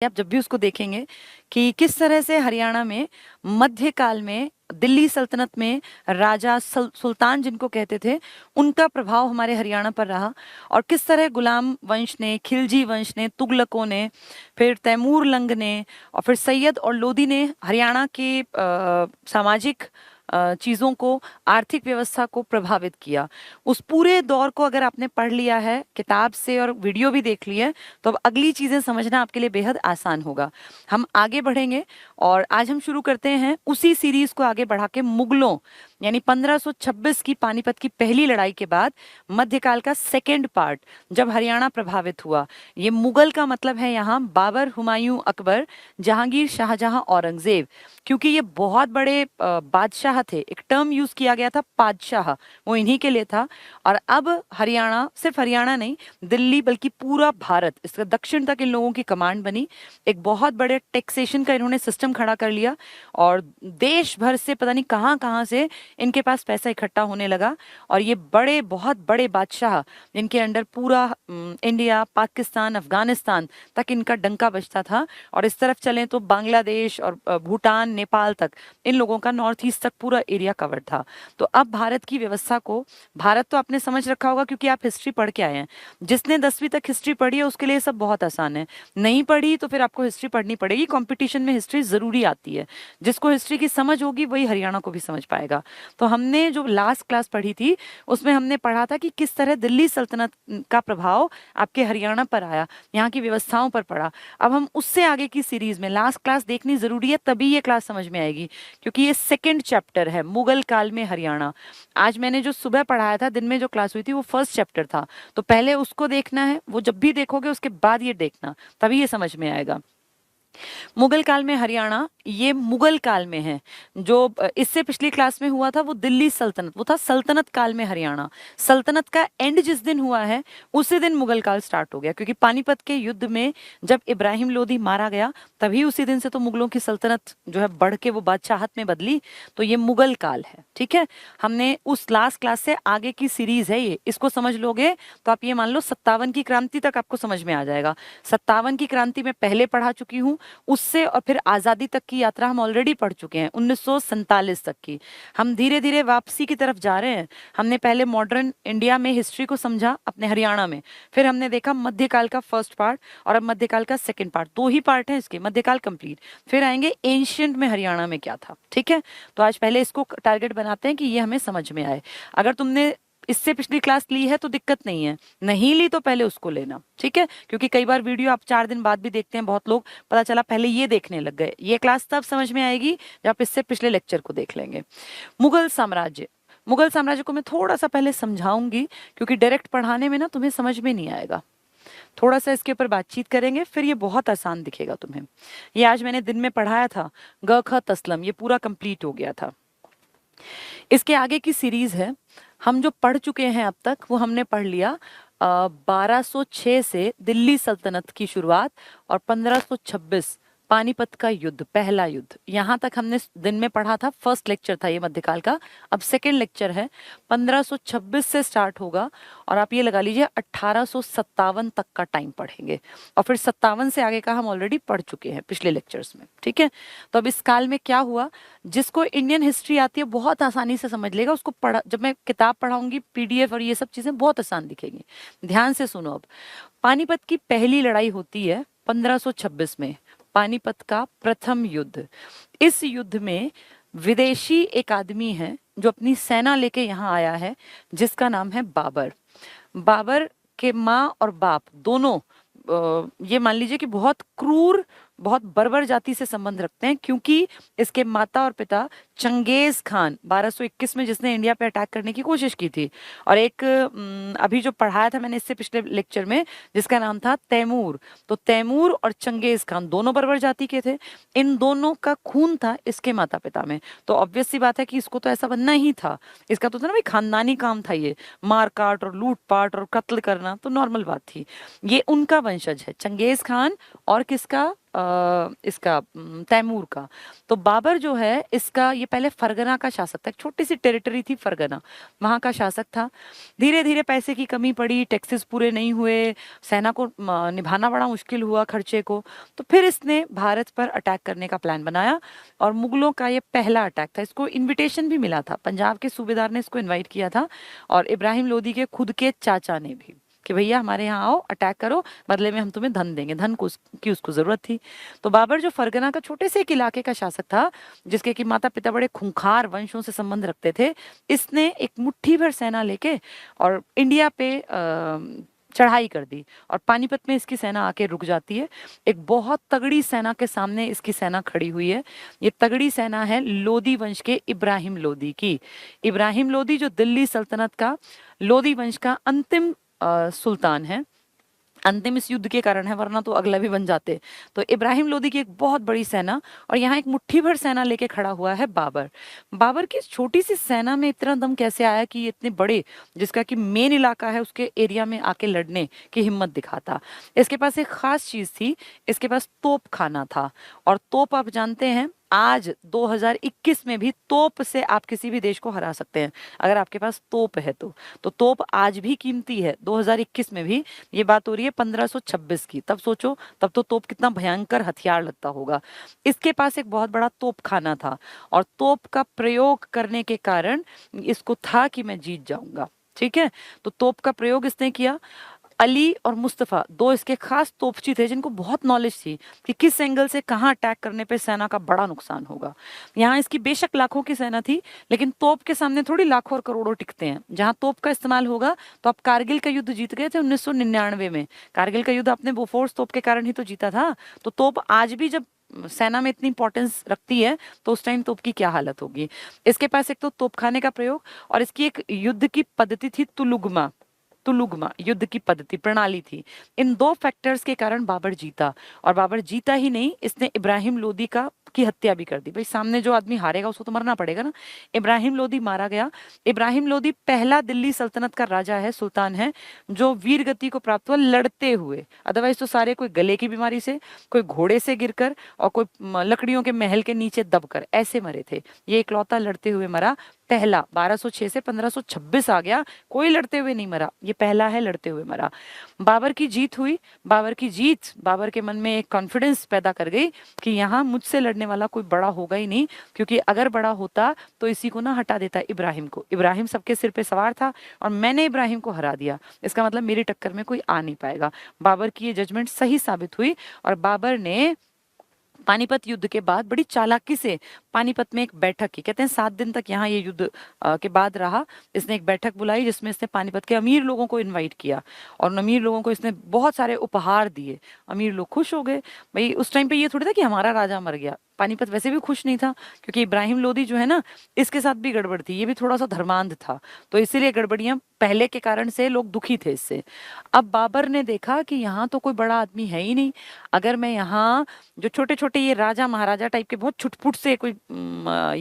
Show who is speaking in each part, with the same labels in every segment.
Speaker 1: आप जब भी उसको देखेंगे कि किस तरह से हरियाणा में मध्यकाल में दिल्ली सल्तनत में राजा सुल्तान जिनको कहते थे, उनका प्रभाव हमारे हरियाणा पर रहा, और किस तरह गुलाम वंश ने, खिलजी वंश ने, तुगलकों ने, फिर तैमूर लंग ने, और फिर सैयद और लोदी ने हरियाणा के सामाजिक चीज़ों को, आर्थिक व्यवस्था को प्रभावित किया। उस पूरे दौर को अगर आपने पढ़ लिया है किताब से और वीडियो भी देख ली है, तो अब अगली चीज़ें समझना आपके लिए बेहद आसान होगा। हम आगे बढ़ेंगे और आज हम शुरू करते हैं उसी सीरीज को आगे बढ़ा के मुगलों, यानी 1526 की पानीपत की पहली लड़ाई के बाद मध्यकाल का सेकेंड पार्ट, जब हरियाणा प्रभावित हुआ। ये मुगल का मतलब है यहाँ बाबर, हुमायूं, अकबर, जहांगीर, शाहजहां, औरंगजेब, क्योंकि ये बहुत बड़े बादशाह थे। एक टर्म यूज किया गया था पादशाह, वो इन्हीं के लिए था। और अब हरियाणा, सिर्फ हरियाणा नहीं, दिल्ली बल्कि पूरा भारत, इसका दक्षिण तक इन लोगों की कमांड बनी। एक बहुत बड़े टैक्सेशन का इन्होंने सिस्टम खड़ा कर लिया, और देश भर से पता नहीं कहाँ कहाँ से इनके पास पैसा इकट्ठा होने लगा। और ये बड़े, बहुत बड़े बादशाह, जिनके अंडर पूरा इंडिया, पाकिस्तान, अफगानिस्तान तक इनका डंका बजता था, और इस तरफ चलें तो बांग्लादेश और भूटान, नेपाल तक, इन लोगों का नॉर्थ ईस्ट तक पूरा एरिया कवर था। तो अब भारत की व्यवस्था को, भारत तो आपने समझ रखा होगा क्योंकि आप हिस्ट्री पढ़ के आए हैं। जिसने 10वीं तक हिस्ट्री पढ़ी है उसके लिए सब बहुत आसान है, नहीं पढ़ी तो फिर आपको हिस्ट्री पढ़नी पड़ेगी। कंपटीशन में हिस्ट्री जरूरी आती है। जिसको हिस्ट्री की समझ होगी वही हरियाणा को भी समझ पाएगा। तो हमने जो लास्ट क्लास पढ़ी थी उसमें हमने पढ़ा था कि किस तरह दिल्ली सल्तनत का प्रभाव आपके हरियाणा पर आया, यहाँ की व्यवस्थाओं पर पड़ा। अब हम उससे आगे की सीरीज में, लास्ट क्लास देखनी जरूरी है तभी ये क्लास समझ में आएगी, क्योंकि ये सेकंड चैप्टर है, मुगल काल में हरियाणा। आज मैंने जो सुबह पढ़ाया था, दिन में जो क्लास हुई थी, वो फर्स्ट चैप्टर था, तो पहले उसको देखना है। वो जब भी देखोगे उसके बाद ये देखना, तभी ये समझ में आएगा। मुगल काल में हरियाणा, ये मुगल काल में है। जो इससे पिछली क्लास में हुआ था वो दिल्ली सल्तनत, वो था सल्तनत काल में हरियाणा। सल्तनत का एंड जिस दिन हुआ है उसी दिन मुगल काल स्टार्ट हो गया, क्योंकि पानीपत के युद्ध में जब इब्राहिम लोदी मारा गया, तभी उसी दिन से तो मुगलों की सल्तनत जो है बढ़ के वो बादशाहत में बदली। तो ये मुगल काल है, ठीक है। हमने उस लास्ट क्लास से आगे की सीरीज है ये, इसको समझ लोगे तो आप ये मान लो 57 की क्रांति तक आपको समझ में आ जाएगा। 57 की क्रांति में पहले पढ़ा चुकी हूँ, उससे और फिर आजादी तक की यात्रा हम ऑलरेडी पढ़ चुके हैं, 1947 तक की। हम धीरे धीरे वापसी की तरफ जा रहे हैं। हमने पहले मॉडर्न इंडिया में हिस्ट्री को समझा अपने हरियाणा में, फिर हमने देखा मध्यकाल का फर्स्ट पार्ट और अब मध्यकाल का सेकंड पार्ट, दो ही पार्ट हैं इसके, मध्यकाल कंप्लीट। फिर आएंगे एंशियंट में हरियाणा में क्या था, ठीक है। तो आज पहले इसको टारगेट बनाते हैं कि ये हमें समझ में आए। अगर तुमने इससे पिछली क्लास ली है तो दिक्कत नहीं है, नहीं ली तो पहले उसको लेना, ठीक है। क्योंकि कई बार वीडियो आप 4 दिन बाद भी देखते हैं बहुत लोग, पता चला पहले ये देखने लग गए। ये क्लास तब समझ में आएगी जब आप इससे पिछले लेक्चर को देख लेंगे। मुगल साम्राज्य, मुगल साम्राज्य को मैं थोड़ा सा पहले समझाऊंगी, क्योंकि डायरेक्ट पढ़ाने में ना तुम्हें समझ में नहीं आएगा। थोड़ा सा इसके ऊपर बातचीत करेंगे, फिर ये बहुत आसान दिखेगा तुम्हें। ये आज मैंने दिन में पढ़ाया था, ग ख तस्लम, ये पूरा कंप्लीट हो गया था। इसके आगे की सीरीज है, हम जो पढ़ चुके हैं अब तक वो हमने पढ़ लिया 1206 से दिल्ली सल्तनत की शुरुआत और 1526 पानीपत का युद्ध, पहला युद्ध। यहाँ तक हमने दिन में पढ़ा था, फर्स्ट लेक्चर था ये मध्यकाल का। अब सेकंड लेक्चर है, 1526 से स्टार्ट होगा और आप ये लगा लीजिए 1857 तक का टाइम पढ़ेंगे, और फिर 57 से आगे का हम ऑलरेडी पढ़ चुके हैं पिछले लेक्चर्स में, ठीक है। तो अब इस काल में क्या हुआ, जिसको इंडियन हिस्ट्री आती है बहुत आसानी से समझ लेगा। उसको पढ़ा, जब मैं किताब पढ़ाऊंगी पीडीएफ और ये सब चीजें बहुत आसान दिखेंगी। ध्यान से सुनो। अब पानीपत की पहली लड़ाई होती है 1526 में, पानीपत का प्रथम युद्ध। इस युद्ध में विदेशी एक आदमी है जो अपनी सेना लेके यहाँ आया है, जिसका नाम है बाबर। बाबर के माँ और बाप दोनों ये मान लीजिए कि बहुत क्रूर, बहुत बर्बर जाति से संबंध रखते हैं, क्योंकि इसके माता और पिता चंगेज खान 1221 में, जिसने इंडिया पे अटैक करने की कोशिश की थी, और एक अभी जो पढ़ाया था मैंने इससे पिछले लेक्चर में, जिसका नाम था तैमूर। तो तैमूर और चंगेज खान दोनों बर्बर जाति के थे। इन दोनों का खून था इसके माता पिता में, तो ऑब्वियस सी बात है कि इसको तो ऐसा बनना ही था। इसका तो था ना भाई, खानदानी काम था ये, मार काट और लूट पाट और कत्ल करना तो नॉर्मल बात थी। ये उनका वंशज है, चंगेज खान और किसका, इसका तैमूर का। तो बाबर जो है इसका, ये पहले फरगना का शासक था, एक छोटी सी टेरिटरी थी फरगना, वहाँ का शासक था। धीरे धीरे पैसे की कमी पड़ी, टैक्सेस पूरे नहीं हुए, सेना को निभाना बड़ा मुश्किल हुआ खर्चे को। तो फिर इसने भारत पर अटैक करने का प्लान बनाया और मुगलों का ये पहला अटैक था। इसको इनविटेशन भी मिला था, पंजाब के सूबेदार ने इसको इनवाइट किया था और इब्राहिम लोदी के खुद के चाचा ने भी, कि भैया हमारे यहाँ आओ, अटैक करो, बदले में हम तुम्हें धन देंगे। धन को की उसको जरूरत थी। तो बाबर जो फरगना का छोटे से एक इलाके का शासक था, जिसके कि माता पिता बड़े खूंखार वंशों से संबंध रखते थे, इसने एक मुट्ठी भर सेना लेके और इंडिया पे चढ़ाई कर दी और पानीपत में इसकी सेना आके रुक जाती है। एक बहुत तगड़ी सेना के सामने इसकी सेना खड़ी हुई है। ये तगड़ी सेना है लोदी वंश के इब्राहिम लोदी की। इब्राहिम लोदी जो दिल्ली सल्तनत का, लोदी वंश का अंतिम सुल्तान है। अंतिम इस युद्ध के कारण है, वरना तो अगला भी बन जाते। तो इब्राहिम लोदी की एक बहुत बड़ी सेना, और यहाँ एक मुट्ठी भर सेना लेके खड़ा हुआ है बाबर। बाबर की इस छोटी सी सेना में इतना दम कैसे आया कि ये इतने बड़े, जिसका कि मेन इलाका है, उसके एरिया में आके लड़ने की हिम्मत दिखाता। इसके पास एक खास चीज थी, इसके पास तोप खाना था। और तोप आप जानते हैं, आज 2021 में भी तोप से आप किसी भी देश को हरा सकते हैं, अगर आपके पास तोप है तो तोप आज भी कीमती है 2021 में भी। ये बात हो रही है 1526 की, तब सोचो तब तो तोप कितना भयंकर हथियार लगता होगा। इसके पास एक बहुत बड़ा तोप खाना था और तोप का प्रयोग करने के कारण इसको था कि मैं जीत जाऊंगा। ठीक है, तो तोप का प्रयोग इसने किया। अली और मुस्तफा दो इसके खास तोपची थे, जिनको बहुत नॉलेज थी कि किस एंगल से कहाँ अटैक करने पे सेना का बड़ा नुकसान होगा। यहाँ इसकी बेशक लाखों की सेना थी, लेकिन तोप के सामने थोड़ी लाखों और करोड़ों टिकते हैं। जहाँ तोप का इस्तेमाल होगा, तो आप कारगिल का युद्ध जीत गए थे 1999 में। कारगिल का युद्ध आपने बोफोर्स तोप के कारण ही तो जीता था। तो तोप आज भी जब सेना में इतनी इंपॉर्टेंस रखती है, तो उस टाइम तोप की क्या हालत होगी। इसके पास एक तो तोपखाने का प्रयोग, और इसकी एक युद्ध की पद्धति थी तुलुगमा। तुलुगमा युद्ध की पद्धति प्रणाली थी। इन दो फैक्टर्स के कारण बाबर जीता। और बाबर जीता ही नहीं, इसने इब्राहिम लोदी की हत्या भी कर दी। भाई सामने जो आदमी हारेगा उसको तो मरना पड़ेगा ना। इब्राहिम लोदी मारा गया। इब्राहिम लोदी पहला दिल्ली सल्तनत का राजा है, सुल्तान है, जो वीर गति को प्राप्त हुआ लड़ते हुए। अदरवाइज तो सारे कोई गले की बीमारी से, कोई घोड़े से गिरकर, और कोई लकड़ियों के महल के नीचे दबकर ऐसे मरे थे। ये इकलौता लड़ते हुए मरा, पहला। 1206 से 1526 आ गया, कोई लड़ते हुए नहीं मरा, ये पहला है लड़ते हुए मरा। बाबर की जीत हुई। बाबर की जीत बाबर के मन में एक कॉन्फिडेंस पैदा कर गई कि यहाँ मुझसे लड़ने वाला कोई बड़ा होगा ही नहीं, क्योंकि अगर बड़ा होता तो इसी को ना हटा देता इब्राहिम को। इब्राहिम सबके सिर पे सवार था और मैंने इब्राहिम को हरा दिया, इसका मतलब मेरी टक्कर में कोई आ नहीं पाएगा। बाबर की ये जजमेंट सही साबित हुई और बाबर ने पानीपत युद्ध के बाद बड़ी चालाकी से पानीपत में एक बैठक की। कहते हैं 7 दिन तक यहाँ ये युद्ध के बाद रहा। इसने एक बैठक बुलाई जिसमें इसने पानीपत के अमीर लोगों को इनवाइट किया और उन अमीर लोगों को इसने बहुत सारे उपहार दिए। अमीर लोग खुश हो गए। भाई उस टाइम पे ये थोड़ी था कि हमारा राजा मर गया। पानीपत वैसे भी खुश नहीं था, क्योंकि इब्राहिम लोदी जो है ना, इसके साथ भी गड़बड़ थी। ये भी थोड़ा सा धर्मांध था, तो इसीलिए गड़बड़ियां पहले के कारण से लोग दुखी थे इससे। अब बाबर ने देखा कि यहाँ तो कोई बड़ा आदमी है ही नहीं। अगर मैं यहाँ जो छोटे छोटे ये राजा महाराजा टाइप के बहुत छुटपुट से कोई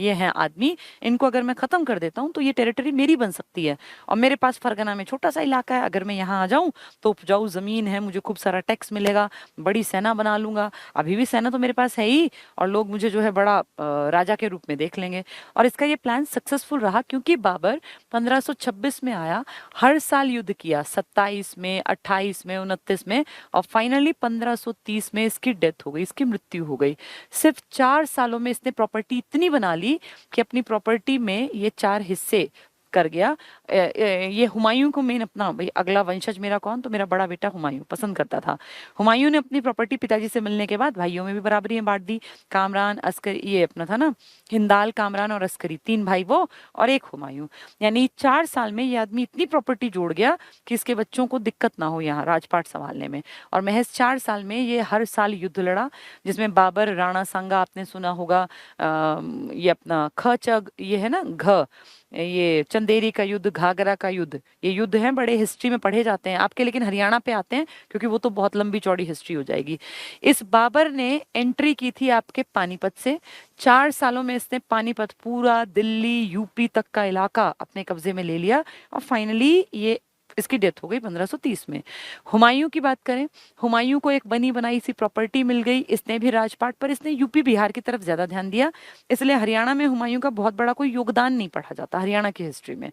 Speaker 1: ये हैं आदमी, इनको अगर मैं खत्म कर देता हूँ तो ये टेरिटरी मेरी बन सकती है। और मेरे पास फरगना में छोटा सा इलाका है, अगर मैं यहाँ आ जाऊँ तो उपजाऊ जमीन है, मुझे खूब सारा टैक्स मिलेगा, बड़ी सेना बना लूंगा। अभी भी सेना तो मेरे पास है ही, और लोग मुझे जो है बड़ा राजा के रूप में देख लेंगे। और इसका ये प्लान सक्सेसफुल रहा, क्योंकि बाबर 1526 में आया, हर साल युद्ध किया, 27 में, 28 में, 29 में, और फाइनली 1530 में इसकी डेथ हो गई, इसकी मृत्यु हो गई। सिर्फ 4 सालों में इसने प्रॉपर्टी इतनी बना ली कि अपनी प्रॉपर्टी में ये 4 हिस्से कर गया। ये हुमायूं को मेन अपना, भाई अगला वंशज मेरा कौन, तो मेरा बड़ा बेटा हुमायूं पसंद करता था। हुमायूं ने अपनी प्रॉपर्टी पिताजी से मिलने के बाद भाइयों में भी बराबरी बांट दी। कामरान, अस्करी, ये अपना था ना हिंदाल, कामरान और अस्करी, 3 भाई वो और एक हुमायूं। यानी 4 साल में ये आदमी इतनी प्रॉपर्टी जोड़ गया कि इसके बच्चों को दिक्कत ना हो यहाँ राजपाट संभालने में। और महज 4 साल में ये हर साल युद्ध लड़ा, जिसमें बाबर, राणा सांगा आपने सुना होगा, ये अपना खचग, ये है ना घ, ये चंदेरी का युद्ध, घाघरा का युद्ध, ये युद्ध हैं, बड़े हिस्ट्री में पढ़े जाते हैं आपके, लेकिन हरियाणा पे आते हैं क्योंकि वो तो बहुत लंबी चौड़ी हिस्ट्री हो जाएगी। इस बाबर ने एंट्री की थी आपके पानीपत से। 4 सालों में इसने पानीपत, पूरा दिल्ली, यूपी तक का इलाका अपने कब्जे में ले लिया और फाइनली ये इसकी डेथ हो गई 1530 में। हुमायूं की बात करें, हुमायूं को एक बनी बनाई सी प्रॉपर्टी मिल गई, इसने भी राजपाट पर इसने यूपी बिहार की तरफ ज्यादा ध्यान दिया, इसलिए हरियाणा में हुमायूं का बहुत बड़ा कोई योगदान नहीं पढ़ा जाता हरियाणा की हिस्ट्री में।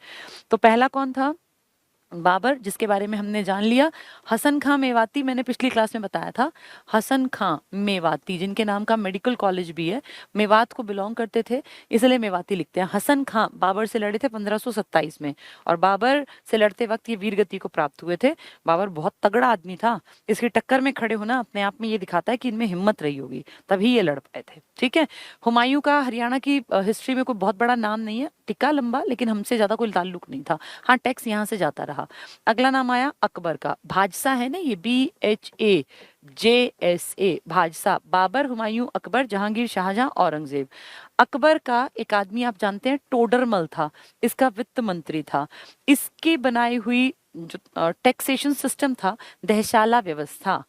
Speaker 1: तो पहला कौन था? बाबर, जिसके बारे में हमने जान लिया। हसन खां मेवाती, मैंने पिछली क्लास में बताया था, हसन खां मेवाती जिनके नाम का मेडिकल कॉलेज भी है, मेवात को बिलोंग करते थे इसलिए मेवाती लिखते हैं। हसन खां बाबर से लड़े थे 1527 में, और बाबर से लड़ते वक्त ये वीरगति को प्राप्त हुए थे। बाबर बहुत तगड़ा आदमी था, इसकी टक्कर में खड़े होना अपने आप में ये दिखाता है कि इनमें हिम्मत रही होगी, तभी ये लड़ पाए थे। ठीक है, हुमायूं का हरियाणा की हिस्ट्री में कोई बहुत बड़ा नाम नहीं है, टिक्का लंबा, लेकिन हमसे ज्यादा कोई ताल्लुक नहीं था। हाँ, टैक्स यहाँ से जाता रहा। अगला नाम आया अकबर का। भाजसा है ना ये, BHAJSA, भाजसा। बाबर, हुमायूं, अकबर, जहांगीर, शाहजहां, औरंगजेब। अकबर का एक आदमी आप जानते हैं टोडरमल था, इसका वित्त मंत्री था। इसकी बनाई हुई जो टैक्सेशन सिस्टम था, दहशाला व्यवस्था,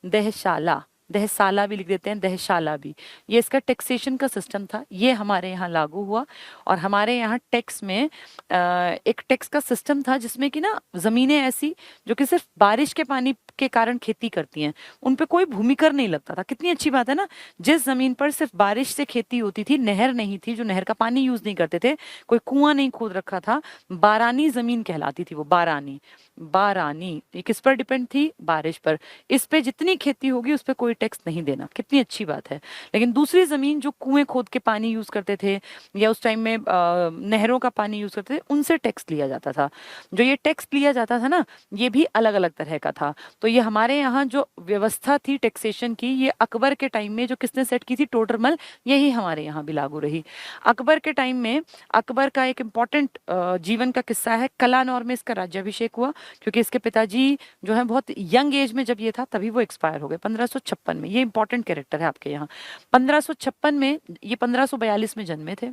Speaker 1: दहशाला, दहसाला भी लिख देते हैं, दहशाला भी, ये इसका टैक्सेशन का सिस्टम था, ये हमारे यहाँ लागू हुआ। और हमारे यहाँ टैक्स में एक टैक्स का सिस्टम था जिसमें कि ना जमीनें ऐसी जो कि सिर्फ बारिश के पानी के कारण खेती करती हैं, उन पे कोई भूमिकर नहीं लगता था। कितनी अच्छी बात है ना, जिस जमीन पर सिर्फ बारिश से खेती होती थी, नहर नहीं थी, जो नहर का पानी यूज नहीं करते थे, कोई कुआं नहीं खोद रखा था, बारानी जमीन कहलाती थी वो, बारानी। बारानी ये किस पर डिपेंड थी? बारिश पर। इस पे जितनी खेती होगी उस पर कोई टैक्स नहीं देना, कितनी अच्छी बात है। लेकिन दूसरी जमीन जो कुएं खोद के पानी यूज करते थे या उस टाइम में नहरों का पानी यूज करते थे, उनसे टैक्स लिया जाता था। जो ये टैक्स लिया जाता था ना, ये भी अलग अलग तरह का था। तो ये हमारे यहाँ जो व्यवस्था थी टैक्सेशन की, ये अकबर के टाइम में जो किसने सेट की थी? टोडरमल, यही हमारे यहाँ भी लागू रही। अकबर के टाइम में अकबर का एक इम्पॉर्टेंट जीवन का किस्सा है, कलानौर में इसका राज्याभिषेक हुआ, क्योंकि इसके पिताजी जो है बहुत यंग एज में जब ये था तभी वो एक्सपायर हो गए 1556 में। ये इंपॉर्टेंट कैरेक्टर है आपके यहाँ। 1556 में, ये 1542 में जन्मे थे,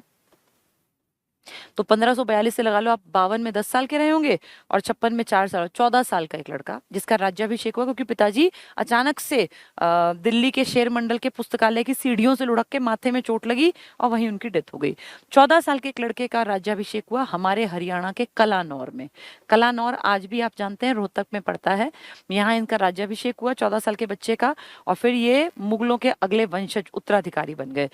Speaker 1: तो 1542 से लगा लो आप 52 में 10 साल के रहे होंगे, और 56 में 4 साल, 14 साल का एक लड़का जिसका राज्याभिषेक हुआ, क्योंकि पिताजी अचानक से दिल्ली के शेर मंडल के पुस्तकालय की सीढ़ियों से लुढ़क के माथे में चोट लगी और वहीं उनकी डेथ हो गई। 14 साल के एक लड़के का राज्याभिषेक हुआ हमारे हरियाणा के कलानौर में। कलानौर आज भी आप जानते हैं रोहतक में पड़ता है, यहाँ इनका राज्याभिषेक हुआ 14 साल के बच्चे का, और फिर ये मुगलों के अगले वंशज उत्तराधिकारी बन गए।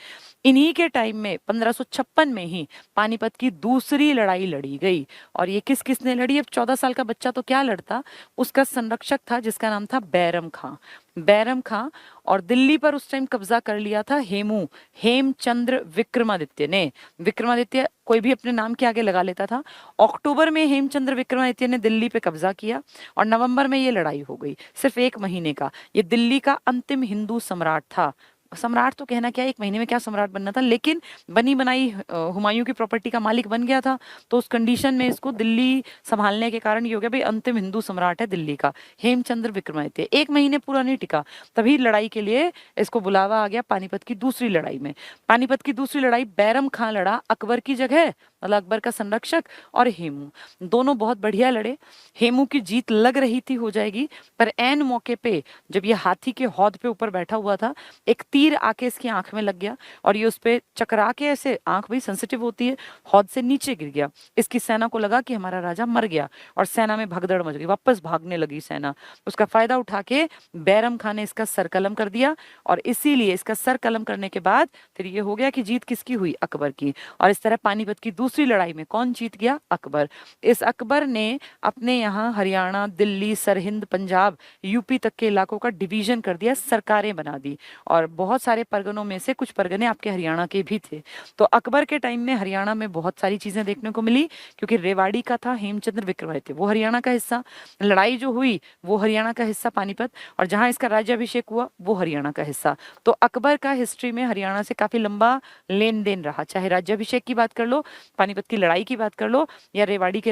Speaker 1: इन्हीं के टाइम में 1556 में ही पानीपत की दूसरी लड़ाई लड़ी गई। और ये किस किसने लड़ी? अब 14 साल का बच्चा तो क्या लड़ता, उसका संरक्षक था जिसका नाम था बैरम खां। बैरम खां, और दिल्ली पर उस टाइम कब्जा कर लिया था हेमचंद्र विक्रमादित्य ने। विक्रमादित्य कोई भी अपने नाम के आगे लगा लेता था। अक्टूबर में हेमचंद्र विक्रमादित्य ने दिल्ली पे कब्जा किया और नवंबर में ये लड़ाई हो गई, सिर्फ 1 महीने का। ये दिल्ली का अंतिम हिंदू सम्राट था। सम्राट तो कहना क्या, 1 महीने में क्या सम्राट बनना था, लेकिन बनी बनाई हुमायूं की प्रॉपर्टी का मालिक बन गया था। तो उस कंडीशन में इसको दिल्ली संभालने के कारण ये हो गया भाई अंतिम हिंदू सम्राट है दिल्ली का हेमचंद्र विक्रमादित्य। 1 महीने पूरा नहीं टिका, तभी लड़ाई के लिए इसको बुलावा आ गया पानीपत की दूसरी लड़ाई में। पानीपत की दूसरी लड़ाई बैरम खां लड़ा अकबर की जगह, मतलब अकबर का संरक्षक, और हेमू, दोनों बहुत बढ़िया लड़े। हेमू की जीत लग रही थी हो जाएगी, पर एन मौके पे जब ये हाथी के हौद पे ऊपर बैठा हुआ था, एक तीर आके इसकी आंख में लग गया और ये उस पे चकरा के, ऐसे आंख भी सेंसिटिव होती है, हौद से नीचे गिर गया। इसकी सेना को लगा कि हमारा राजा मर गया और सेना में भगदड़ मच गई, वापस भागने लगी सेना। उसका फायदा उठा के बैरम खान ने इसका सर कलम कर दिया, और इसीलिए इसका सर कलम करने के बाद फिर ये हो गया कि जीत किसकी हुई? अकबर की। और इस तरह पानीपत की दूसरी लड़ाई में कौन जीत गया? अकबर। इस अकबर ने अपने यहाँ हरियाणा, दिल्ली, सरहिंद, पंजाब, यूपी तक के इलाकों का डिवीजन कर दिया, सरकारें बना दी, और बहुत सारे परगनों में से कुछ परगने आपके हरियाणा के भी थे। तो अकबर के टाइम में हरियाणा में बहुत सारी चीजें देखने को मिली, क्योंकि रेवाड़ी का था हेमचंद्र विक्रमादित्य, वो हरियाणा का हिस्सा, लड़ाई जो हुई वो हरियाणा का हिस्सा पानीपत, और जहां इसका राज्याभिषेक हुआ वो हरियाणा का हिस्सा। तो अकबर का हिस्ट्री में हरियाणा से काफी लंबा लेन देन रहा, चाहे राज्याभिषेक की बात कर लो, पानीपत की लड़ाई की बात कर लो, या रेवाड़ी के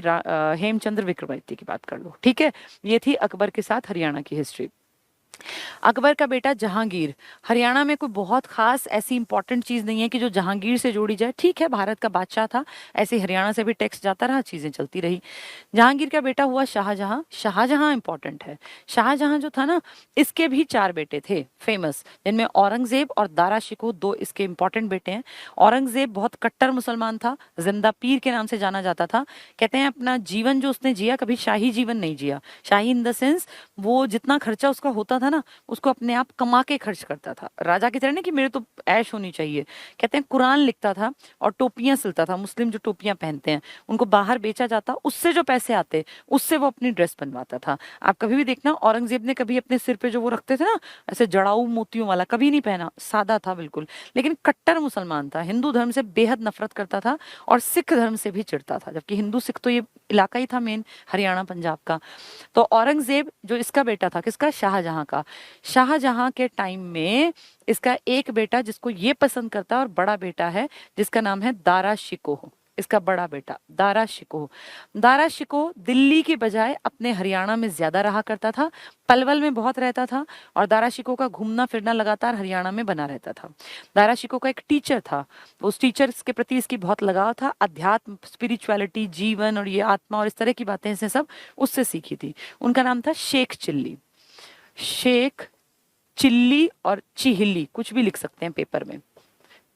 Speaker 1: हेमचंद्र विक्रमादित्य की बात कर लो। ठीक है, ये थी अकबर के साथ हरियाणा की हिस्ट्री। अकबर का बेटा जहांगीर। हरियाणा में कोई बहुत खास ऐसी इंपॉर्टेंट चीज नहीं है कि जो जहांगीर से जोड़ी जाए। ठीक है, भारत का बादशाह था, ऐसे हरियाणा से भी टैक्स जाता रहा, चीजें चलती रही। जहांगीर का बेटा हुआ शाहजहां। शाहजहां इंपॉर्टेंट है। शाहजहां जो था ना, इसके भी 4 बेटे थे फेमस, जिनमें औरंगजेब और दारा शिकोह, 2 इसके इंपॉर्टेंट बेटे हैं। औरंगजेब बहुत कट्टर मुसलमान था, जिंदा पीर के नाम से जाना जाता था। कहते हैं अपना जीवन जो उसने जिया, कभी शाही जीवन नहीं जिया। शाही इन द सेंस, वो जितना खर्चा उसका होता था ना, उसको अपने आप कमा के खर्च करता था, राजा की तरह नहीं कि मेरे तो ऐश होनी चाहिए। कहते हैं कुरान लिखता था और टोपियां सिलता था। मुस्लिम जो टोपियां पहनते हैं उनको बाहर बेचा जाता, उससे जो पैसे आते उससे वो अपनी ड्रेस बनवाता था। आप कभी भी देखना, औरंगजेब ने कभी अपने सिर पे जो वो रखते थे ना, ऐसे जड़ाऊ मोतियों वाला, कभी नहीं पहना, सादा था बिल्कुल। लेकिन कट्टर मुसलमान था, हिंदू धर्म से बेहद नफरत करता था और सिख धर्म से भी चिढ़ता था, जबकि हिंदू सिख तो ये इलाका ही था मेन, हरियाणा पंजाब का। तो औरंगजेब जो इसका बेटा था, किसका, शाहजहां का। शाहजहां के टाइम में इसका एक बेटा जिसको ये पसंद करता है और बड़ा बेटा है जिसका नाम है दारा शिकोह। इसका बड़ा बेटा दारा शिकोह। दारा शिकोह दिल्ली की बजाय अपने हरियाणा में ज्यादा रहा करता था, पलवल में बहुत रहता था, और दारा शिकोह का घूमना फिरना लगातार हरियाणा में बना रहता था। दारा शिकोह का एक टीचर था, उस टीचर के प्रति इसकी बहुत लगाव था। अध्यात्म, स्पिरिचुअलिटी, जीवन और ये आत्मा और इस तरह की बातें इसने सब उससे सीखी थी। उनका नाम था शेख चिल्ली। शेख चिल्ली और चिहिली, कुछ भी लिख सकते हैं पेपर में,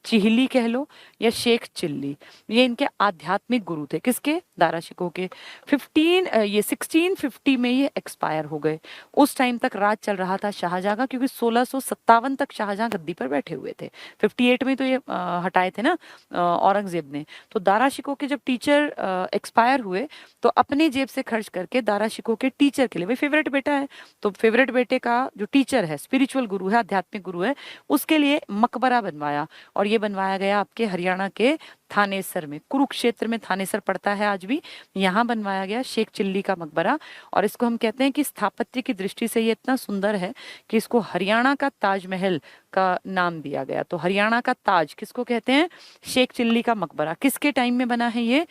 Speaker 1: चिहिली कह लो या शेख चिल्ली। ये इनके आध्यात्मिक गुरु थे, किसके, दारा शिकोह के। 1650 में ये एक्सपायर हो गए। उस टाइम तक राज चल रहा था शाहजहां का, क्योंकि 1657 तक शाहजहां गद्दी पर बैठे हुए थे। 58 में तो ये हटाए थे ना औरंगजेब ने। तो दारा शिकोह के जब टीचर एक्सपायर हुए, तो अपने जेब से खर्च करके दारा शिकोह के टीचर के लिए, भाई फेवरेट बेटा है तो फेवरेट बेटे का जो टीचर है, स्पिरिचुअल गुरु है, आध्यात्मिक गुरु है, उसके लिए मकबरा बनवाया। और ये बनवाया गया आपके हरियाणा के थानेसर में, कुरुक्षेत्र में थानेसर पड़ता है आज भी, यहाँ बनवाया गया शेख चिल्ली का मकबरा। और इसको हम कहते हैं कि स्थापत्य की दृष्टि से ये इतना सुंदर है कि इसको हरियाणा का ताजमहल का नाम दिया गया। तो हरियाणा का ताज किसको कहते हैं, शेख चिल्ली का मकबरा। किसके टाइम में बना है ये,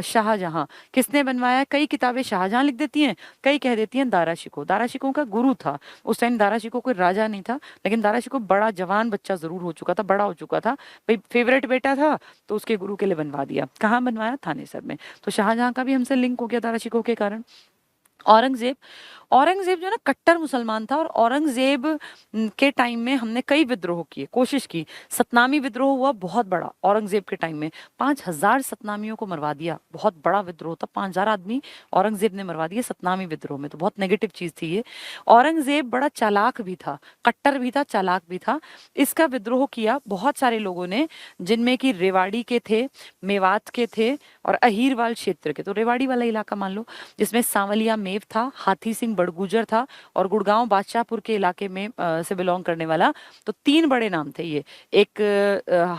Speaker 1: शाहजहां। किसने बनवाया, कई किताबें शाहजहां लिख देती हैं, कई कह देती हैं दारा शिकोह। दारा शिकोह का गुरु था उस टाइम। दारा शिकोह कोई राजा नहीं था, लेकिन दारा शिकोह बड़ा जवान बच्चा जरूर हो चुका था, बड़ा हो चुका था, भाई फेवरेट बेटा था तो उसके गुरु के लिए बनवा दिया। कहाँ बनवाया, थानेसर में। तो शाहजहां का भी हमसे लिंक हो गया दारा शिकोह के कारण। औरंगजेब, औरंगजेब जो ना कट्टर मुसलमान था, और औरंगजेब के टाइम में हमने कई विद्रोह किए, कोशिश की। सतनामी विद्रोह हुआ बहुत बड़ा औरंगजेब के टाइम में, 5000 सतनामियों को मरवा दिया, बहुत बड़ा विद्रोह था, 5000 आदमी औरंगजेब ने मरवा दिए सतनामी विद्रोह में। तो बहुत नेगेटिव चीज थी ये। औरंगजेब बड़ा चालाक भी था, कट्टर भी था, चालाक भी था। इसका विद्रोह किया बहुत सारे लोगों ने, जिनमें कि रेवाड़ी के थे, मेवात के थे, और अहीरवाल क्षेत्र के। तो रेवाड़ी वाला इलाका मान लो, जिसमें सांवलिया मेव था, हाथी सिंह बड़गुजर था, और गुड़गांव बादशाहपुर के इलाके में से बिलोंग करने वाला। तो 3 बड़े नाम थे ये, एक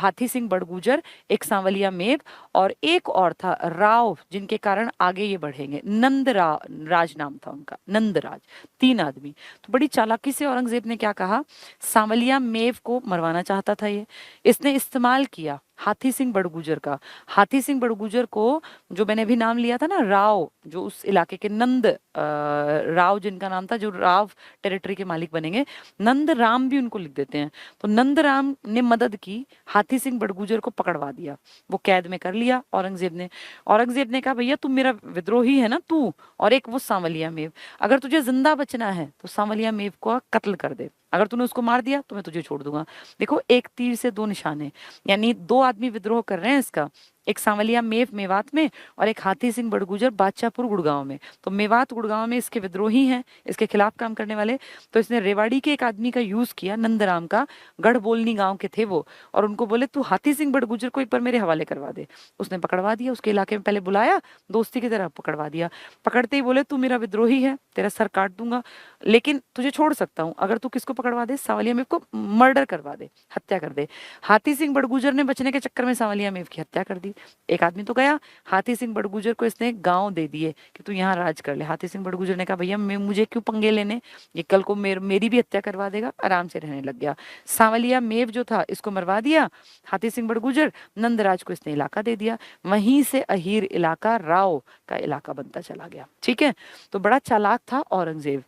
Speaker 1: हाथी सिंह बड़गुजर, एक सांवलिया मेव, और एक और था राव, जिनके कारण आगे ये बढ़ेंगे, राज नाम था उनका, नंदराज। 3 आदमी। तो बड़ी चालाकी से औरंगजेब ने क्या कहा, सांवलिया मेव को मरवाना चाहता था ये। इसने इस्तेमाल किया हाथी सिंह बड़गुजर का। हाथी सिंह बड़गुजर को, जो मैंने अभी नाम लिया था ना, राव, जो उस इलाके के नंद राव जिनका नाम था, जो राव टेरिटरी के मालिक बनेंगे, नंद राम भी उनको लिख देते हैं। तो नंद राम ने मदद की, हाथी सिंह बड़गुजर को पकड़वा दिया, वो कैद में कर लिया औरंगजेब ने। औरंगजेब ने कहा भैया तुम मेरा विद्रोही है ना तू, और एक वो सांवलिया मेव, अगर तुझे जिंदा बचना है तो सांवलिया मेव को कत्ल कर दे, अगर तूने उसको मार दिया तो मैं तुझे छोड़ दूंगा। देखो, एक तीर से 2 निशाने, यानी 2 आदमी विद्रोह कर रहे हैं इसका, एक सांवलिया मेव मेवात में, और एक हाथी सिंह बड़गुजर बादशाहपुर गुड़गांव में। तो मेवात गुड़गांव में इसके विद्रोही हैं, इसके खिलाफ काम करने वाले। तो इसने रेवाड़ी के एक आदमी का यूज किया, नंदराम का, गढ़बोलनी गांव के थे वो, और उनको बोले तू हाथी सिंह बड़गुजर को एक बार मेरे हवाले करवा दे। उसने पकड़वा दिया, उसके इलाके में पहले बुलाया, दोस्ती की तरह पकड़वा दिया। पकड़ते ही बोले तू मेरा विद्रोही है, तेरा सर काट दूंगा, लेकिन तुझे छोड़ सकता हूँ अगर तू किसको पकड़वा दे, सांवलिया मेव को मर्डर करवा दे, हत्या कर दे। हाथी सिंह बड़गुजर ने बचने के चक्कर में सांवलिया मेव की हत्या कर दी। एक आदमी तो गया, हाथी सिंह बड़गुजर को इसने गांव दे दिए कि तू यहाँ राज कर ले। हाथी सिंह बड़गुजर ने कहा भैया मुझे क्यों पंगे लेने, ये कल को मेरी भी हत्या करवा देगा, आराम से रहने लग गया। सांवलिया मेव जो था इसको मरवा दिया हाथी सिंह बड़गुजर, नंदराज को इसने इलाका दे दिया, वहीं से अहीर इलाका राव का इलाका बनता चला गया। ठीक है, तो बड़ा चालाक था औरंगजेब।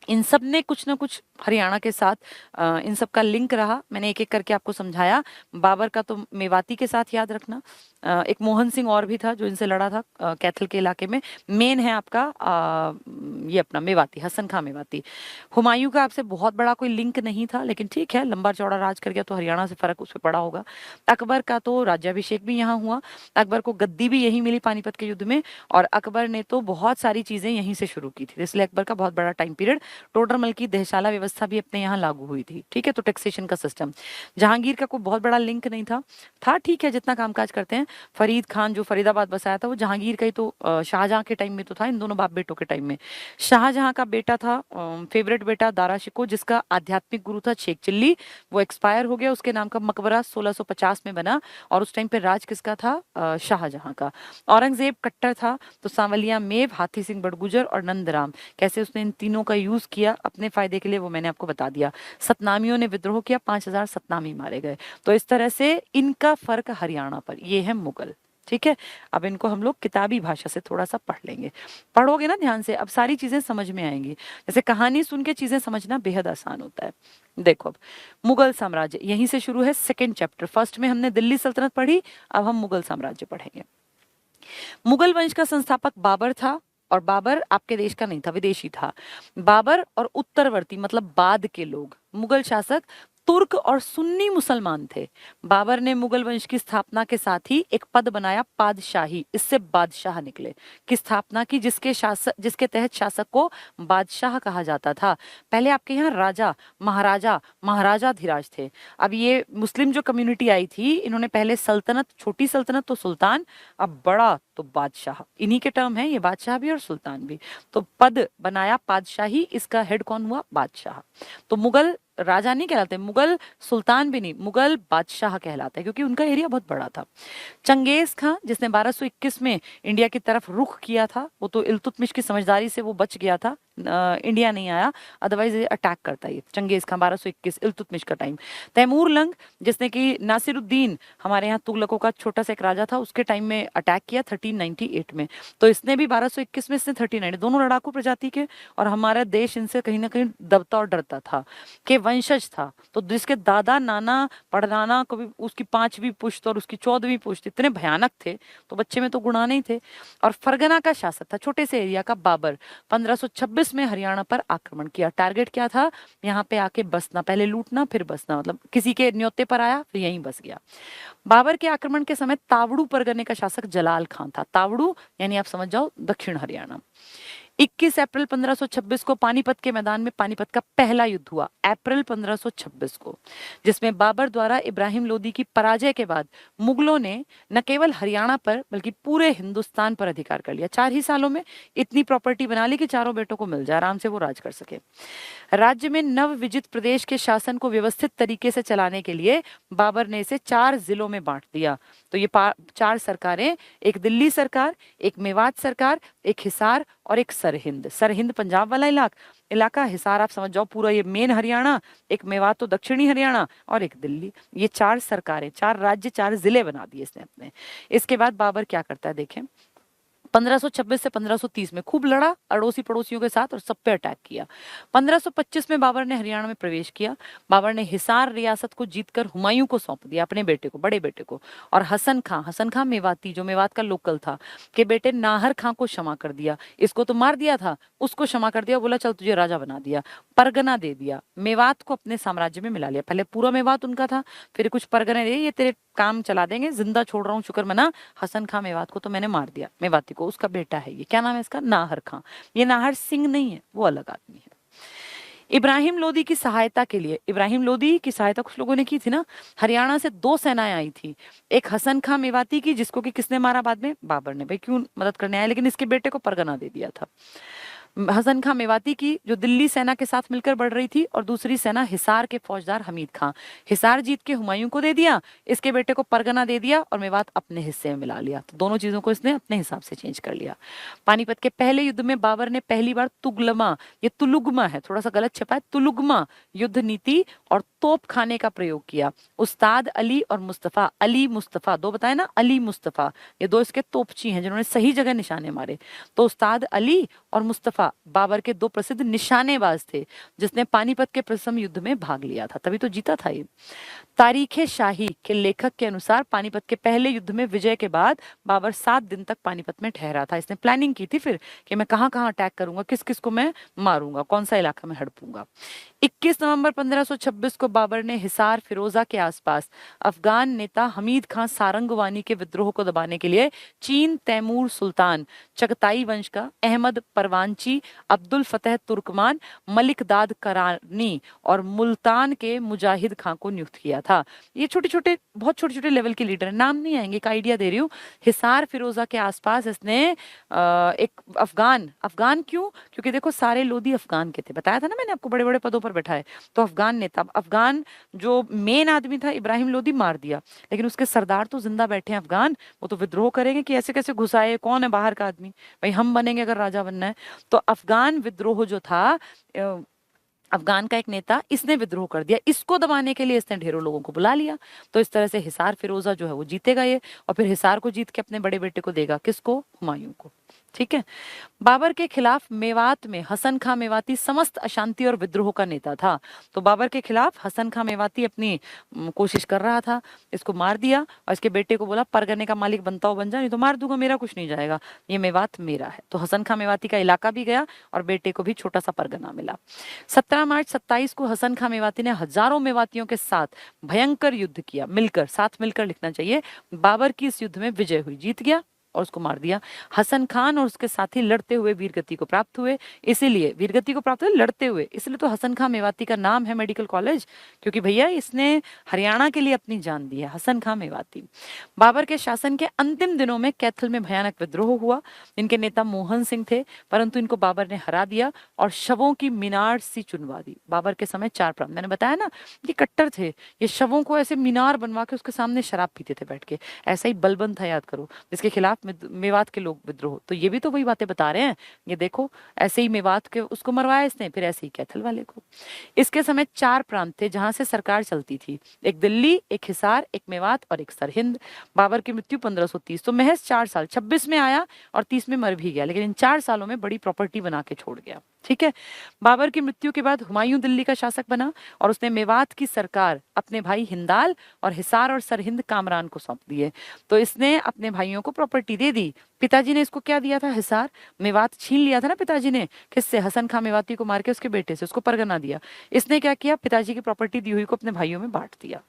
Speaker 1: इन सब ने कुछ ना कुछ हरियाणा के साथ इन सब का लिंक रहा। मैंने एक एक करके आपको समझाया। बाबर का तो मेवाती के साथ याद रखना। एक मोहन सिंह और भी था जो इनसे लड़ा था कैथल के इलाके में। मेन है आपका ये अपना मेवाती, हसन खां मेवाती। हुमायूं का आपसे बहुत बड़ा कोई लिंक नहीं था, लेकिन ठीक है, लंबा चौड़ा राज कर गया तो हरियाणा से फर्क उस पर पड़ा होगा। अकबर का तो राज्याभिषेक भी यहाँ हुआ, अकबर को गद्दी भी यहीं मिली पानीपत के युद्ध में, और अकबर ने तो बहुत सारी चीजें यहीं से शुरू की थी, इसलिए अकबर का बहुत बड़ा टाइम पीरियड। टोडरमल की देहशाला व्यवस्था भी अपने यहाँ लागू हुई थी, ठीक है। तो टैक्सेशन का सिस्टम। जहांगीर का कोई बहुत बड़ा लिंक नहीं था ठीक है, जितना कामकाज करते हैं। फरीद खान जो फरीदाबाद बसाया था वो जहांगीर का ही तो शाहजहां के टाइम में तो था, इन दोनों बाप बेटों के टाइम में। शाहजहां का बेटा था फेवरेट बेटा दारा शिकोह, जिसका आध्यात्मिक गुरु था शेख चिल्ली, वो एक्सपायर हो गया। उसके नाम का मकबरा 1650 में बना, और उस टाइम पे राज किसका था? शाहजहां का। औरंगजेब कट्टर था, तो सांवलिया मेव, हाथी सिंह बड़गुजर और नंदराम, कैसे उसने इन तीनों का यूज किया अपने फायदे के लिए वो मैंने आपको बता दिया। सतनामियों ने विद्रोह किया, 5000 सतनामी मारे गए। तो इस तरह से इनका फर्क हरियाणा पर, ये है मुगल, ठीक है। अब इनको हम लोग किताबी भाषा से थोड़ा सा पढ़ लेंगे। पढ़ोगे ना ध्यान से, अब सारी चीजें समझ में आएंगी। जैसे कहानी सुन के चीजें समझना बेहद आसान होता है। देखो, अब मुगल साम्राज्य यहीं से शुरू है। सेकंड चैप्टर, फर्स्ट में हमने दिल्ली सल्तनत पढ़ी, अब हम मुगल साम्राज्य पढ़ेंगे। मुगल वंश का संस्थापक बाबर था, और बाबर आपके देश का नहीं था, विदेशी था। बाबर और उत्तरवर्ती मतलब बाद के लोग, मुगल शासक तुर्क और सुन्नी मुसलमान थे। बाबर ने मुगल वंश की स्थापना के साथ ही एक पद बनाया, पादशाही, इससे बादशाह निकले। की स्थापना की जिसके तहत शासक को बादशाह कहा जाता था। पहले आपके यहाँ राजा, महाराजा, महाराजाधिराज थे। अब ये मुस्लिम जो कम्युनिटी आई थी, इन्होंने पहले सल्तनत, छोटी सल्तनत तो सुल्तान, अब बड़ा तो बादशाह, इन्हीं के टर्म है ये, बादशाह भी और सुल्तान भी। तो पद बनाया पादशाही, इसका हेड कौन हुआ? बादशाह। तो मुगल राजा नहीं कहलाते, मुगल सुल्तान भी नहीं, मुगल बादशाह कहलाते हैं, क्योंकि उनका एरिया बहुत बड़ा था। चंगेज खां, जिसने 1221 में इंडिया की तरफ रुख किया था, वो तो इल्तुतमिश की समझदारी से वो बच गया था, इंडिया नहीं आया, अदरवाइज अटैक करता ये चंगेज खां। 1221 इल्तुतमिश का टाइम। तैमूर लंग, जिसने कि नासिरुद्दीन, हमारे यहाँ तुगलकों का छोटा सा एक राजा था, उसके टाइम में अटैक किया 1398 में। तो इसने भी 1221 में, इसने 1390, दोनों लड़ाकू प्रजाति के, और हमारा देश इनसे कहीं ना कहीं दबता और डरता था, के वंशज था। तो जिसके दादा, नाना, पड़नाना, कभी उसकी 5वीं पुश्त और उसकी 14वीं पुश्त इतने भयानक थे, तो बच्चे में तो गुणाने ही थे। और फरगना का शासक था, छोटे से एरिया का, बाबर। 1526 में हरियाणा पर आक्रमण किया। टारगेट क्या था? यहाँ पे आके बसना, पहले लूटना फिर बसना, मतलब किसी के न्योते पर आया फिर यहीं बस गया। बाबर के आक्रमण के समय तावड़ू परगने का शासक जलाल खान था। तावड़ू यानी आप समझ जाओ दक्षिण हरियाणा। 21 अप्रैल 1526 को पानीपत के मैदान में पानीपत का पहला युद्ध हुआ, अप्रैल 1526 को, जिसमें बाबर द्वारा इब्राहिम लोदी की पराजय के बाद मुगलों ने न केवल हरियाणा पर बल्कि पूरे हिंदुस्तान पर अधिकार कर लिया। 4 ही सालों में इतनी प्रॉपर्टी बना ली कि चारों बेटों को मिल जाए, आराम से वो राज कर सके। राज्य में नव विजित प्रदेश के शासन को व्यवस्थित तरीके से चलाने के लिए बाबर ने इसे 4 जिलों में बांट दिया। तो ये 4 सरकारें, एक दिल्ली सरकार, एक मेवात सरकार, एक हिसार और एक सरहिंद। सरहिंद पंजाब वाला इलाका, हिसार आप समझ जाओ पूरा ये मेन हरियाणा, एक मेवात तो दक्षिणी हरियाणा, और एक दिल्ली। ये 4 सरकारें, 4 राज्य, 4 जिले बना दिए इसने अपने। इसके बाद बाबर क्या करता है देखें। 1526 से 1530 में खूब लड़ा अड़ोसी पड़ोसियों के साथ और सब पे अटैक किया। 1525 में बाबर ने हरियाणा में प्रवेश किया। बाबर ने हिसार रियासत को जीतकर हुमायूं को सौंप दिया, अपने बेटे को, बड़े बेटे को। और हसन खां मेवाती, जो मेवात का लोकल था, के बेटे नाहर खां को क्षमा कर दिया। इसको तो मार दिया था, उसको क्षमा कर दिया, बोला चल तुझे राजा बना दिया, परगना दे दिया, मेवात को अपने साम्राज्य में मिला लिया। पहले पूरा मेवात उनका था, फिर कुछ परगने दे, ये तेरे काम चला देंगे, जिंदा छोड़ रहा हूँ शुक्र मना, हसन खां मेवात को तो मैंने मार दिया, मेवाती को, उसका बेटा है ये, क्या नाम है इसका? नाहर खां। ये नाहर सिंह नहीं है, वो अलग आदमी है। इब्राहिम लोदी की सहायता के लिए, इब्राहिम लोदी की सहायता कुछ लोगों ने की थी ना, हरियाणा से 2 सेनाएं आई थी। एक हसन खां मेवाती की, जिसको कि किसने मारा बाद में? बाबर ने। भाई क्यों मदद करने आया, लेकिन इसके बेटे को परगना दे दिया था। हसन खां मेवाती की, जो दिल्ली सेना के साथ मिलकर बढ़ रही थी, और दूसरी सेना हिसार के फौजदार हमीद खां। हिसार जीत के हुमायूं को दे दिया, इसके बेटे को परगना दे दिया, और मेवात अपने हिस्से में मिला लिया। तो दोनों चीजों को इसने अपने हिसाब से चेंज कर लिया। पानीपत के पहले युद्ध में बाबर ने पहली बार तुगलमा, ये तुलुगमा है, थोड़ा सा गलत छपा है, तुलुगमा युद्ध नीति और तोप खाने का प्रयोग किया। उस्ताद अली और मुस्तफा, अली मुस्तफा दो बताए ना, अली मुस्तफा, ये दो इसके तोपची हैं जिन्होंने सही जगह निशाने मारे। तो उस्ताद अली और मुस्तफा बाबर के दो प्रसिद्ध निशानेबाज थे, जिसने पानीपत के प्रथम युद्ध में भाग लिया था, तभी तो जीता था ये। तारीख शाही के लेखक के अनुसार पानीपत के पहले युद्ध में विजय के बाद बाबर 7 दिन तक पानीपत में ठहरा था। इसने प्लानिंग की थी फिर कि मैं कहाँ कहाँ अटैक करूंगा, किस किस को मैं मारूंगा, कौन सा इलाका में हड़पूंगा। 21 नवंबर 1526 को बाबर ने हिसार फिरोजा के आसपास अफगान नेता हमीद खान सारंगवानी के विद्रोह को दबाने के लिए चीन तैमूर सुल्तान, चगताई वंश का अहमद परवानची, अब्दुल फतेह तुर्कमान, मलिक दाद करानी और मुल्तान के मुजाहिद खां को नियुक्त किया था। ये छोटे छोटे, बहुत छोटे छोटे लेवल के लीडर, नाम नहीं आएंगे, एक आइडिया दे रही हूँ। हिसार फिरोजा के आसपास इसने एक अफगान क्यों, क्योंकि देखो सारे लोधी अफगान के थे, बताया था ना मैंने आपको, बड़े बड़े पदों पर बैठा है। तो अफगान नेता, अफगान जो मेन आदमी था इब्राहिम लोधी मार दिया, लेकिन उसके सरदार तो जिंदा बैठे हैं अफगान, वो तो विद्रोह करेंगे कि ऐसे कैसे घुसाए, कौन है बाहर का आदमी, भाई हम बनेंगे अगर राजा बनना है। तो अफगान विद्रोह जो था, अफगान का एक नेता, इसने विद्रोह कर दिया, इसको दबाने के लिए इसने ढेरों लोगों को बुला लिया। तो इस तरह से हिसार फिरोजा जो है वो जीतेगा ये, और फिर हिसार को जीत के अपने बड़े बेटे को देगा, किसको, हुमायूं को। ठीक है। बाबर के खिलाफ मेवात में हसन खां मेवाती समस्त अशांति और विद्रोह का नेता था। तो बाबर के खिलाफ हसन खां मेवाती अपनी कोशिश कर रहा था, इसको मार दिया और इसके बेटे को बोला परगने का मालिक बनता हो बन जा, नहीं तो मार दूंगा, मेरा कुछ नहीं जाएगा, ये मेवात मेरा है। तो हसन खां मेवाती का इलाका भी गया और बेटे को भी छोटा सा परगना मिला। 17 मार्च 27 को हसन खां मेवाती ने हजारों मेवातियों के साथ भयंकर युद्ध किया, साथ मिलकर लिखना चाहिए। बाबर की इस युद्ध में विजय हुई, जीत गया और उसको मार दिया। हसन खान और उसके साथी लड़ते हुए वीरगति को प्राप्त हुए, इसीलिए वीरगति को प्राप्त हुए लड़ते हुए, इसलिए तो हसन खां मेवाती का नाम है मेडिकल कॉलेज, क्योंकि भैया इसने हरियाणा के लिए अपनी जान दी है, हसन खां मेवाती। बाबर के शासन के अंतिम दिनों में कैथल में भयानक विद्रोह हुआ। इनके नेता मोहन सिंह थे, परंतु इनको बाबर ने हरा दिया और शवों की मीनार सी चुनवा दी। बाबर के समय 4 प्रांत, मैंने बताया ना ये कट्टर थे, ये शवों को ऐसे मीनार बनवा के उसके सामने शराब पीते थे बैठ के, ऐसा ही बलबंद था, याद करो, जिसके खिलाफ मेवात के लोग विद्रोह। तो ये भी तो वही बातें बता रहे हैं, ये देखो ऐसे ही मेवात के उसको मरवाया इसने, फिर ऐसे ही कैथल वाले को। इसके समय 4 प्रांत थे जहां से सरकार चलती थी, एक दिल्ली, एक हिसार, एक मेवात और एक सरहिंद। बाबर की मृत्यु 1530, तो महज 4 साल, 26 में आया और 30 में मर भी गया, लेकिन इन 4 सालों में बड़ी प्रॉपर्टी बना के छोड़ गया। ठीक है। बाबर की मृत्यु के बाद हुमायूं दिल्ली का शासक बना और उसने मेवात की सरकार अपने भाई हिंदाल और हिसार और सरहिंद कामरान को सौंप दिए। तो इसने अपने भाइयों को प्रॉपर्टी दे दी। पिताजी ने इसको क्या दिया था, हिसार, मेवात छीन लिया था ना पिताजी ने, किससे, हसन खां मेवाती को मार के उसके बेटे से, उसको परगना दिया। इसने क्या किया, पिताजी की प्रॉपर्टी दी हुई को अपने भाइयों में बांट दिया।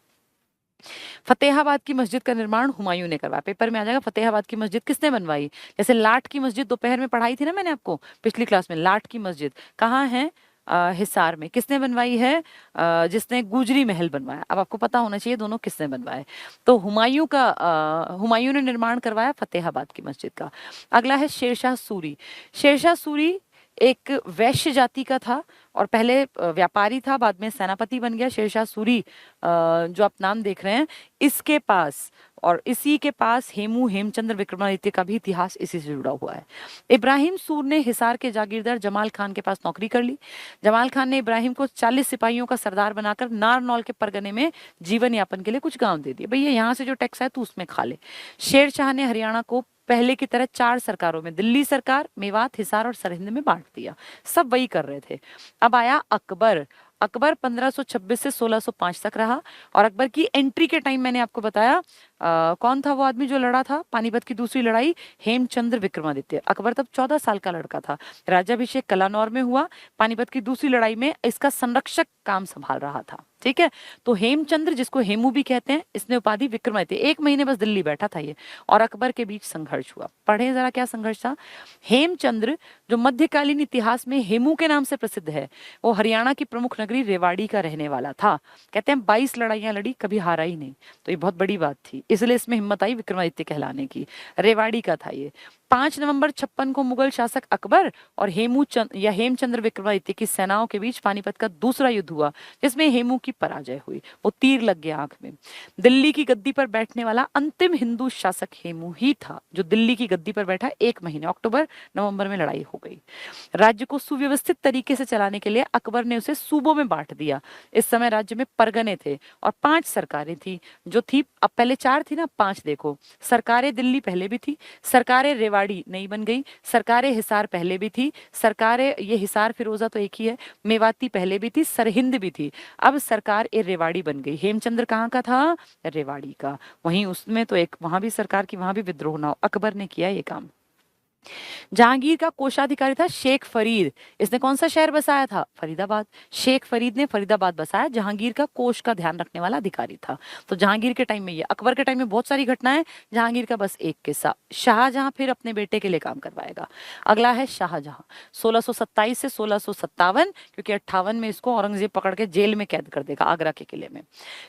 Speaker 1: फतेहाबाद की मस्जिद का निर्माण हुमायूं ने करवाया, पेपर में आ जाएगा फतेहाबाद की मस्जिद किसने बनवाई। जैसे लाट की मस्जिद दोपहर में पढ़ाई थी ना मैंने आपको पिछली क्लास में, लाट की मस्जिद कहाँ है, हिसार में। किसने बनवाई है, जिसने गुजरी महल बनवाया। अब आपको पता होना चाहिए दोनों किसने बनवाए। तो हुमायूं ने निर्माण करवाया फतेहाबाद की मस्जिद का। अगला है शेरशाह सूरी। शेरशाह सूरी एक वैश्य जाति का था और पहले व्यापारी था, बाद में सेनापति बन गया। शेरशाह सूरी जो आप नाम देख रहे हैं, इसके पास और इसी के पास हेमचंद्र विक्रमादित्य का भी इतिहास इसी से जुड़ा हुआ है। इब्राहिम सूर ने हिसार के जागीरदार जमाल खान के पास नौकरी कर ली। जमाल खान ने इब्राहिम को 40 सिपाहियों का सरदार बनाकर नारनौल के परगने में जीवन यापन के लिए कुछ गांव दे दिए, भैया यहाँ से जो टैक्स है तू उसमें खा ले। शेर शाह ने हरियाणा को पहले की तरह 4 सरकारों में, दिल्ली सरकार, मेवात, हिसार और सरहिंद में बांट दिया। सब वही कर रहे थे। अब आया अकबर। अकबर 1526 से 1605 तक रहा और अकबर की एंट्री के टाइम मैंने आपको बताया कौन था वो आदमी जो लड़ा था पानीपत की दूसरी लड़ाई, हेमचंद्र विक्रमादित्य। अकबर तब 14 साल का लड़का था। राज्याभिषेक कलानौर में हुआ। पानीपत की दूसरी लड़ाई में इसका संरक्षक काम संभाल रहा था। ठीक है। तो हेमचंद्र, जिसको हेमू भी कहते हैं, इसने उपाधि विक्रमादित्य, 1 महीने बस दिल्ली बैठा था ये, और अकबर के बीच संघर्ष हुआ। पढ़े जरा क्या संघर्ष था। हेमचंद्र जो मध्यकालीन इतिहास में हेमू के नाम से प्रसिद्ध है, वो हरियाणा की प्रमुख नगरी रेवाड़ी का रहने वाला था। कहते हैं 22 लड़ाइयां लड़ी, कभी हारा ही नहीं। तो ये बहुत बड़ी बात थी, इसलिए इसमें हिम्मत आई विक्रमादित्य कहलाने की। रेवाड़ी का था ये। 5 नवंबर 56 को मुगल शासक अकबर और हेमचंद्र विक्रमादित्य की सेनाओं के बीच पानीपत का दूसरा युद्ध हुआ, जिसमें हेमू की पराजय हुई। वो तीर लग गया आंख में। दिल्ली की गद्दी पर बैठने वाला अंतिम हिंदू शासक हेमू ही था, जो दिल्ली की गद्दी पर बैठा। 1 महीने अक्टूबर नवंबर में लड़ाई हो गई। राज्य को सुव्यवस्थित तरीके से चलाने के लिए अकबर ने उसे सूबों में बांट दिया। इस समय राज्य में परगने थे और 5 सरकारें थी, जो थी, अब पहले 4 थी ना, 5 देखो। सरकारें दिल्ली पहले भी थी, सरकारें रेवाड़ी नई बन गई, सरकारें हिसार पहले भी थी, सरकारें, ये हिसार फिरोजा तो एक ही है, मेवाती पहले भी थी, सरहिंद भी थी। अब सरकार ए रेवाड़ी बन गई। हेमचंद्र कहाँ का था? रेवाड़ी का। वहीं उसमें तो एक वहां भी सरकार की, वहां भी विद्रोह ना हो, अकबर ने किया ये काम। जहांगीर का कोषाधिकारी था शेख फरीद। इसने कौन सा शहर बसाया था? फरीदाबाद। शेख फरीद ने फरीदाबाद बसाया। जहांगीर का कोष का ध्यान रखने वाला अधिकारी था। तो जहांगीर के टाइम में ये, अकबर के टाइम में बहुत सारी घटनाएं, जहांगीर का बस एक किस्सा। शाहजहां फिर अपने बेटे के लिए काम करवाएगा। अगला है शाहजहां, 1627 से 1657, क्योंकि 58 में इसको औरंगजेब पकड़ के जेल में कैद कर देगा आगरा के किले में।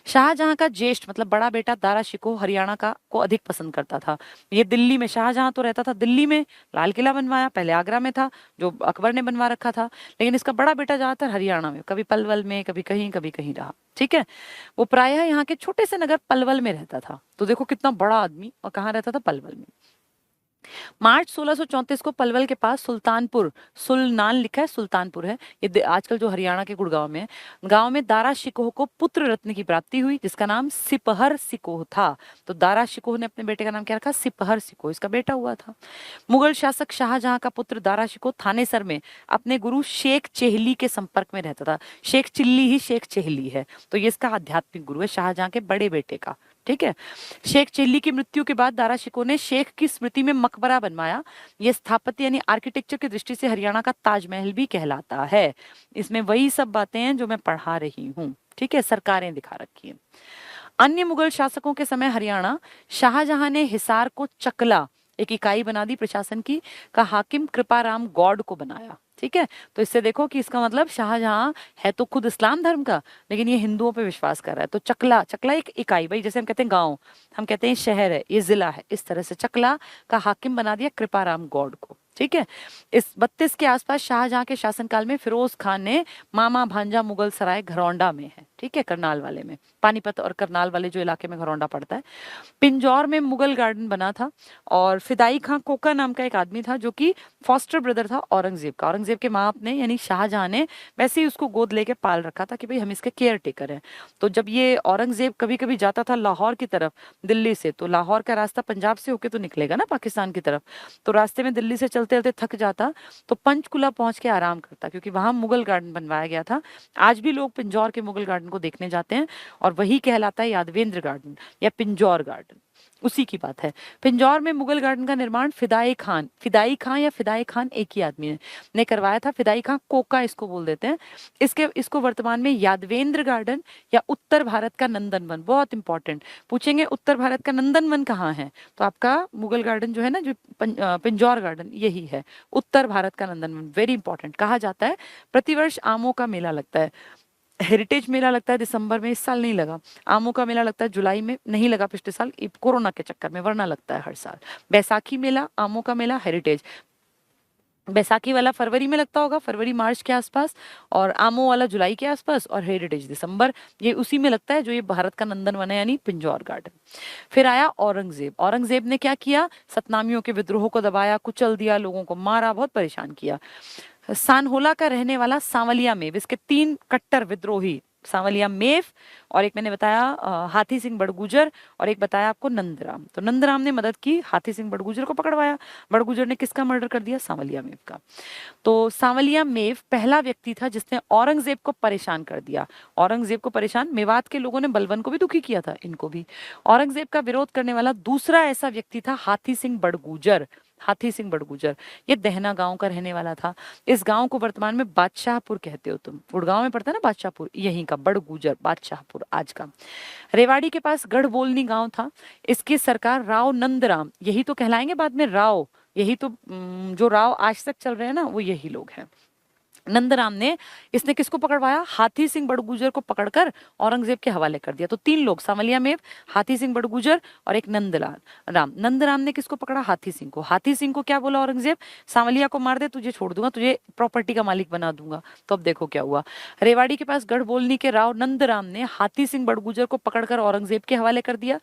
Speaker 1: शाहजहां का ज्येष्ठ मतलब बड़ा बेटा दारा शिकोह हरियाणा का को अधिक पसंद करता था। ये दिल्ली में, शाहजहां तो रहता था दिल्ली में, लाल किला बनवाया, पहले आगरा में था जो अकबर ने बनवा रखा था, लेकिन इसका बड़ा बेटा ज्यादातर हरियाणा में, कभी पलवल में, कभी कहीं रहा। ठीक है, वो प्रायः यहाँ के छोटे से नगर पलवल में रहता था। तो देखो कितना बड़ा आदमी, और कहाँ रहता था? पलवल में। मार्च 1634 को पलवल के पास सुल्तानपुर, सुलनान लिखा है, सुल्तानपुर है ये, आजकल जो हरियाणा के गुड़गांव में है, गांव में दारा शिकोह को पुत्र रत्न की प्राप्ति हुई, जिसका नाम सिपहर सिकोह था। तो दारा शिकोह ने अपने बेटे का नाम क्या रखा? सिपहर सिकोह, इसका बेटा हुआ था। मुगल शासक शाहजहां का पुत्र दारा शिकोह थानेसर में अपने गुरु शेख चेहली के संपर्क में रहता था। शेख चिल्ली ही शेख चेहली है, तो ये इसका आध्यात्मिक गुरु है, शाहजहां के बड़े बेटे का। ठीक है, शेख चिल्ली की मृत्यु के बाद दारा शिकोह ने शेख की स्मृति में मकबरा बनवाया। यह स्थापत्य यानी आर्किटेक्चर की दृष्टि से हरियाणा का ताजमहल भी कहलाता है। इसमें वही सब बातें हैं जो मैं पढ़ा रही हूँ। ठीक है, सरकारें दिखा रखी है। अन्य मुगल शासकों के समय हरियाणा, शाहजहां ने हिसार को चकला, एक इकाई बना दी प्रशासन की, का हाकिम कृपाराम गौड़ को बनाया। ठीक है, तो इससे देखो कि इसका मतलब शाहजहां है तो खुद इस्लाम धर्म का, लेकिन ये हिंदुओं पे विश्वास कर रहा है। तो चकला, चकला एक इकाई, भाई जैसे हम कहते हैं गांव, हम कहते हैं शहर है, ये जिला है, इस तरह से चकला का हाकिम बना दिया कृपाराम गौड़ को। ठीक है, इस 32 के आसपास शाहजहां के शासनकाल में फिरोज खान ने मामा भांजा मुगल सराय घरौंडा में है, ठीक है, करनाल वाले में, पानीपत और करनाल वाले जो इलाके में घरौंडा पड़ता है, पिंजौर में मुगल गार्डन बना था। और फिदाई खां कोका नाम का एक आदमी था जो कि फॉस्टर ब्रदर था औरंगजेब का। औरंगजेब के माँ ने यानी शाहजहां ने वैसे ही उसको गोद लेके पाल रखा था कि भाई हम इसके केयर टेकर हैं। तो जब ये औरंगजेब कभी कभी जाता था लाहौर की तरफ दिल्ली से, तो लाहौर का रास्ता पंजाब से होके तो निकलेगा ना पाकिस्तान की तरफ, तो रास्ते में दिल्ली से चलते चलते थक जाता तो पंचकुला पहुंच के आराम करता, क्योंकि वहां मुगल गार्डन बनवाया गया था। आज भी लोग पिंजौर के मुगल गार्डन को देखने जाते हैं, और वही कहलाता है यादवेंद्र गार्डन या पिंजौर गार्डन, उसी की बात है। पिंजौर में मुगल गार्डन का निर्माण फिदाई खान एक ही आदमी ने करवाया था। फिदाई खान कोका इसको बोल देते हैं। इसको वर्तमान में यादवेंद्र गार्डन या उत्तर भारत का नंदनवन, बहुत इंपॉर्टेंट पूछेंगे, उत्तर भारत का नंदनवन कहाँ है, तो आपका मुगल गार्डन जो है ना, जो पिंजौर गार्डन, यही है उत्तर भारत का नंदनवन। Very important. कहा जाता है प्रतिवर्ष आमों का मेला लगता है। हेरिटेज मेला लगता है दिसंबर में, इस साल नहीं लगा। आमों का मेला लगता है जुलाई में, नहीं लगा पिछले साल कोरोना के चक्कर में, वरना लगता है हर साल। बैसाखी मेला, आमों का मेला, हेरिटेज। बैसाखी वाला फरवरी में लगता होगा, फरवरी मार्च के आसपास, और आमों वाला जुलाई के आसपास, और हेरिटेज दिसंबर, ये उसी में लगता है जो ये भारत का नंदनवन है यानी पिंजौर गार्डन। फिर आया औरंगजेब। औरंगजेब ने क्या किया? सतनामियों के विद्रोह को दबाया, कुचल दिया, लोगों को मारा, बहुत परेशान किया। सानहोला का रहने वाला सांवलिया मेव, इसके 3 कट्टर विद्रोही, सांवलिया मेव, और एक मैंने बताया हाथी सिंह बड़गुजर, और एक बताया आपको नंदराम। तो नंदराम ने मदद की, हाथी सिंह बड़गुजर को पकड़वाया। बड़गुजर ने किसका मर्डर कर दिया? सांवलिया मेव का। तो सांवलिया मेव पहला व्यक्ति था जिसने औरंगजेब को परेशान कर दिया। औरंगजेब को परेशान, मेवात के लोगों ने बलबन को भी दुखी किया था, इनको भी। औरंगजेब का विरोध करने वाला दूसरा ऐसा व्यक्ति था हाथी सिंह बड़गुजर। हाथी सिंह बड़गुजर ये दहना गांव का रहने वाला था। इस गांव को वर्तमान में बादशाहपुर कहते हो तुम, गुड़गांव में पड़ता है ना बादशाहपुर, यहीं का बड़गुजर, बादशाहपुर आज का। रेवाड़ी के पास गढ़बोलनी गांव था। इसकी सरकार राव नंदराम, यही तो कहलाएंगे बाद में राव, यही तो जो राव आज तक चल रहे हैं ना, वो यही लोग हैं। नंदराम ने, इसने किसको पकड़वाया? हाथी सिंह बड़गुजर को पकड़कर औरंगजेब के हवाले कर दिया। तो 3 लोग, सांवलिया मेव, हाथी सिंह बड़गुजर और एक नंदलाल राम। नंदराम ने किसको पकड़ा? हाथी सिंह को। हाथी सिंह को क्या बोला औरंगजेब? सांवलिया को मार दे, तुझे छोड़ दूंगा, तुझे प्रॉपर्टी का मालिक बना दूंगा। तो अब देखो क्या हुआ। रेवाड़ी के पास गढ़बोलनी के राव नंदराम ने हाथी सिंह बड़गुजर को पकड़कर औरंगजेब के हवाले कर दिया।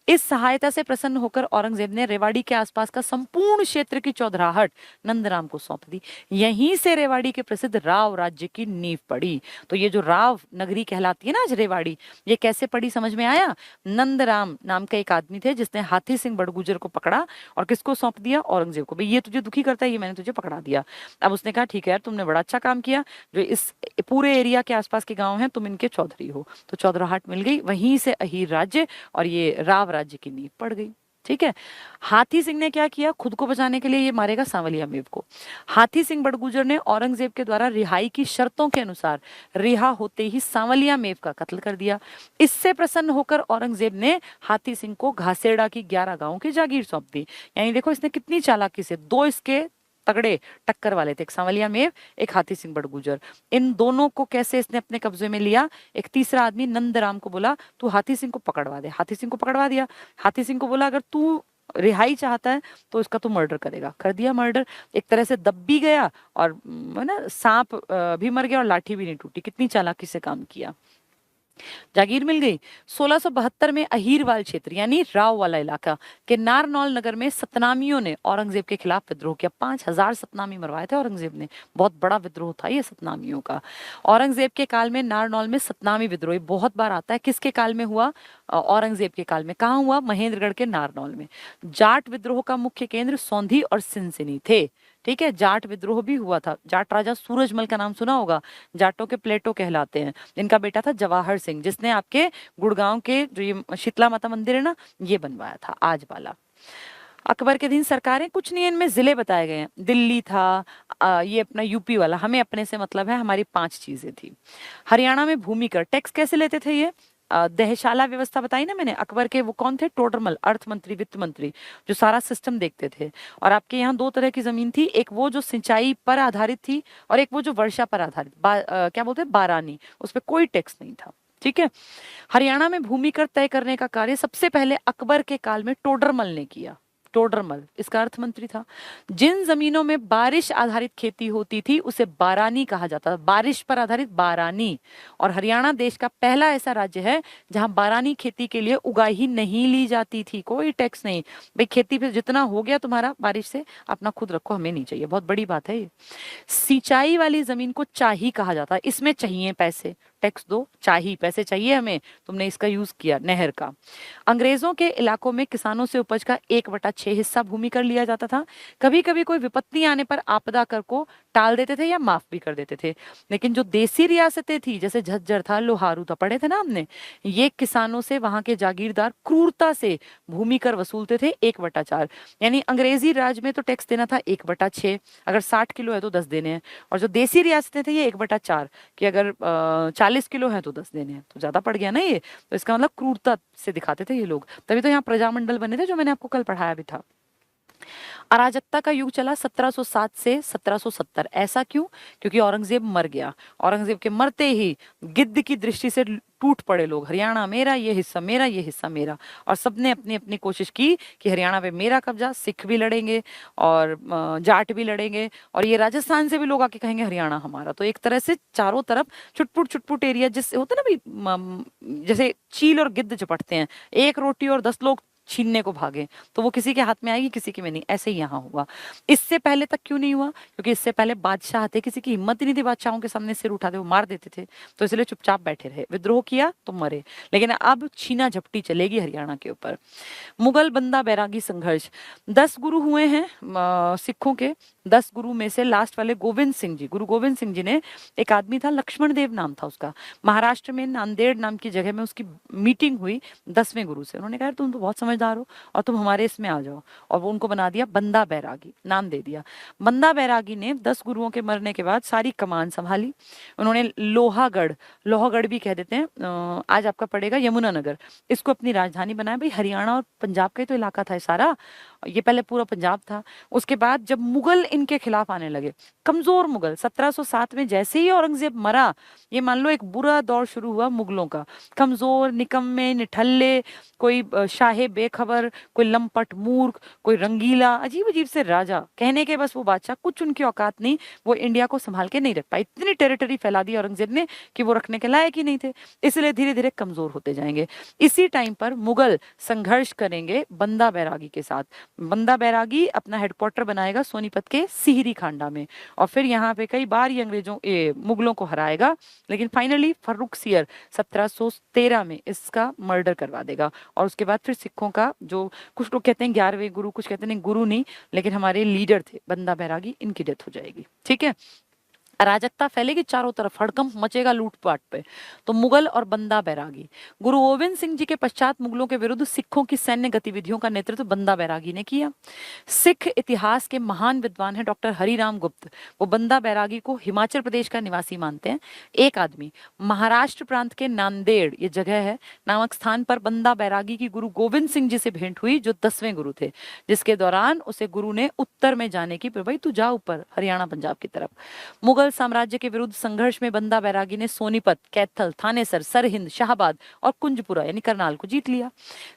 Speaker 1: इस सहायता से प्रसन्न होकर औरंगजेब ने रेवाड़ी के आसपास का संपूर्ण क्षेत्र की चौधराहट नंदराम को सौंप दी। यहीं से रेवाड़ी के प्रसिद्ध राव राज्य की नींव पड़ी। तो ये जो राव नगरी कहलाती है ना आज रेवाड़ी, ये कैसे पड़ी समझ में आया? नंदराम नाम का एक आदमी थे जिसने हाथी सिंह बड़गुजर को पकड़ा और किसको सौंप दिया? औरंगजेब को। भाई ये तुझे दुखी करता है, ये मैंने तुझे पकड़ा दिया। अब उसने कहा ठीक है यार, तुमने बड़ा अच्छा काम किया, जो इस पूरे एरिया के आसपास के गांव हैं तुम इनके चौधरी हो। तो चौधराहट मिल गई, वहीं से अहीर राज्य और ये राव राज्य की नींव पड़ गई। ठीक है। हाथी सिंह ने क्या किया? खुद को बचाने के लिए ये मारेगा सांवलिया मेव को। हाथी सिंह बड़गुजर ने औरंगजेब के द्वारा रिहाई की शर्तों के अनुसार रिहा होते ही सांवलिया मेव का कत्ल कर दिया। इससे प्रसन्न होकर औरंगजेब ने हाथी सिंह को घासेड़ा की 11 गांवों की जागीर सौंप दी। यानी देखो इसने कितनी चालाकी से, 2 इसके तगड़े टक्कर वाले थे, एक सांवलिया मेव, एक हाथी सिंह बड़गुजर, इन दोनों को कैसे इसने अपने कब्जे में लिया। एक तीसरा आदमी नंदराम को बोला तू हाथी सिंह को पकड़वा दे। हाथी सिंह को पकड़वा दिया। हाथी सिंह को बोला अगर तू रिहाई चाहता है तो इसका तो मर्डर करेगा। कर दिया मर्डर। एक तरह से दब भी गया और ना सांप भी मर गया और लाठी भी नहीं टूटी। कितनी चालाकी से काम किया। जागीर मिल गई। 1672 में अहीरवाल क्षेत्र यानी राव वाला इलाका के नारनौल नगर में सतनामियों ने औरंगजेब के खिलाफ विद्रोह किया। 5000 सतनामी मरवाए थे औरंगजेब ने। बहुत बड़ा विद्रोह था ये सतनामियों का। औरंगजेब के काल में नारनौल में सतनामी विद्रोह बहुत बार आता है। किसके काल में हुआ? औरंगजेब के काल में। कहाँ हुआ? महेंद्रगढ़ के नारनौल में। जाट विद्रोह का मुख्य केंद्र सौंधी और सिनसिनी थे। ठीक है। जाट विद्रोह भी हुआ था। जाट राजा सूरजमल का नाम सुना होगा। जाटों के प्लेटो कहलाते हैं। इनका बेटा था जवाहर सिंह, जिसने आपके गुड़गांव के जो ये शीतला माता मंदिर है ना, ये बनवाया था आज वाला। अकबर के दिन सरकारें, कुछ नहीं इनमें जिले बताए गए हैं। दिल्ली था, ये अपना यूपी वाला, हमें अपने से मतलब है, हमारी 5 चीजें थी। हरियाणा में भूमि कर, टैक्स कैसे लेते थे ये? दहशाला व्यवस्था बताई ना मैंने। अकबर के वो कौन थे? टोडरमल, अर्थ मंत्री, वित्त मंत्री, जो सारा सिस्टम देखते थे। और आपके यहाँ 2 तरह की जमीन थी, एक वो जो सिंचाई पर आधारित थी और एक वो जो वर्षा पर आधारित, क्या बोलते हैं, बारानी, उस पर कोई टैक्स नहीं था। ठीक है। हरियाणा में भूमि कर तय करने का कार्य सबसे पहले अकबर के काल में टोडरमल ने किया। टोडरमल इसका अर्थ मंत्री था। जिन जमीनों में बारिश आधारित खेती होती थी उसे बारानी कहा जाता था। बारिश पर आधारित बारानी। और हरियाणा देश का पहला ऐसा राज्य है जहां बारानी खेती के लिए उगाही नहीं ली जाती थी। कोई टैक्स नहीं। भाई खेती पे जितना हो गया तुम्हारा बारिश से, अपना खुद रखो, हमें नहीं चाहिए। बहुत बड़ी बात है ये। सिंचाई वाली जमीन को चाही कहा जाता है। इसमें चाहिए पैसे, टैक्स दो, चाही, पैसे चाहिए हमें, तुमने इसका यूज किया, नहर का। अंग्रेजों के इलाकों में किसानों से उपज का 1/6 हिस्सा भूमि कर लिया जाता था। कभी कभी कोई विपत्ति आने पर आपदा कर को टाल देते थे या माफ भी कर देते थे। लेकिन जो देसी रियासतें थी, जैसे झज्जर था, लोहारू था, पढ़े थे ना हमने, ये किसानों से वहां के जागीरदार क्रूरता से भूमि कर वसूलते थे 1/4। यानी अंग्रेजी राज में तो टैक्स देना था 1/6, अगर 60 किलो है तो 10 देने हैं। और जो देसी रियासतें थे ये 1/4, कि अगर 40 किलो है तो 10 देने हैं। तो ज्यादा पड़ गया ना ये। तो इसका मतलब क्रूरता से दिखाते थे ये लोग। तभी तो यहाँ प्रजामंडल बने थे, जो मैंने आपको कल पढ़ाया भी था। अराजकता का युग चला 1707 से 1770। ऐसा क्यों? क्योंकि औरंगजेब मर गया। औरंगजेब के मरते ही गिद्ध की दृष्टि से टूट पड़े लोग। हरियाणा मेरा, ये हिस्सा मेरा, ये हिस्सा मेरा। और सबने अपनी अपनी कोशिश की कि हरियाणा पे मेरा कब्जा। सिख भी लड़ेंगे और जाट भी लड़ेंगे, और ये राजस्थान से भी लोग आके कहेंगे हरियाणा हमारा। तो एक तरह से चारों तरफ छुटपुट छुटपुट एरिया, जिससे होता ना भाई, जैसे चील और गिद्ध चपटते हैं, एक रोटी और 10 लोग छीनने को भागे, तो वो किसी के हाथ में आएगी, किसी के में नहीं। ऐसे ही यहाँ हुआ। इससे पहले तक क्यों नहीं हुआ? क्योंकि इससे पहले बादशाह थे, किसी की हिम्मत ही नहीं थी बादशाहों के सामने सिर उठाते, वो मार देते थे। तो इसलिए चुपचाप बैठे रहे। विद्रोह किया तो मरे। लेकिन अब छीना झपटी चलेगी हरियाणा के ऊपर। मुगल बंदा बैरागी संघर्ष। 10 गुरु हुए हैं सिखों के। 10 गुरु में से लास्ट वाले गोविंद सिंह जी, गुरु गोविंद सिंह जी ने, एक आदमी था लक्ष्मण देव नाम था उसका, महाराष्ट्र में नांदेड़ नाम की जगह में उसकी मीटिंग हुई 10वें गुरु से। उन्होंने कहा तुम तो बहुत समझ समझदार हो और तुम हमारे इसमें आ जाओ। और वो उनको बना दिया बंदा बैरागी, नाम दे दिया। बंदा बैरागी ने 10 गुरुओं के मरने के बाद सारी कमान संभाली। उन्होंने लोहागढ़, लोहागढ़ भी कह देते हैं, आज आपका पड़ेगा यमुनानगर, इसको अपनी राजधानी बनाया। भाई हरियाणा और पंजाब का ही तो इलाका था ये सारा, ये पहले पूरा पंजाब था। उसके बाद जब मुगल इनके खिलाफ आने लगे, कमजोर मुगल, 1707 में जैसे ही औरंगजेब मरा, ये मान लो एक बुरा दौर शुरू हुआ मुगलों का। कमजोर, निकम्मे, निठल्ले, कोई शाहे बेखबर, कोई लंपट मूर्ख, कोई रंगीला, अजीब अजीब से राजा, कहने के बस वो बादशाह, कुछ उनकी औकात नहीं, वो इंडिया को संभाल के नहीं रख पाए। इतनी टेरिटरी फैला दी औरंगजेब ने कि वो रखने के लायक ही नहीं थे, इसलिए धीरे धीरे कमजोर होते जाएंगे। इसी टाइम पर मुगल संघर्ष करेंगे बंदा बैरागी के साथ। बंदा बैरागी अपना हेडक्वार्टर बनाएगा सोनीपत के सिहरी खांडा में, और फिर यहाँ पे कई बार ये अंग्रेजों मुगलों को हराएगा, लेकिन फाइनली फर्रुखसियर 1713 में इसका मर्डर करवा देगा। और उसके बाद फिर सिखों का, जो कुछ लोग कहते हैं 11वें गुरु, कुछ कहते हैं गुरु नहीं, लेकिन हमारे लीडर थे बंदा बैरागी, इनकी डेथ हो जाएगी। ठीक है, अराजकता फैलेगी चारों तरफ, हड़कंप मचेगा लूटपाट पे। तो मुगल और बंदा बैरागी। गुरु गोविंद सिंह जी के पश्चात मुगलों के विरुद्ध सिखों की सैन्य गतिविधियों का नेतृत्व बंदा बैरागी ने किया। सिख इतिहास के महान विद्वान हैं डॉक्टर हरिराम गुप्त, वो बंदा बैरागी को हिमाचल प्रदेश का निवासी मानते हैं। एक आदमी महाराष्ट्र प्रांत के नांदेड़, ये जगह है, नामक स्थान पर बंदा बैरागी की गुरु गोविंद सिंह जी से भेंट हुई, जो 10वें गुरु थे, जिसके दौरान उसे गुरु ने उत्तर में जाने की, भाई तू जा ऊपर हरियाणा पंजाब की तरफ। मुगल साम्राज्य के विरुद्ध संघर्ष में बंदा बैरागी ने सोनीपत, कैथल, थानेसर, सरहिंद, शाहबाद और कुंजपुरा यानी करनाल को जीत लिया।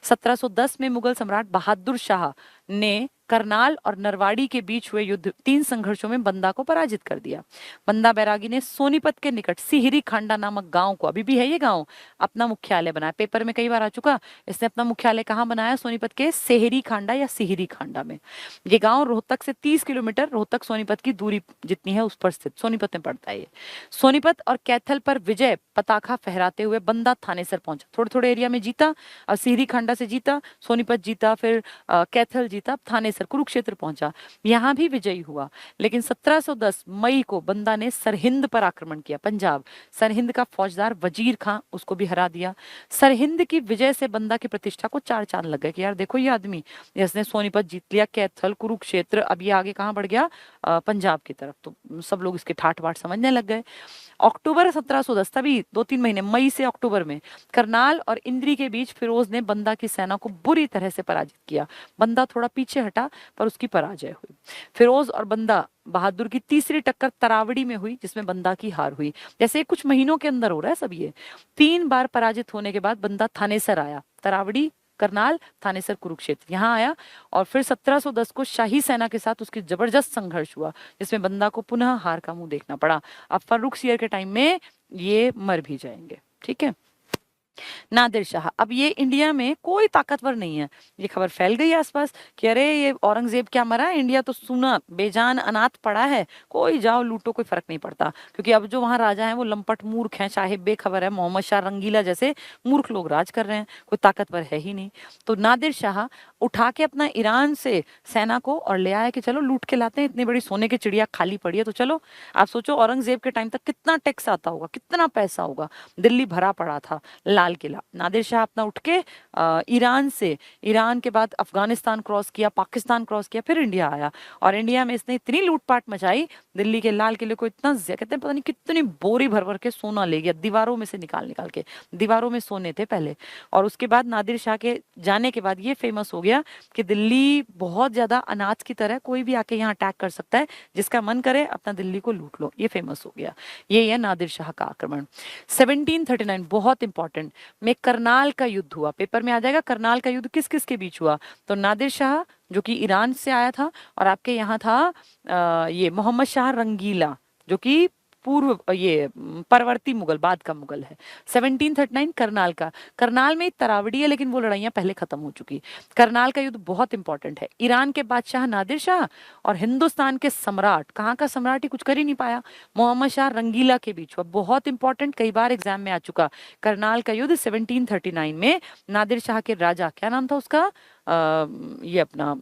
Speaker 1: 1710 में मुगल सम्राट बहादुर शाह ने करनाल और नरवाड़ी के बीच हुए युद्ध 3 संघर्षों में बंदा को पराजित कर दिया। बंदा बैरागी ने सोनीपत के निकट सिहरी खांडा नामक गांव को, अभी भी है ये गांव, अपना मुख्यालय बनाया। पेपर में कई बार आ चुका, इसने अपना मुख्यालय कहाँ बनाया? सोनीपत के सेहरी खांडा या सिहरी खांडा में। ये गांव रोहतक से 30 किलोमीटर, रोहतक सोनीपत की दूरी जितनी है उस पर स्थित, सोनीपत में पड़ता है ये। सोनीपत और कैथल पर विजय पताका फहराते हुए बंदा थानेसर पहुंचा। थोड़े थोड़े एरिया में जीता, और सिहरी खांडा से जीता, सोनीपत जीता, फिर कैथल जीता, थानेसर, कुरुक्षेत्र पहुंचा, यहां भी विजयी हुआ। लेकिन 1710 मई को बंदा ने सरहिंद पर आक्रमण किया, पंजाब। सरहिंद का फौजदार वजीर खां, उसको भी हरा दिया। सरहिंद की विजय से बंदा की प्रतिष्ठा को 4 चांद लग गए कि यार देखो ये आदमी, जिसने सोनीपत जीत लिया, कैथल, कुरुक्षेत्र, अब ये आगे कहां बढ़ गया? पंजाब की तरफ। तो सब लोग इसके ठाट बाट समझने लग गए। अक्टूबर 1710, तभी 2-3 महीने, मई से अक्टूबर में, करनाल और इंद्री के बीच फिरोज ने बंदा की सेना को बुरी तरह से पराजित किया। बंदा थोड़ा पीछे हटा, पर उसकी पराजय हुई। फिरोज और बंदा बहादुर की तीसरी टक्कर तरावड़ी में हुई, जिसमें बंदा की हार हुई। जैसे कुछ महीनों के अंदर हो रहा है सब ये। 3 बार पराजित होने के बाद बंदा थानेसर आया, तरावड़ी, करनाल, थानेसर, कुरुक्षेत्र, यहाँ आया। और फिर 1710 को शाही सेना के साथ उसकी जबरदस्त संघर्ष हुआ, जिसमें बंदा को पुनः हार का मुंह देखना पड़ा। अब फर्रुखसियर के टाइम में ये मर भी जाएंगे। ठीक है, नादिर शाह, अब ये इंडिया में कोई ताकतवर नहीं है। ये खबर फैल गई आसपास कि अरे ये औरंगजेब क्या मरा है, इंडिया तो सुना बेजान अनाथ पड़ा है, कोई जाओ लूटो, कोई फर्क नहीं पड़ता। क्योंकि अब जो वहां राजा हैं वो लंपट मूर्ख हैं, चाहे बेखबर है, मोहम्मद शाह रंगीला जैसे मूर्ख लोग राज कर रहे हैं, कोई ताकतवर है ही नहीं। तो नादिर शाह उठा के अपना ईरान से सेना को और ले आया कि चलो लूट के लाते हैं, इतनी बड़ी सोने की चिड़िया खाली पड़ी है तो चलो। आप सोचो औरंगजेब के टाइम तक कितना टैक्स आता होगा, कितना पैसा होगा, दिल्ली भरा पड़ा था, लाल किला। नादिर शाह अपना उठ के ईरान से, ईरान के बाद अफगानिस्तान क्रॉस किया, पाकिस्तान क्रॉस किया, फिर इंडिया आया। और इंडिया में इसने इतनी लूटपाट मचाई, दिल्ली के लाल किले को इतना, कहते हैं पता नहीं कितनी बोरी भर भर के सोना ले गया, दीवारों में से निकाल निकाल के। दीवारों में सोने थे पहले। और उसके बाद नादिर शाह के जाने के बाद ये फेमस हो गया कि दिल्ली बहुत ज्यादा अनाज की तरह, कोई भी आके यहाँ अटैक कर सकता है, जिसका मन करे अपना दिल्ली को लूट लो। ये फेमस हो गया। ये है नादिर शाह का आक्रमण। 1739 बहुत इंपॉर्टेंट, में करनाल का युद्ध हुआ। पेपर में आ जाएगा करनाल का युद्ध किस किस के बीच हुआ। तो नादिर शाह जो कि ईरान से आया था, और आपके यहाँ था ये मोहम्मद शाह रंगीला, जो कि पूर्व ये परवर्ती मुगल, बाद का मुगल है। 1739 करनाल का, करनाल में तरावड़ी है, लेकिन वो लड़ाइयां पहले खत्म हो चुकी। करनाल का युद्ध बहुत इंपॉर्टेंट है। ईरान के बादशाह नादिर शाह और हिंदुस्तान के सम्राट, कहाँ का सम्राट ही कुछ कर ही नहीं पाया, मोहम्मद शाह रंगीला के बीच हुआ। बहुत इंपॉर्टेंट, कई बार एग्जाम में आ चुका। करनाल का युद्ध 1739 में नादिर शाह के राजा, क्या नाम था उसका, ये अपना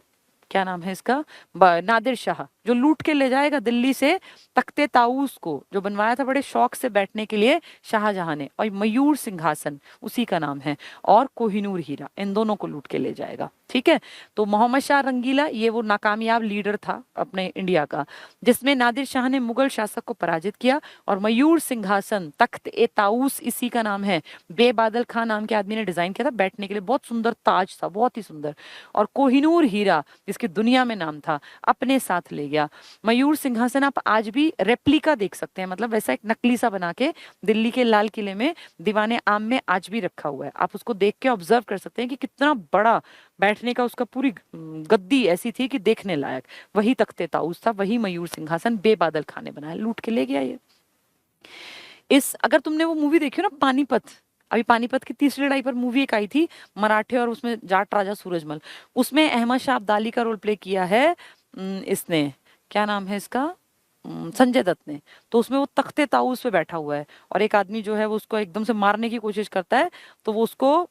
Speaker 1: क्या नाम है इसका, नादिर शाह, जो लूट के ले जाएगा दिल्ली से तख्ते ताऊस को, जो बनवाया था बड़े शौक से बैठने के लिए शाहजहां ने, और मयूर सिंहासन उसी का नाम है, और कोहिनूर हीरा, इन दोनों को लूट के ले जाएगा। ठीक है, तो मोहम्मद शाह रंगीला ये वो नाकामयाब लीडर था अपने इंडिया का, जिसमें नादिर शाह ने मुगल शासक को पराजित किया, और मयूर सिंहासन तख्त ए ताऊस इसी का नाम है, बेबादल खान नाम के आदमी ने डिजाइन किया था बैठने के लिए, बहुत सुंदर ताज था, बहुत ही सुंदर। और कोहिनूर हीरा जिसकी दुनिया में नाम था, अपने साथ ले गया। मयूर सिंहासन आप आज भी रेप्लिका देख सकते हैं, मतलब वैसा एक नकली सा बना के दिल्ली के लाल किले में दीवाने आम में आज भी रखा हुआ है। आप उसको देख के ऑब्जर्व कर सकते हैं कि कितना बड़ा बैठने का उसका पूरी गद्दी ऐसी थी कि देखने लायक। वही तख्ते ताऊस था, वही मयूर सिंहासन बेबादल खान ने बनाया, लूट के ले गया ये। इस अगर तुमने वो मूवी देखी हो ना पानीपत, अभी पानीपत की तीसरी लड़ाई पर मूवी एक आई थी मराठे और उसमें जाट राजा सूरजमल, उसमें अहमद शाह अब्दाली का रोल प्ले किया है इसने, क्या नाम है इसका, संजय दत्त ने। तो उसमें वो तख्ते ताऊस पे बैठा हुआ है और एक आदमी जो है वो उसको एकदम से मारने की कोशिश करता है, तो वो उसको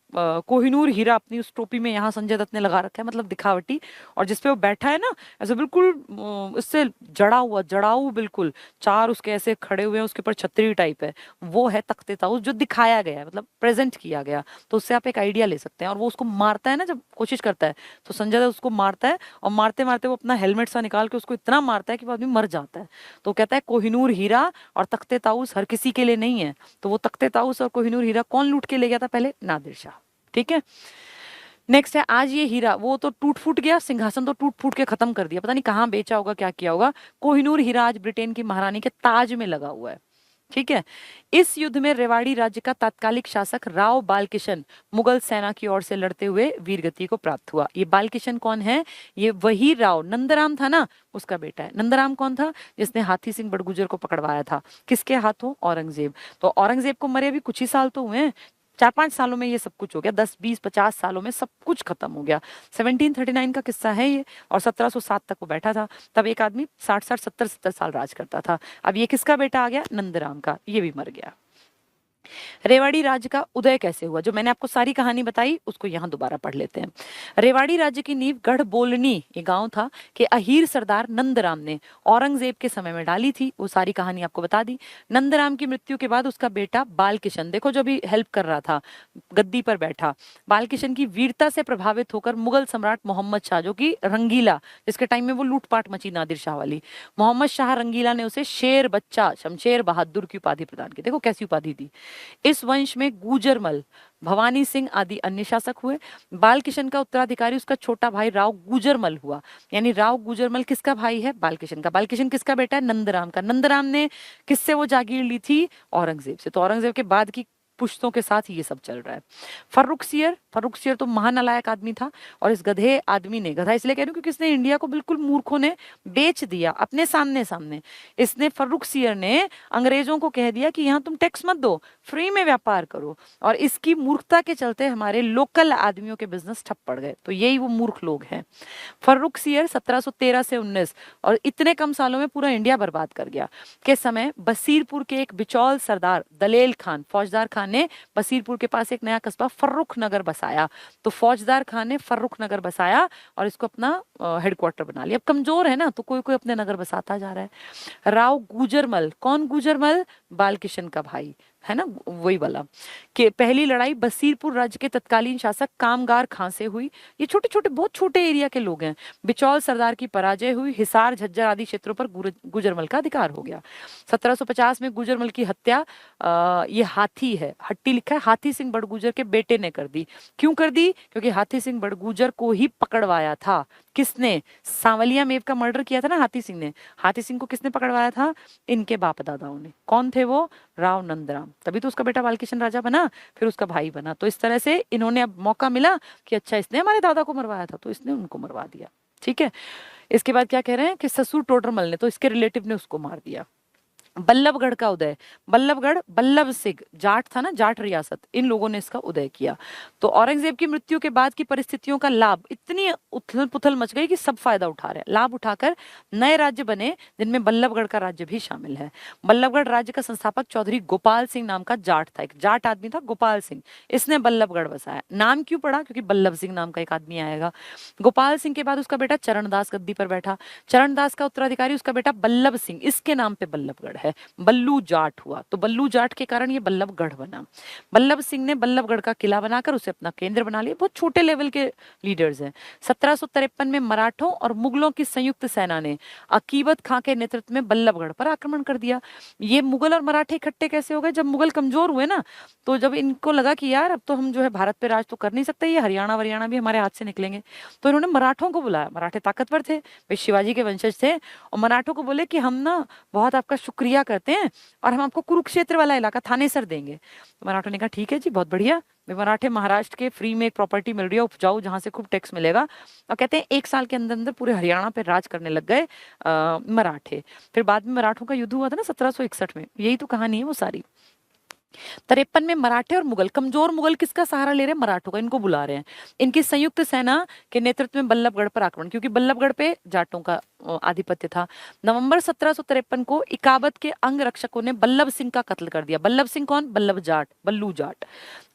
Speaker 1: कोहिनूर हीरा अपनी उस टोपी में यहाँ संजय दत्त ने लगा रखा है, मतलब दिखावटी, और जिसपे वो बैठा है ना ऐसे बिल्कुल इससे जड़ा हुआ, जड़ाऊ बिल्कुल, चार उसके ऐसे खड़े हुए हैं, उसके ऊपर छतरी टाइप है, वो है तख्ते ताऊस जो दिखाया गया है, मतलब प्रेजेंट किया गया। तो उससे आप एक आइडिया ले सकते हैं। और वो उसको मारता है ना, जब कोशिश करता है तो संजय दत्त उसको मारता है, और मारते मारते वो अपना हेलमेट सा निकाल के उसको इतना मारता है कि वो आदमी मर जाता है। तो कहता है कोहिनूर हीरा और तख्ते ताऊस हर किसी के लिए नहीं है। तो वो तख्ते ताऊस और कोहिनूर हीरा कौन लूट के ले गया था पहले? नादिर शाह। ठीक है, नेक्स्ट है आज ये हीरा, वो तो टूट फूट गया, सिंहासन तो टूट फूट के खत्म कर दिया, पता नहीं कहाँ बेचा होगा, क्या किया होगा। कोहिनूर हीरा आज ब्रिटेन की महारानी के ताज में लगा हुआ है। ठीक है, इस युद्ध में रेवाड़ी राज्य का तात्कालिक शासक राव बालकिशन मुगल सेना की ओर से लड़ते हुए वीरगति को प्राप्त हुआ। ये बालकिशन कौन है? ये वही राव नंदराम था ना, उसका बेटा है। नंदराम कौन था? जिसने हाथी सिंह बड़गुजर को पकड़वाया था, किसके हाथों? औरंगजेब। तो औरंगजेब को मरे अभी कुछ ही साल तो हुए हैं, 4-5 सालों में ये सब कुछ हो गया, 10-20-50 सालों में सब कुछ खत्म हो गया। 1739 का किस्सा है ये, और 1707 तक वो बैठा था। तब एक आदमी 60-60 70-70 साल राज करता था। अब ये किसका बेटा आ गया? नंदराम का, ये भी मर गया। रेवाड़ी राज्य का उदय कैसे हुआ? जो मैंने आपको सारी कहानी बताई उसको यहाँ दोबारा पढ़ लेते हैं। रेवाड़ी राज्य की नींव गढ़बोलनी, ये गांव था, कि अहीर सरदार नंदराम ने औरंगजेब के समय में डाली थी। वो सारी कहानी आपको बता दी। नंदराम की मृत्यु के बाद उसका बेटा बालकिशन, देखो जो भी हेल्प कर रहा था, गद्दी पर बैठा, बालकिशन की वीरता से प्रभावित होकर मुगल सम्राट मोहम्मद शाह, जो कि रंगीला, जिसके टाइम में वो लूटपाट मची नादिर शाह वाली, मोहम्मद शाह रंगीला ने उसे शेर बच्चा शमशेर बहादुर की उपाधि प्रदान की। देखो कैसी उपाधि दी। इस वंश में गुजरमल, भवानी सिंह आदि अन्य शासक हुए। बालकिशन का उत्तराधिकारी उसका छोटा भाई राव गुजरमल हुआ। यानी राव गुजरमल किसका भाई है? बालकिशन का। बालकिशन किसका बेटा है? नंदराम का। नंदराम ने किससे वो जागीर ली थी? औरंगजेब से। तो औरंगजेब के बाद की पुश्तों के साथ ये सब चल रहा है। फर्रुख सियर तो महानालायक आदमी था, और इस गधे आदमी ने, गधा इसलिए कह रही हूँ क्योंकि इसने इंडिया को बिल्कुल मूर्खों ने बेच दिया अपने सामने सामने। इसने, फर्रुख सियर ने अंग्रेजों को कह दिया कि यहाँ तुम टैक्स मत दो, फ्री में व्यापार करो, और इसकी मूर्खता के चलते हमारे लोकल आदमियों के बिजनेस ठप पड़ गए। तो यही वो मूर्ख लोग हैं। फर्रुख सियर 1713 से 19, और इतने कम सालों में पूरा इंडिया बर्बाद कर गया, के समय बसीरपुर के एक बिचौल सरदार दलेल खान, फौजदार खान ने बसीरपुर के पास एक नया कस्बा फर्रुख नगर बसाया। तो फौजदार खान ने फर्रुख नगर बसाया और इसको अपना हेडक्वार्टर बना लिया। अब कमजोर है ना, तो कोई कोई अपने नगर बसाता जा रहा है। राव गुजरमल, कौन गुजरमल? बालकिशन का भाई है ना, वही वाला। कि पहली लड़ाई बसीरपुर राज्य के तत्कालीन शासक कामगार खां से हुई। ये छोटे छोटे, बहुत छोटे एरिया के लोग हैं। बिचौल सरदार की पराजय हुई। हिसार, झज्जर आदि क्षेत्रों पर गुजरमल का अधिकार हो गया। 1750 में गुजरमल की हत्या, ये हाथी है, हट्टी लिखा है, हाथी सिंह बड़गुजर के बेटे ने कर दी। क्यों कर दी? क्योंकि हाथी सिंह बड़गुजर को ही पकड़वाया था। किसने? सांवलिया मेव का मर्डर किया था ना हाथी सिंह ने। हाथी सिंह को किसने पकड़वाया था? इनके बाप दादाओं ने। कौन थे वो? राव नंदराम। तभी तो उसका बेटा बालकिशन राजा बना, फिर उसका भाई बना। तो इस तरह से इन्होंने अब मौका मिला कि अच्छा इसने हमारे दादा को मरवाया था, तो इसने उनको मरवा दिया। ठीक है, इसके बाद क्या कह रहे हैं कि ससुर टोडरमल ने, तो इसके रिलेटिव ने उसको मार दिया। बल्लभगढ़ का उदय, बल्लभगढ़, बल्लभ सिंह जाट था ना, जाट रियासत, इन लोगों ने इसका उदय किया। तो औरंगजेब की मृत्यु के बाद की परिस्थितियों का लाभ, इतनी उथल पुथल मच गई कि सब फायदा उठा रहे हैं, लाभ उठाकर नए राज्य बने जिनमें बल्लभगढ़ का राज्य भी शामिल है। बल्लभगढ़ राज्य का संस्थापक चौधरी गोपाल सिंह नाम का जाट था, एक जाट आदमी था गोपाल सिंह, इसने बल्लभगढ़ बसाया। नाम क्यों पड़ा? क्योंकि बल्लभ सिंह नाम का एक आदमी आएगा। गोपाल सिंह के बाद उसका बेटा चरणदास गद्दी पर बैठा, चरणदास का उत्तराधिकारी उसका बेटा बल्लभ सिंह, इसके नाम पे बल्लभगढ़ है, बल्लू जाट हुआ, तो बल्लू जाट के कारण ये बल्लभगढ़ बना। बल्लभ सिंह ने बल्लभगढ़ का किला बनाकर उसे अपना केंद्र बना लिया। बहुत छोटे लेवल के लीडर्स हैं। 1753 में मराठों और मुगलों की संयुक्त सेना ने अकीबत खां के नेतृत्व में बल्लभगढ़ पर आक्रमण कर दिया। ये मुगल और मराठे इकट्ठे कैसे हो गए? जब मुगल कमजोर हुए ना, तो जब इनको लगा कि यार अब तो हम जो है भारत पे राज तो कर नहीं सकते, ये हरियाणा वरियाणा भी हमारे हाथ से निकलेंगे, तो इन्होंने मराठों को बुलाया। मराठे ताकतवर थे, वे शिवाजी के वंशज थे, और मराठों को बोले कि हम ना बहुत आपका शुक्रिया करते हैं और हम आपको कुरुक्षेत्र वाला इलाका थानेसर देंगे। तो मराठों ने कहा ठीक है जी, बहुत बढ़िया। वे मराठे महाराष्ट्र के फ्री में एक प्रॉपर्टी मिल रही है उपजाऊ, जहां से खूब टैक्स मिलेगा, और कहते हैं 1 साल के अंदर अंदर पूरे हरियाणा पे राज करने लग गए मराठे। फिर बाद में मराठों का युद्ध हुआ था ना 1761 में, यही तो कहानी है वो सारी। 53 में मराठे और मुगल, कमजोर मुगल किसका सहारा ले रहे हैं? मराठों का, इनको बुला रहे हैं। इनकी संयुक्त सेना के नेतृत्व में बल्लभगढ़ पर आक्रमण, क्योंकि बल्लभगढ़ पे जाटों का आधिपत्य था। नवंबर 1753 को इकाबत के अंग रक्षकों ने बल्लभ सिंह का कत्ल कर दिया। बल्लभ सिंह कौन? बल्लभ जाट, बल्लू जाट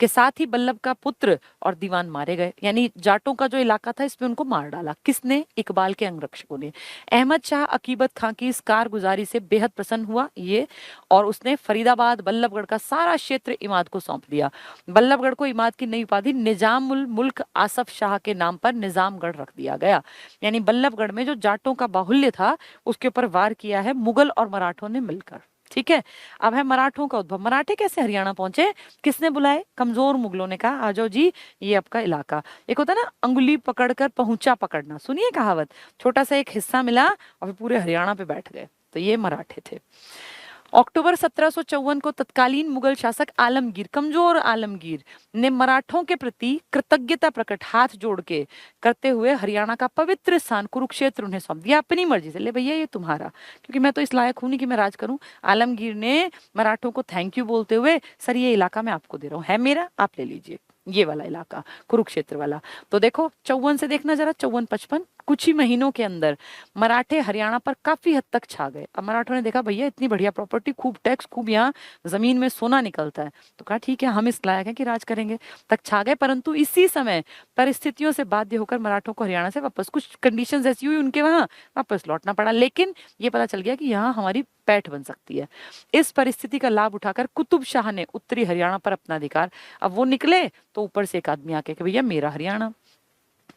Speaker 1: के साथ ही बल्लभ का पुत्र और दीवान मारे गए, यानी जाटों का जो इलाका था इसमें उनको मार डाला। किसने? इकबाल के अंग रक्षकों ने। अहमद शाह अकीबत खां की इस कारगुजारी से बेहद प्रसन्न हुआ ये, और उसने फरीदाबाद बल्लभगढ़ का सारा क्षेत्र इमाद को सौंप दिया। बल्लभगढ़ को इमाद की नई उपाधि निजामुल मुल्क आसफ शाह के नाम पर निजामगढ़ रख दिया गया। यानी बल्लभगढ़ में जो जाटों का बाहुल्य था उसके ऊपर वार किया है मुगल और मराठों ने मिलकर। ठीक है, अब है मराठों का उद्भव। मराठे कैसे हरियाणा पहुंचे? किसने बुलाए? कमजोर मुगलों ने कहा आ जाओ जी, ये आपका इलाका। एक होता ना अंगुली पकड़कर पहुंचा पकड़ना, सुनिए कहावत, छोटा सा एक हिस्सा मिला और फिर पूरे हरियाणा पे बैठ गए, तो ये मराठे थे। अक्टूबर 1754 को तत्कालीन मुगल शासक आलमगीर, कमजोर आलमगीर, ने मराठों के प्रति कृतज्ञता प्रकट हाथ जोड़ के करते हुए हरियाणा का पवित्र स्थान कुरुक्षेत्र उन्हें सौंप दिया अपनी मर्जी से। ले भैया ये तुम्हारा, क्योंकि मैं तो इस लायक हूं नहीं कि मैं राज करूं। आलमगीर ने मराठों को थैंक यू बोलते हुए, सर ये इलाका मैं आपको दे रहा हूँ, है मेरा, आप ले लीजिए, ये वाला इलाका कुरुक्षेत्र वाला। तो देखो 54 से देखना जरा, 54-55 कुछ ही महीनों के अंदर मराठे हरियाणा पर काफी हद तक छा गए। अब मराठों ने देखा भैया इतनी बढ़िया प्रॉपर्टी, खूब टैक्स, खूब यहाँ जमीन में सोना निकलता है, तो कहा ठीक है हम इस लायक हैं कि राज करेंगे, तक छा गए। परंतु इसी समय परिस्थितियों से बाध्य होकर मराठों को हरियाणा से वापस, कुछ कंडीशंस ऐसी हुई उनके वहां, वापस लौटना पड़ा। लेकिन ये पता चल गया कि यहाँ हमारी पैठ बन सकती है। इस परिस्थिति का लाभ उठाकर कुतुब शाह ने उत्तरी हरियाणा पर अपना अधिकार, अब वो निकले तो ऊपर से एक आदमी आके कि भैया मेरा हरियाणा,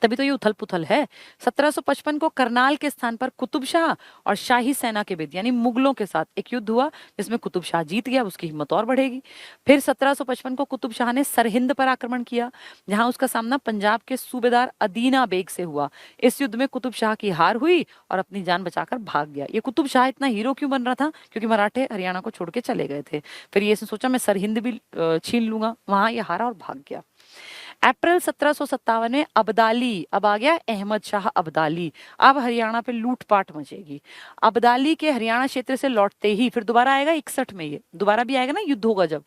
Speaker 1: तभी तो ये उथल पुथल है। 1755 को करनाल के स्थान पर कुतुब शाह और शाही सेना के बीच यानी मुगलों के साथ एक युद्ध हुआ, जिसमें कुतुब शाह जीत गया, उसकी हिम्मत और बढ़ेगी। फिर 1755 को कुतुब शाह ने सरहिंद पर आक्रमण किया, जहां उसका सामना पंजाब के सूबेदार अदीना बेग से हुआ। इस युद्ध में कुतुब शाह की हार हुई और अपनी जान बचाकर भाग गया। ये कुतुब शाह इतना हीरो क्यों बन रहा था? क्योंकि मराठे हरियाणा को छोड़ के चले गए थे। फिर ये सोचा मैं सरहिंद भी छीन लूंगा, वहां ये हारा और भाग गया। अप्रैल 1757 में अब्दाली, अब आ गया अहमद शाह अब्दाली, अब हरियाणा पे लूटपाट मचेगी। अब्दाली के हरियाणा क्षेत्र से लौटते ही फिर दोबारा आएगा 61 में, ये दोबारा भी आएगा ना, युद्ध होगा जब,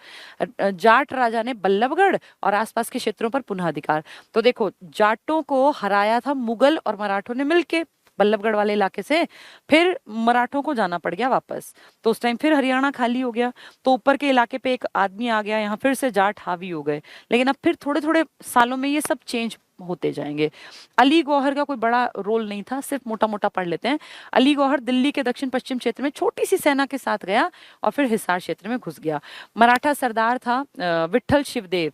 Speaker 1: जाट राजा ने बल्लभगढ़ और आसपास के क्षेत्रों पर पुनः अधिकार। तो देखो जाटों को हराया था मुगल और मराठों ने मिलके बल्लभगढ़ वाले इलाके से, फिर मराठों को जाना पड़ गया वापस, तो उस टाइम फिर हरियाणा खाली हो गया। तो ऊपर के इलाके पे एक आदमी आ गया, यहाँ फिर से जाट हावी हो गए। लेकिन अब फिर थोड़े थोड़े सालों में ये सब चेंज होते जाएंगे। अली गौहर का कोई बड़ा रोल नहीं था, सिर्फ मोटा मोटा पढ़ लेते हैं। अली गौहर दिल्ली के दक्षिण पश्चिम क्षेत्र में छोटी सी सेना के साथ गया और फिर हिसार क्षेत्र में घुस गया। मराठा सरदार था विठल शिवदेव,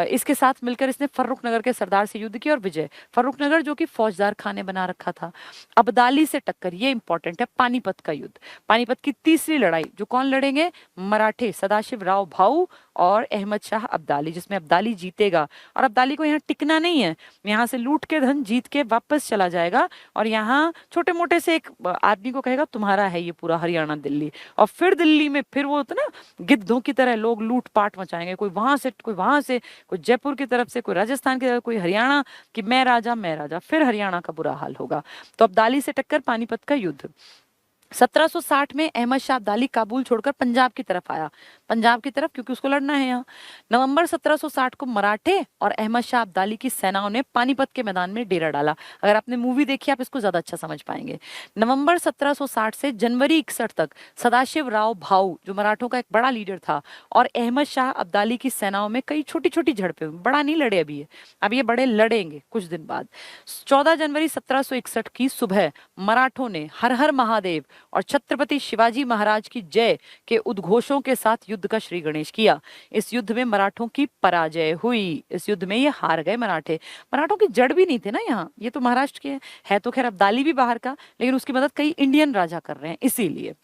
Speaker 1: इसके साथ मिलकर इसने फर्रुखनगर के सरदार से युद्ध किया और विजय। फर्रुखनगर जो कि फौजदार खाने बना रखा था। अब्दाली से टक्कर, ये इंपॉर्टेंट है, पानीपत का युद्ध, पानीपत की तीसरी लड़ाई, जो कौन लड़ेंगे? मराठे, सदाशिव राव भाऊ और अहमद शाह अब्दाली, जिसमें अब्दाली जीतेगा। और अब्दाली को यहाँ टिकना नहीं है, यहाँ से लूट के धन जीत के वापस चला जाएगा और यहाँ छोटे मोटे से एक आदमी को कहेगा तुम्हारा है ये पूरा हरियाणा दिल्ली। और फिर दिल्ली में फिर वो होता ना गिद्धों की तरह लोग लूट पाट मचाएंगे, कोई वहां से कोई वहां से, कोई जयपुर की तरफ से, कोई राजस्थान की तरफ, कोई हरियाणा कि मैं राजा मैं राजा, फिर हरियाणा का बुरा हाल होगा। तो अब्दाली से टक्कर, पानीपत का युद्ध। 1760 में अहमद शाह अब्दाली काबुल छोड़कर पंजाब की तरफ आया, पंजाब की तरफ, क्योंकि उसको लड़ना है यहाँ। नवंबर 1760 को मराठे और अहमद शाह अब्दाली की सेनाओं ने पानीपत के मैदान में डेरा डाला। अगर आपने मूवी देखी आप इसको ज्यादा अच्छा समझ पाएंगे। नवंबर 1760 से जनवरी 61 तक सदाशिव राव भाऊ, जो मराठों का एक बड़ा लीडर था, और अहमद शाह अब्दाली की सेनाओं में कई छोटी छोटी झड़पें हुई, बड़ा नहीं लड़े अभी ये, अब ये बड़े लड़ेंगे कुछ दिन बाद। 14 जनवरी 1761 की सुबह मराठों ने हर हर महादेव और छत्रपति शिवाजी महाराज की जय के उद्घोषों के साथ युद्ध का श्री गणेश किया। इस युद्ध में मराठों की पराजय हुई, इस युद्ध में ये हार गए मराठे। मराठों की जड़ भी नहीं थे ना यहाँ, ये तो महाराष्ट्र के है तो खैर अब्दाली भी बाहर का, लेकिन उसकी मदद कई इंडियन राजा कर रहे हैं इसीलिए।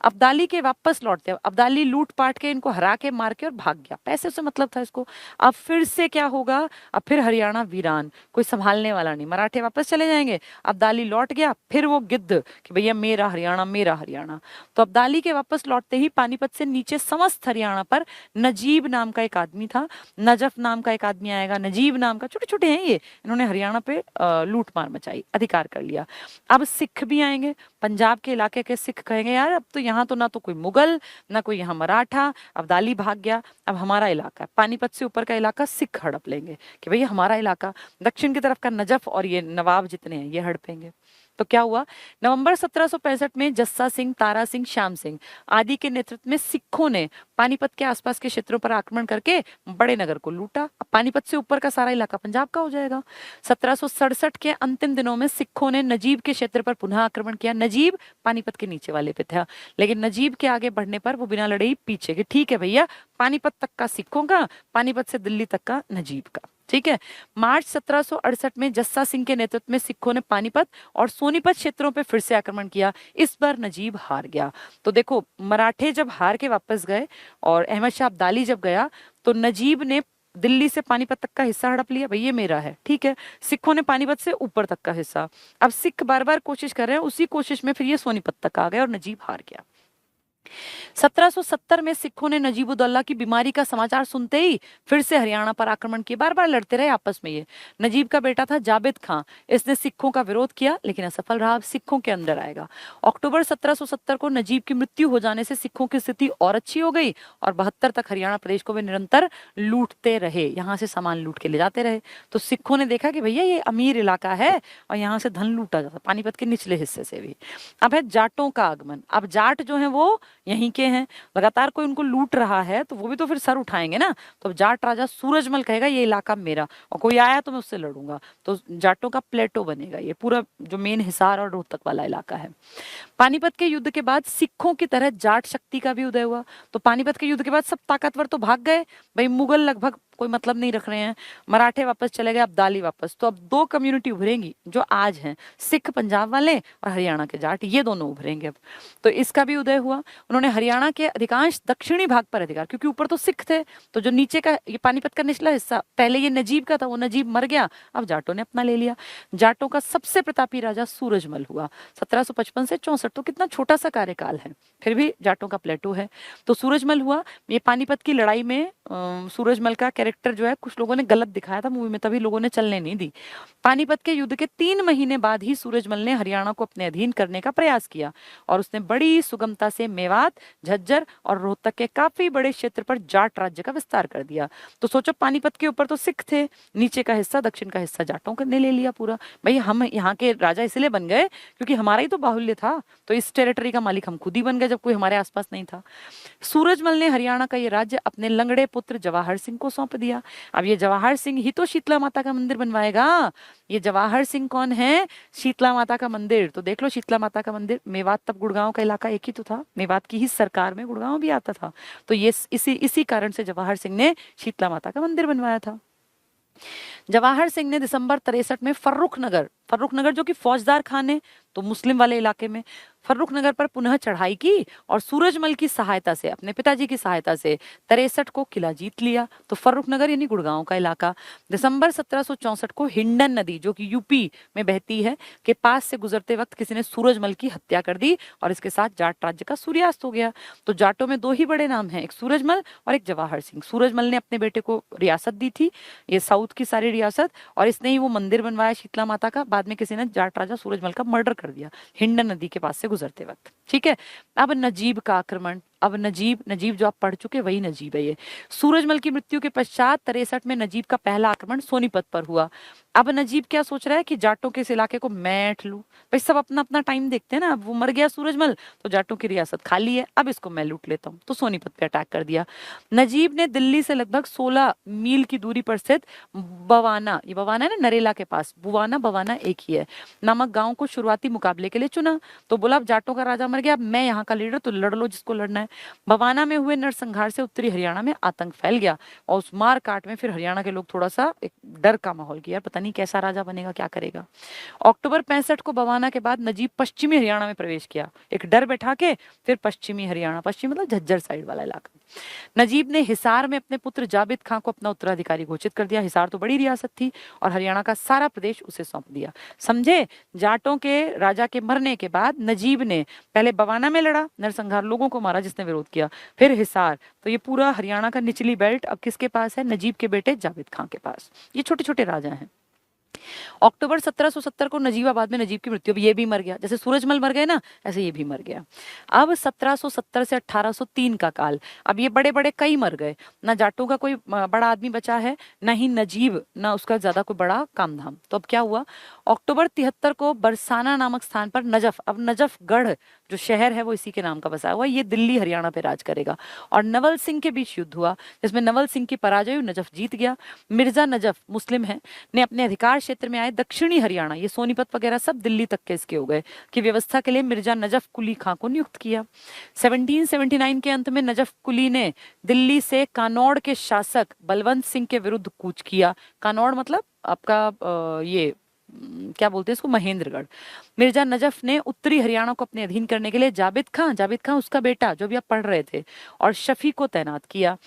Speaker 1: अब्दाली के वापस लौटते, अब्दाली लूट पाट के इनको हरा के मार के और भाग गया, पैसे से मतलब था इसको। अब फिर से क्या होगा, अब फिर हरियाणा वीरान, कोई संभालने वाला नहीं, मराठे वापस चले जाएंगे। अब्दाली लौट गया, फिर वो गिद्ध कि भैया मेरा हरियाणा मेरा हरियाणा। तो अब्दाली के वापस लौटते ही पानीपत से नीचे समस्त हरियाणा पर नजीब नाम का एक आदमी था, नजफ नाम का एक आदमी आएगा, नजीब नाम का, छोटे छोटे हैं ये, इन्होंने हरियाणा पे लूट मार मचाई, अधिकार कर लिया। अब सिख भी आएंगे, पंजाब के इलाके के सिख कहेंगे यार अब तो यहाँ तो ना तो कोई मुगल ना कोई यहाँ मराठा, अब्दाली भाग गया, अब हमारा इलाका, पानीपत से ऊपर का इलाका सिख हड़प लेंगे कि भैया हमारा इलाका, दक्षिण की तरफ का नजफ और ये नवाब जितने हैं ये हड़पेंगे। तो क्या हुआ, नवंबर 1765 में जस्सा सिंह, तारा सिंह, श्याम सिंह आदि के नेतृत्व में सिखों ने पानीपत के आसपास के क्षेत्रों पर आक्रमण करके बड़े नगर को लूटा। अब पानीपत से ऊपर का सारा इलाका पंजाब का हो जाएगा। 1767 के अंतिम दिनों में सिखों ने नजीब के क्षेत्र पर पुनः आक्रमण किया। नजीब पानीपत के नीचे वाले पे था, लेकिन नजीब के आगे बढ़ने पर वो बिना लड़े ही पीछे के, ठीक है भैया पानीपत तक का सिखों का, पानीपत से दिल्ली तक का नजीब का, ठीक है। मार्च 1768 में जस्सा सिंह के नेतृत्व में सिखों ने पानीपत और सोनीपत क्षेत्रों पर फिर से आक्रमण किया। इस बार नजीब हार गया। तो देखो मराठे जब हार के वापस गए और अहमद शाह अब्दाली जब गया तो नजीब ने दिल्ली से पानीपत तक का हिस्सा हड़प लिया, भाई ये मेरा है, ठीक है। सिखों ने पानीपत से ऊपर तक का हिस्सा। अब सिख बार बार कोशिश कर रहे हैं, उसी कोशिश में फिर ये सोनीपत तक आ गए और नजीब हार गया। 1770 में सिखों ने नजीबुद्दौला की बीमारी का समाचार सुनते ही फिर से हरियाणा पर आक्रमण किए, बार बार लड़ते रहे आपस में। ये नजीब का बेटा था जाबिद खां, इसने सिखों का विरोध किया लेकिन असफल रहा। अब सिखों के अंदर आएगा। अक्टूबर 1770 को नजीब की मृत्यु हो जाने से सिखों की स्थिति और अच्छी हो गई और 72 तक हरियाणा प्रदेश को वे निरंतर लूटते रहे, यहाँ से सामान लूट के ले जाते रहे। तो सिखों ने देखा कि भैया ये अमीर इलाका है और यहाँ से धन लूटा जाता, पानीपत के निचले हिस्से से भी। अब है जाटों का आगमन। अब जाट जो है वो यहीं के हैं, लगातार कोई उनको लूट रहा है तो वो भी तो फिर सर उठाएंगे ना। तो जाट राजा सूरजमल कहेगा ये इलाका मेरा, और कोई आया तो मैं उससे लड़ूंगा। तो जाटों का प्लेटो बनेगा ये पूरा, जो मेन हिसार और रोहतक वाला इलाका है। पानीपत के युद्ध के बाद सिखों की तरह जाट शक्ति का भी उदय हुआ। तो पानीपत के युद्ध के बाद सब ताकतवर तो भाग गए, भाई मुगल लगभग कोई मतलब नहीं रख रहे हैं, मराठे वापस चले गए, अब्दाली वापस। तो अब दो कम्युनिटी उभरेंगी जो आज हैं, सिख पंजाब वाले और हरियाणा के जाट, ये दोनों उभरेंगे अब। तो इसका भी उदय हुआ। उन्होंने हरियाणा के अधिकांश दक्षिणी भाग पर अधिकार, क्योंकि ऊपर तो सिख थे, तो जो नीचे का ये पानीपत का निचला हिस्सा पहले ये नजीब का था, वो नजीब मर गया, अब जाटों ने अपना ले लिया। जाटों का सबसे प्रतापी राजा सूरजमल हुआ 1755 से 64। तो कितना छोटा सा कार्यकाल है, फिर भी जाटों का प्लेटो है। तो सूरजमल हुआ। ये पानीपत की लड़ाई में सूरजमल का कैरेक्टर जो है कुछ लोगों ने गलत दिखाया था मूवी में, तभी लोगों ने चलने नहीं दी। पानीपत के युद्ध के 3 महीने बाद ही सूरजमल ने हरियाणा को अपने अधीन करने का प्रयास किया और उसने बड़ी सुगमता से मेवात, झज्जर और रोहतक के काफी बड़े क्षेत्र पर जाट राज्य का विस्तार कर दिया। तो सोचो पानीपत के ऊपर तो सिख थे, नीचे का हिस्सा दक्षिण का हिस्सा जाटों ने ले लिया पूरा। भाई हम यहाँ के राजा इसलिए बन गए क्योंकि हमारा ही तो बाहुल्य था, तो इस टेरिटरी का मालिक हम खुद ही बन गए जब कोई हमारे आसपास नहीं था। सूरजमल ने हरियाणा का ये राज्य अपने लंगड़े पुत्र जवाहर सिंह को सौंप दिया। अब ये जवाहर सिंह ही तो शीतला माता का मंदिर बनवाएगा। ये जवाहर सिंह कौन है? शीतला माता का मंदिर। तो देख लो शीतला माता का मंदिर, मेवात तब गुड़गांव का इलाका एक ही तो था, मेवात की ही सरकार में गुड़गांव भी आता था। तो ये इसी कारण से जवाहर सिंह ने शीतला माता का मंदिर बनवाया था। जवाहर सिंह ने दिसंबर 63 में फर्रुखनगर जो कि फौजदार खान है तो मुस्लिम वाले इलाके में, फर्रुखनगर पर पुनः चढ़ाई की और सूरजमल की सहायता से, अपने पिताजी की सहायता से 63 को किला जीत लिया। तो फर्रुखनगर यानी गुड़गांव का इलाका। दिसंबर 1764 को हिंडन नदी जो कि यूपी में बहती है के पास से गुजरते वक्त किसी ने सूरजमल की हत्या कर दी और इसके साथ जाट राज्य का सूर्यास्त हो गया। तो जाटों में 2 ही बड़े नाम हैं, एक सूरजमल और एक जवाहर सिंह। सूरजमल ने अपने बेटे को रियासत दी थी, ये साउथ की सारी रियासत, और इसने ही वो मंदिर बनवाया शीतला माता का। बाद में किसी ने जाट राजा सूरजमल का मर्डर कर दिया हिंड नदी के पास से गुजरते वक्त। ठीक है, अब नजीब का आक्रमण। अब नजीब जो आप पढ़ चुके वही नजीब है ये। सूरजमल की मृत्यु के पश्चात 63 में नजीब का पहला आक्रमण सोनीपत पर हुआ। अब नजीब क्या सोच रहा है कि जाटों के इस इलाके को मैं ऐंठ लूं। भाई सब अपना अपना टाइम देखते हैं ना, अब वो मर गया सूरजमल तो जाटों की रियासत खाली है, अब इसको मैं लूट लेता हूँ, तो सोनीपत पे अटैक कर दिया। नजीब ने दिल्ली से लगभग 16 मील की दूरी पर स्थित बवाना, ये बवाना है ना नरेला के पास, बुवाना बवाना एक ही है, नामक गांव को शुरुआती मुकाबले के लिए चुना। तो बोला अब जाटों का राजा मर गया, अब मैं यहाँ का लीडर, तो लड़ लो जिसको लड़ना है। बवाना में हुए नरसंहार से उत्तरी हरियाणा में आतंक फैल गया और उस मार काट में फिर हरियाणा के लोग थोड़ा सा एक डर का माहौल किया, पता नहीं कैसा राजा बनेगा, क्या करेगा। अक्टूबर 65 को बवाना के बाद नजीब पश्चिमी हरियाणा में प्रवेश किया, एक डर बैठा के फिर पश्चिमी हरियाणा, पश्चिमी मतलब झज्जर साइड वाला इलाका। नजीब ने हिसार में अपने पुत्र जाबिद खां को अपना उत्तराधिकारी घोषित कर दिया। हिसार तो बड़ी रियासत थी और हरियाणा का सारा प्रदेश उसे सौंप दिया। समझे, जाटों के राजा के मरने के बाद नजीब ने पहले बवाना में लड़ा, नरसंहार लोगों को मारा जिसने विरोध किया, फिर हिसार, तो ये पूरा हरियाणा का निचली बेल्ट अब किसके पास है, नजीब के बेटे जाबिद खां के पास। ये छोटे छोटे राजा हैं। अक्टूबर 1770 को नजीबाबाद में नजीब की मृत्यु, अब ये भी मर गया, जैसे सूरजमल मर गए ना ऐसे ये भी मर गया। अब 1770 से 1803 का काल, अब ये बड़े बड़े कई मर गए, ना जाटों का कोई बड़ा आदमी बचा है, ना ही नजीब, ना उसका ज्यादा कोई बड़ा काम धाम। तो अब क्या हुआ, अक्टूबर 73 को बरसाना नामक स्थान पर नजफ, अब नजफगढ़ जो शहर है वो इसी के नाम का बसा हुआ, ये दिल्ली हरियाणा पे राज करेगा, और नवल सिंह के बीच युद्ध हुआ जिसमें नवल सिंह की पराजय हुई, नजफ जीत गया। मिर्जा नजफ मुस्लिम है, ने अपने अधिकार क्षेत्र में आए दक्षिणी हरियाणा, ये सोनीपत वगैरह सब दिल्ली तक के इसके हो गए, की व्यवस्था के लिए मिर्जा नजफ कुली खां को नियुक्त किया। 1779 के अंत में नजफ कुली ने दिल्ली से कानौड़ के शासक बलवंत सिंह के विरुद्ध कूच किया। कानौड़ मतलब आपका ये क्या बोलते हैं इसको, महेंद्रगढ़। मिर्जा नजफ ने उत्तरी हरियाणा को अपने अधीन करने के लिए जाबिद खां उसका बेटा जो भी आप पढ़ रहे थे, और शफी को तैनात किया।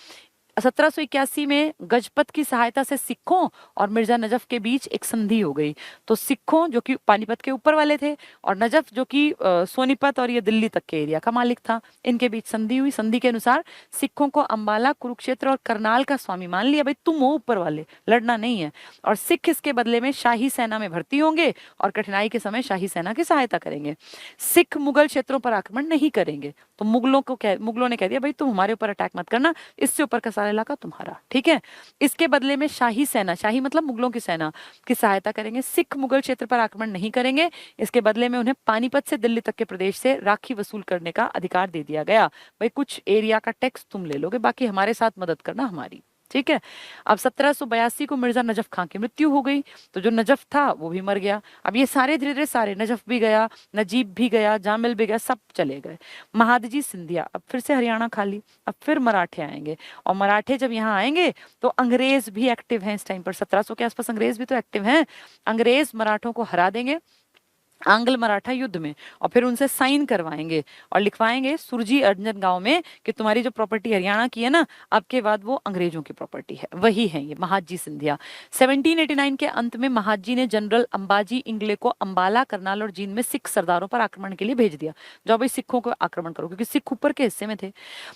Speaker 1: 1781 में गजपत की सहायता से सिखों और मिर्जा नजफ के बीच एक संधि हो गई। तो सिखों जो कि पानीपत के ऊपर वाले थे और नजफ जो कि सोनीपत और ये दिल्ली तक के एरिया का मालिक था, इनके बीच संधि हुई। संधि के अनुसार सिखों को अंबाला, कुरुक्षेत्र और करनाल का स्वामी मान लिया, भाई तुम हो ऊपर वाले, लड़ना नहीं है, और सिख इसके बदले में शाही सेना में भर्ती होंगे और कठिनाई के समय शाही सेना की सहायता करेंगे। सिख मुगल क्षेत्रों पर आक्रमण नहीं करेंगे। तो मुगलों ने कह दिया भाई तुम हमारे ऊपर अटैक मत करना, इससे ऊपर का सारा इलाका तुम्हारा, ठीक है। इसके बदले में शाही सेना, शाही मतलब मुगलों की सेना की सहायता करेंगे। सिख मुगल क्षेत्र पर आक्रमण नहीं करेंगे, इसके बदले में उन्हें पानीपत से दिल्ली तक के प्रदेश से राखी वसूल करने का अधिकार दे दिया गया। भाई कुछ एरिया का टैक्स तुम ले लोगे, बाकी हमारे साथ मदद करना हमारी, ठीक है। अब 1782 को मिर्जा नजफ खां की मृत्यु हो गई, तो जो नजफ था वो भी मर गया। अब ये सारे धीरे धीरे सारे, नजफ भी गया, नजीब भी गया, जामिल भी गया, सब चले गए। महादजी सिंधिया, अब फिर से हरियाणा खाली, अब फिर मराठे आएंगे, और मराठे जब यहाँ आएंगे तो अंग्रेज भी एक्टिव हैं इस टाइम पर, 1700 के आसपास अंग्रेज भी तो एक्टिव हैं। अंग्रेज मराठों को हरा देंगे आंग्ल मराठा युद्ध में, और फिर उनसे साइन करवाएंगे और लिखवाएंगे सुरजी अर्जन गांव में कि तुम्हारी जो प्रॉपर्टी हरियाणा की है ना, अब के बाद वो अंग्रेजों की प्रॉपर्टी है। वही है ये महादजी सिंधिया। 1789 के अंत में महादजी ने जनरल अंबाजी इंगले को अंबाला, करनाल और जींद में सिख सरदारों पर आक्रमण के लिए भेज दिया, जाओ भाई सिखों को आक्रमण करो, क्योंकि सिख ऊपर के हिस्से में थे।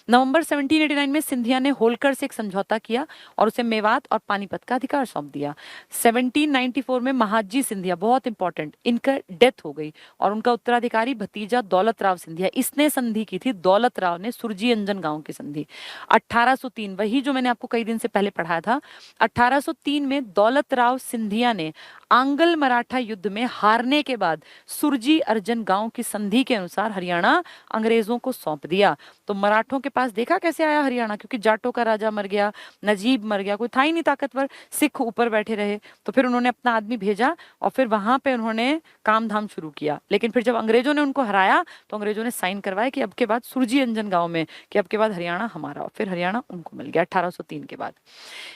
Speaker 1: नवंबर 1789 में सिंधिया ने होलकर से एक समझौता किया और उसे मेवात और पानीपत का अधिकार सौंप दिया। 1794 में महादजी सिंधिया, बहुत इंपॉर्टेंट, इनका डेथ हो गई और उनका उत्तराधिकारी भतीजा दौलत राव सिंधिया, इसने संधि की थी, दौलत राव ने, सुरजी अंजन गांव की संधि। 1803, वही जो मैंने आपको कई दिन से पहले पढ़ाया था, 1803 में दौलत राव सिंधिया ने आंग्ल मराठा युद्ध में हारने के बाद सुरजी अर्जन गांव की संधि के अनुसार हरियाणा अंग्रेजों को सौंप दिया। तो मराठों के पास देखा कैसे आया हरियाणा, क्योंकि जाटों का राजा मर गया, नजीब मर गया, कोई था ही नहीं ताकतवर, सिख ऊपर बैठे रहे, तो फिर उन्होंने अपना आदमी भेजा और फिर वहां पे उन्होंने काम धाम शुरू किया। लेकिन फिर जब अंग्रेजों ने उनको हराया तो अंग्रेजों ने साइन करवाया कि अब के बाद सुरजी अंजन गांव में कि अब के बाद हरियाणा हमारा, और फिर हरियाणा उनको मिल गया 1803 के बाद।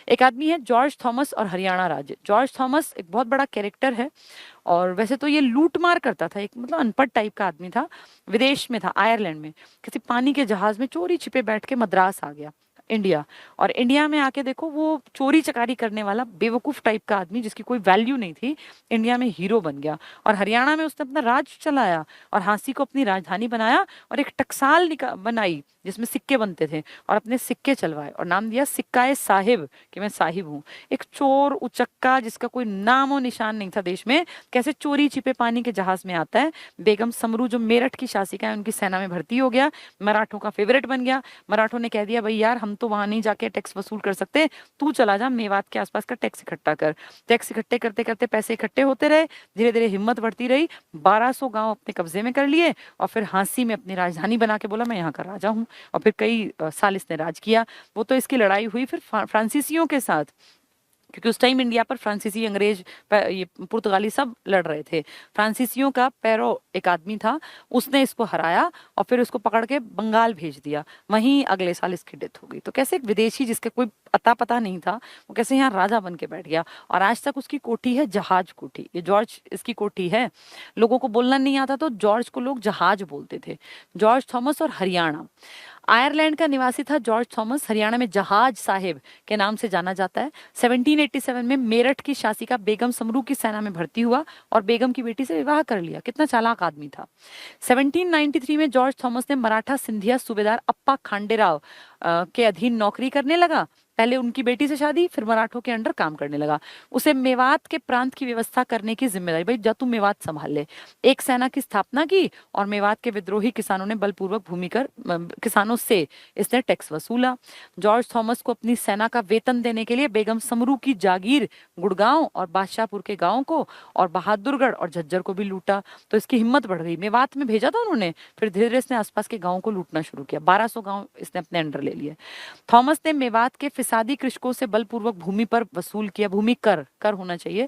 Speaker 1: एक आदमी है जॉर्ज थॉमस और हरियाणा राज्य। जॉर्ज थॉमस एक बहुत बड़ा कैरेक्टर है, और वैसे तो ये लूट मार करता था, एक मतलब अनपढ़ टाइप का आदमी था, विदेश में था, आयरलैंड में किसी पानी के जहाज में चोरी छिपे बैठ के मद्रास आ गया इंडिया, और इंडिया में आके देखो वो चोरी चकारी करने वाला बेवकूफ टाइप का आदमी जिसकी कोई वैल्यू नहीं थी, इंडिया में हीरो बन गया, और हरियाणा में उसने अपना राज चलाया और झांसी को अपनी राजधानी बनाया और एक टकसाल बनाई जिसमें सिक्के बनते थे, और अपने सिक्के चलवाए और नाम दिया सिक्का साहिब, कि मैं साहिब हूँ। एक चोर उचक्का जिसका कोई नामो निशान नहीं था देश में, कैसे चोरी छिपे पानी के जहाज में आता है। बेगम समरू जो मेरठ की शासिका है, उनकी सेना में भर्ती हो गया, मराठों का फेवरेट बन गया। मराठों ने कह दिया भाई यार हम तो वहां नहीं जाके टैक्स वसूल कर सकते, तू चला जा मेवात के आसपास का टैक्स इकट्ठा कर। टैक्स इकट्ठे करते करते पैसे इकट्ठे होते रहे, धीरे धीरे हिम्मत बढ़ती रही, 1200 गांव अपने कब्जे में कर लिए, और फिर झांसी में अपनी राजधानी बना के बोला मैं यहाँ का राजा हूँ। और फिर कई साल इसने राज किया। वो तो इसकी लड़ाई हुई फिर फ्रांसीसियों के साथ, क्योंकि उस टाइम इंडिया पर फ्रांसीसी, अंग्रेज, ये पुर्तगाली सब लड़ रहे थे। फ्रांसीसियों का पैरो एक आदमी था, उसने इसको हराया और फिर उसको पकड़ के बंगाल भेज दिया। वहीं अगले साल इसकी डेथ हो गई। तो कैसे एक विदेशी जिसके कोई अता पता नहीं था, वो कैसे यहाँ राजा बन के बैठ गया। और आज तक उसकी कोठी है जहाज कोठी, ये जॉर्ज इसकी कोठी है। लोगों को बोलना नहीं आता तो जॉर्ज को लोग जहाज बोलते थे। George Thomas. और हरियाणा, आयरलैंड का निवासी था जॉर्ज थॉमस, हरियाणा में जहाज साहिब के नाम से जाना जाता है। 1787 में मेरठ की शासिका बेगम समरू की सेना में भर्ती हुआ और बेगम की बेटी से विवाह कर लिया। कितना चालाक आदमी था। 1793 में जॉर्ज थॉमस ने मराठा सिंधिया सूबेदार अप्पा खांडेराव के अधीन नौकरी करने लगा। पहले उनकी बेटी से शादी, फिर मराठों के अंडर काम करने लगा। उसे मेवात के प्रांत की व्यवस्था करने की जिम्मेदारी, भाई जा तू मेवात संभाल ले। एक सेना की स्थापना की और मेवात के विद्रोही किसानों ने बलपूर्वक भूमिकर किसानों से इसने टैक्स वसूला। जॉर्ज थॉमस को अपनी सेना का वेतन देने के लिए बेगम समरू की जागीर गुड़गांव और बादशाहपुर के गांवों को और बहादुरगढ़ और झज्जर को भी लूटा। तो इसकी हिम्मत बढ़ गई, मेवात में भेजा था उन्होंने, फिर धीरे धीरे इसने आसपास के गांवों को लूटना शुरू किया। 1200 गांव इसने अपने अंडर ले लिए। थॉमस ने मेवात के फिसादी कृषकों से बलपूर्वक भूमि पर वसूल किया, भूमि कर होना चाहिए।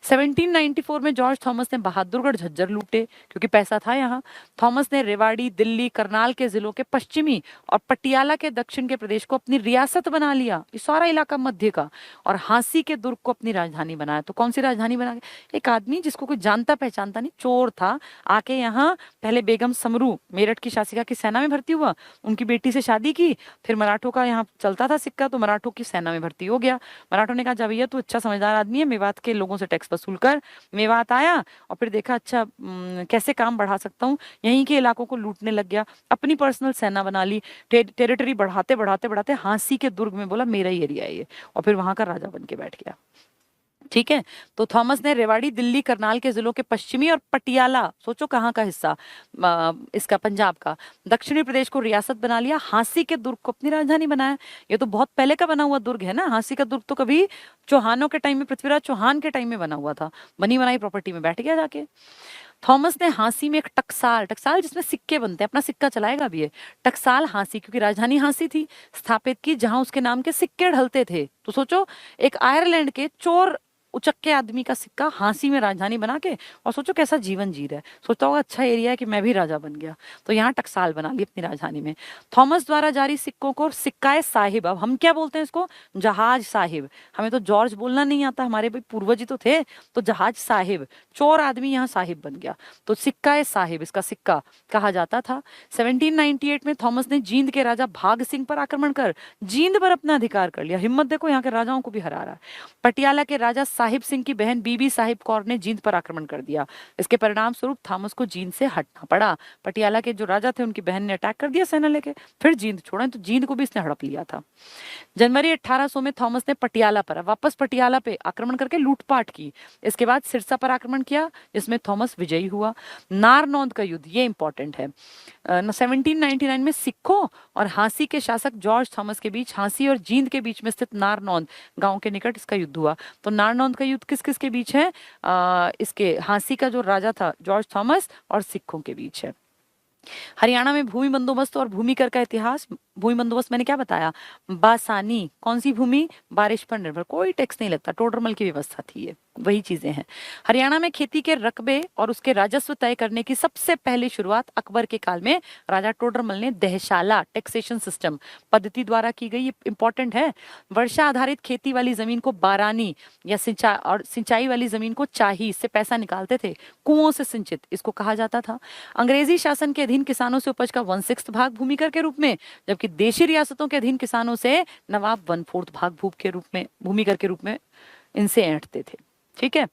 Speaker 1: 1794 में जॉर्ज थॉमस ने बहादुरगढ़ झज्जर लूटे, क्योंकि पैसा था यहाँ। थॉमस ने रेवाड़ी, दिल्ली, करनाल के जिलों के पश्चिमी और पटियाला के दक्षिण के प्रदेश को अपनी रियासत बना लिया, ये सारा इलाका मध्य का, और हांसी के दुर्ग को अपनी राजधानी बनाया। तो कौन सी राजधानी बना? एक आदमी जिसको कोई जानता पहचानता नहीं, चोर था, आके यहाँ पहले बेगम समरू मेरठ की शासिका की सेना में भर्ती हुआ, उनकी बेटी से शादी की, फिर मराठों का यहाँ चलता था सिक्का, तो मराठों की सेना में भर्ती हो गया। मराठों ने कहा जा भैया तू अच्छा समझदार आदमी है, मेवात के लोगों से टैक्स वसूल कर। मेवात आया और फिर देखा अच्छा कैसे काम बढ़ा सकता हूँ, यहीं के इलाकों को लूटने लग गया, अपनी पर्सनल सेना बना ली, टेरिटरी बढ़ाते बढ़ाते बढ़ाते हांसी के दुर्ग में बोला मेरा ही एरिया है ये, और फिर वहां का राजा बन के बैठ गया। ठीक है। तो थॉमस ने रेवाड़ी, दिल्ली, करनाल के जिलों के पश्चिमी और पटियाला, सोचो कहाँ का हिस्सा, इसका पंजाब का, दक्षिणी प्रदेश को रियासत बना लिया। हांसी के दुर्ग को अपनी राजधानी बनाया। ये तो बहुत पहले का बना हुआ दुर्ग है ना। हांसी का दुर्ग तो कभी चौहानों के टाइम में, पृथ्वीराज चौहान के टाइम में बना हुआ था, बनी बनाई प्रॉपर्टी में बैठ गया जाके। थॉमस ने हांसी में एक टकसाल, टकसाल जिसमें सिक्के बनते हैं, अपना सिक्का चलाएगा भी है, टकसाल हांसी, क्योंकि राजधानी हांसी थी, स्थापित की, जहां उसके नाम के सिक्के ढलते थे। तो सोचो एक आयरलैंड के चोर उचक्के आदमी का सिक्का हांसी में राजधानी बना के, और सोचो कैसा जीवन जी रहा है, सोचता होगा अच्छा एरिया है कि मैं भी राजा बन गया। तो यहाँ टकसाल बना ली अपनी राजधानी में। थॉमस द्वारा जारी सिक्कों को सिक्का साहिब, अब हम क्या बोलते हैं इसको, जहाज साहिब। हमें तो जॉर्ज बोलना नहीं आता, हमारे भाई पूर्वज ही तो थे, तो जहाज साहिब, चोर आदमी यहाँ साहिब बन गया, तो सिक्का साहिब इसका सिक्का कहा जाता था। 1798 में थॉमस ने जींद के राजा भाग सिंह पर आक्रमण कर जींद पर अपना अधिकार कर लिया। हिम्मत देखो, यहाँ के राजाओं को भी हरा रहा है। पटियाला के राजा साहिब सिंह की बहन बीबी साहिब कौर ने जींद पर आक्रमण कर दिया। इसके परिणाम स्वरूप थॉमस को जींद से हटना पड़ा। पटियाला के जो राजा थे उनकी बहन ने अटैक कर दिया सेना लेके, फिर जींद छोड़ा, तो जींद को भी इसने हड़प लिया था। जनवरी 1800 में थॉमस ने पटियाला पर वापस पटियाला पे आक्रमण करके लूटपाट की। इसके बाद सिरसा पर आक्रमण किया, जिसमें थॉमस विजयी हुआ। नारनौंद का युद्ध, ये इंपॉर्टेंट है। 1799 में सिखों और हांसी के शासक जॉर्ज थॉमस के बीच, हांसी और जींद के बीच में स्थित नारनौंद गांव के निकट इसका युद्ध हुआ। तो नारनौंद का युद्ध किस किस के बीच है? इसके हांसी का जो राजा था जॉर्ज थॉमस और सिखों के बीच है। हरियाणा में भूमि बंदोबस्त और भूमि कर का इतिहास। भूमि बंदोबस्त मैंने क्या बताया, बासानी, कौन सी भूमि, बारिश पर निर्भर, कोई टैक्स नहीं लगता, टोडरमल की व्यवस्था थी ये, वही चीजें हैं। हरियाणा में खेती के रकबे और उसके राजस्व तय करने की सबसे पहली शुरुआत अकबर के काल में राजा टोडरमल ने दहशाला टैक्सेशन सिस्टम पद्धति द्वारा की गई। ये इंपॉर्टेंट है। वर्षा आधारित खेती वाली जमीन को बारानी या सिंचाई वाली जमीन को चाही, इससे पैसा निकालते थे, कुओं से सिंचित इसको कहा जाता था। अंग्रेजी शासन के अधीन किसानों से उपज का 1/6 भाग भूमि कर के रूप में, जबकि देशी रियासतों के अधीन किसानों से नवाब 1/4 भाग भूमि कर के रूप में इनसे ऐंठते थे। ठीक है।